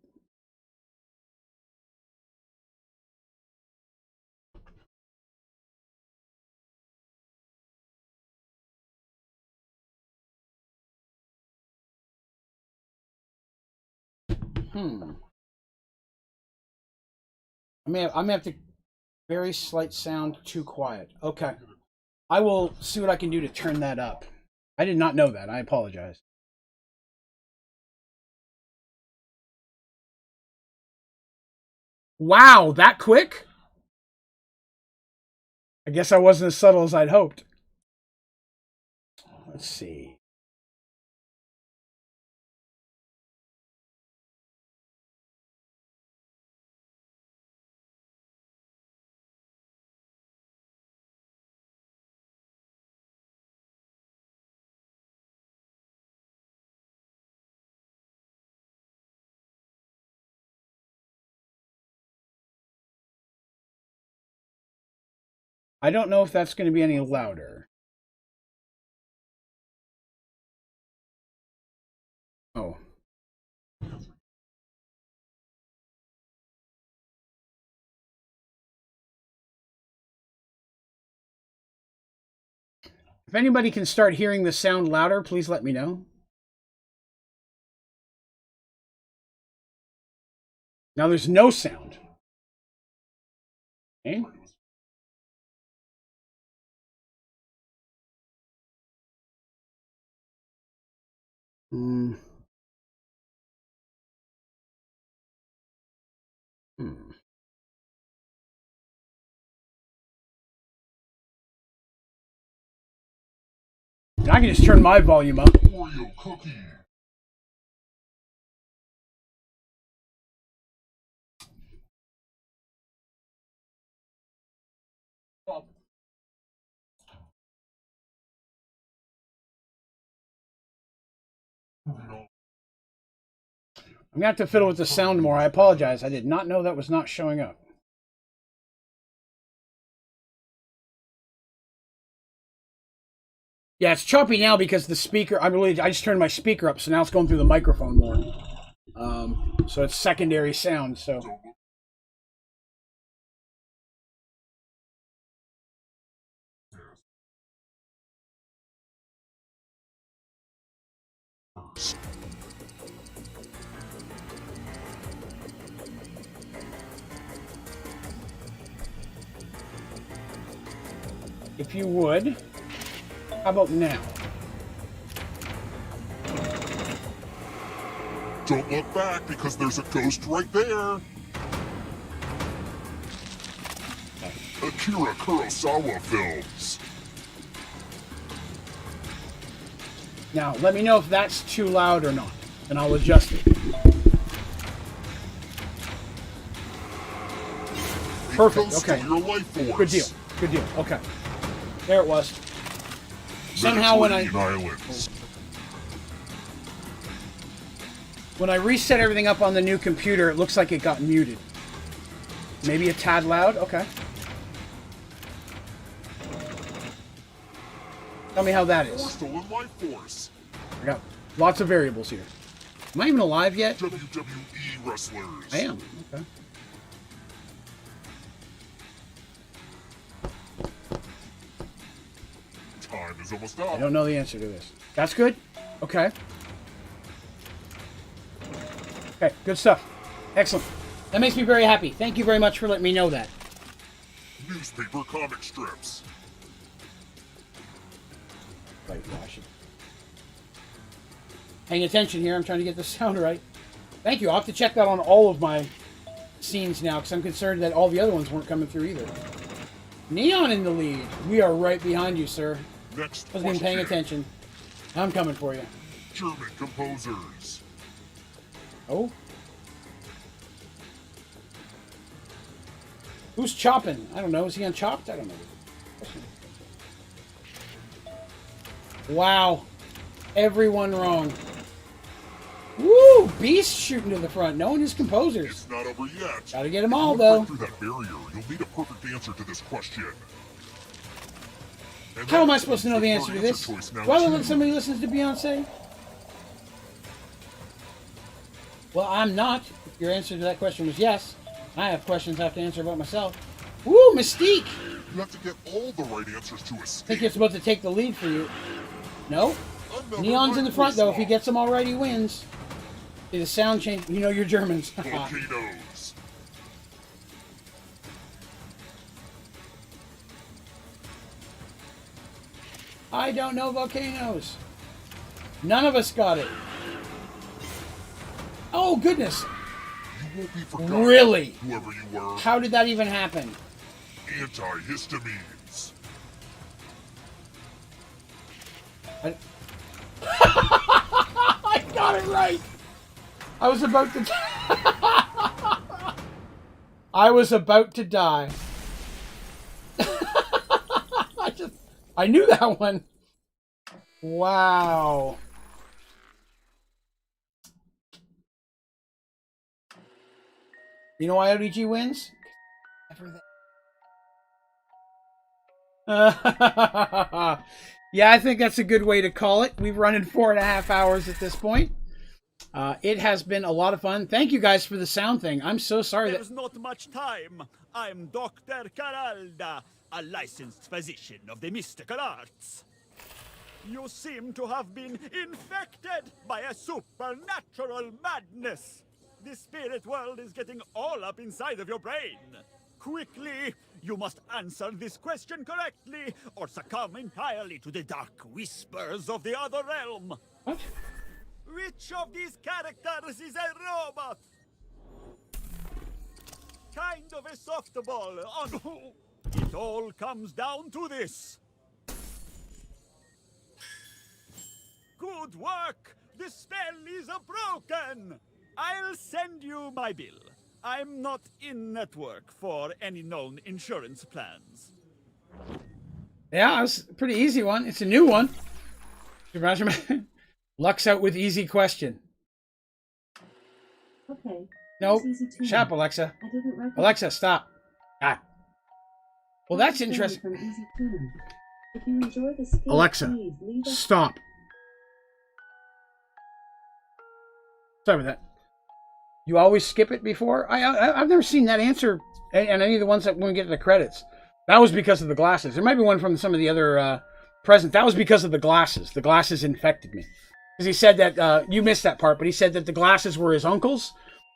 I may have to very slight sound too quiet. Okay. I will see what I can do to turn that up. I did not know that. I apologize. Wow, that quick? I guess I wasn't as subtle as I'd hoped. Let's see. I don't know if that's going to be any louder. Oh. If anybody can start hearing the sound louder, please let me know. Now there's no sound. Okay. Hmm. I can just turn my volume up. Oreo cookie. I'm going to have to fiddle with the sound more. I apologize. I did not know that was not showing up. Yeah, it's choppy now because the speaker, I just turned my speaker up, so now it's going through the microphone more. So it's secondary sound, so. If you would, how about now? Don't look back because there's a ghost right there. Akira Kurosawa films. Now, let me know if that's too loud or not, and I'll adjust it. Perfect, okay. Good deal, good deal, okay. There it was. Somehow when I reset everything up on the new computer, it looks like it got muted. Maybe a tad loud? Okay. Tell me how that is. I got lots of variables here. Am I even alive yet? WWE wrestlers. I am. Okay. Time is almost up. I don't know the answer to this. That's good. Okay. Okay, good stuff. Excellent. That makes me very happy. Thank you very much for letting me know that. Newspaper comic strips. Right, yeah, I should. Paying attention here. I'm trying to get the sound right. Thank you. I'll have to check that on all of my scenes now because I'm concerned that all the other ones weren't coming through either. Neon in the lead. We are right behind you, sir. Next Wasn't even paying attention. I'm coming for you. German composers. Oh? Who's chopping? I don't know. Is he unchopped? I don't know. Wow. Everyone wrong. Woo! Beast shooting to the front. Knowing his composers. It's not over yet. Gotta get them all, If you though. want to break through that barrier, you'll need a perfect answer to this question. And How am I that supposed to know the answer to this? choice now Do I look too. like somebody who listens to Beyonce? Well, I'm not. If your answer to that question was yes, I have questions I have to answer about myself. Woo! Mystique! You have to get all the right answers to I think escape. it's about to take the lead for you. No? Another Neon's in the right front, though. If he swap. gets them all right, he wins. See, the sound change. You know you're Germans. Volcanoes. I don't know volcanoes. None of us got it. Oh, goodness. You won't be forgotten. Really? Whoever you were. How did that even happen? Antihistamines. I got it right. I was about to. I was about to die. I knew that one. Wow. You know why ODG wins? Yeah, I think that's a good way to call it. We've run in 4.5 hours at this point. It has been a lot of fun. Thank you guys for the sound thing. I'm so sorry that There's not much time. I'm Dr. Caralda, a licensed physician of the mystical arts. You seem to have been infected by a supernatural madness. The spirit world is getting all up inside of your brain. Quickly, you must answer this question correctly or succumb entirely to the dark whispers of the other realm. What? Which of these characters is a robot? Kind of a softball on who? It all comes down to this. Good work! The spell is broken! I'll send you my bill. I'm not in network for any known insurance plans. Yeah, it was a pretty easy one. It's a new one. Lux out with easy question. Okay. No, That's easy too. shut up, Alexa. I didn't recognize Alexa, stop. God. Well, that's From interesting. Easy Tuning. If you enjoy the skit, Alexa, please leave us. stop. Sorry about that. You always skip it before? I've never seen that answer, and any of the ones that when we get to the credits. That was because of the glasses. There might be one from some of the other presents. That was because of the glasses. The glasses infected me. Because he said that, you missed that part, but he said that the glasses were his uncle's,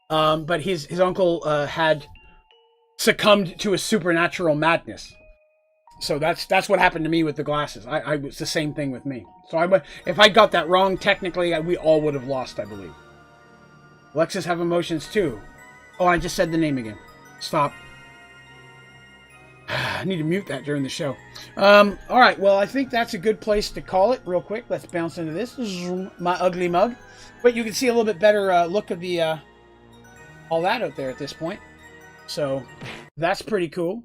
but his uncle had succumbed to a supernatural madness. So that's what happened to me with the glasses. I was the same thing with me. So if I got that wrong, technically, we all would have lost, I believe. Alexis have emotions too. Oh, I just said the name again. Stop. I need to mute that during the show. All right, well, I think that's a good place to call it real quick. Let's bounce into this. This is my ugly mug. But you can see a little bit better look of the all that out there at this point. So that's pretty cool.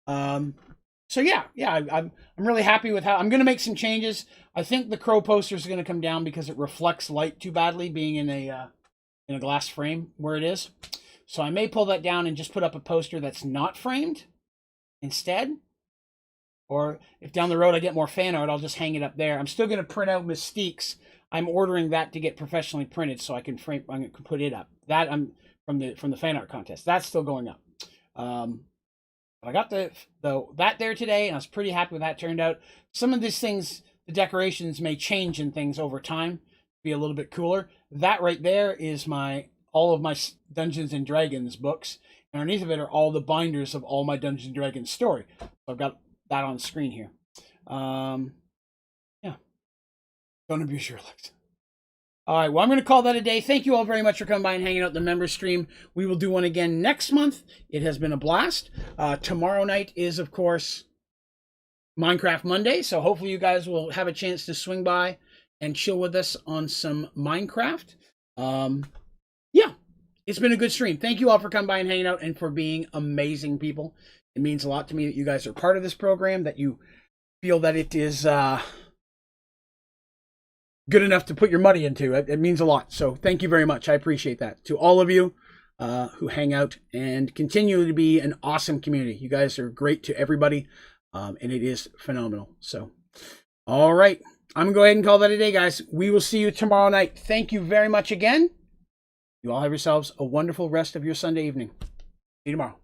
So yeah, I'm really happy with how I'm going to make some changes. I think the crow poster is going to come down because it reflects light too badly, being in a glass frame where it is. So I may pull that down and just put up a poster that's not framed instead. Or if down the road I get more fan art, I'll just hang it up there. I'm still going to print out Mystique's. I'm ordering that to get professionally printed so I can frame. I can put it up. That I'm from the fan art contest. That's still going up. But I got that there today, and I was pretty happy with how it turned out. Some of these things, the decorations may change in things over time, be a little bit cooler. That right there is all of my Dungeons and Dragons books. And underneath of it are all the binders of all my Dungeons and Dragons story. So I've got that on screen here. Yeah. Don't abuse your Alexa. All right, well, I'm going to call that a day. Thank you all very much for coming by and hanging out the member stream. We will do one again next month. It has been a blast. Tomorrow night is, of course, Minecraft Monday. So hopefully you guys will have a chance to swing by and chill with us on some Minecraft. Yeah, it's been a good stream. Thank you all for coming by and hanging out and for being amazing people. It means a lot to me that you guys are part of this program, that you feel that it is good enough to put your money into. It means a lot. So thank you very much. I appreciate that. To all of you who hang out and continue to be an awesome community. You guys are great to everybody, and it is phenomenal. So, all right. I'm going to go ahead and call that a day, guys. We will see you tomorrow night. Thank you very much again. You all have yourselves a wonderful rest of your Sunday evening. See you tomorrow.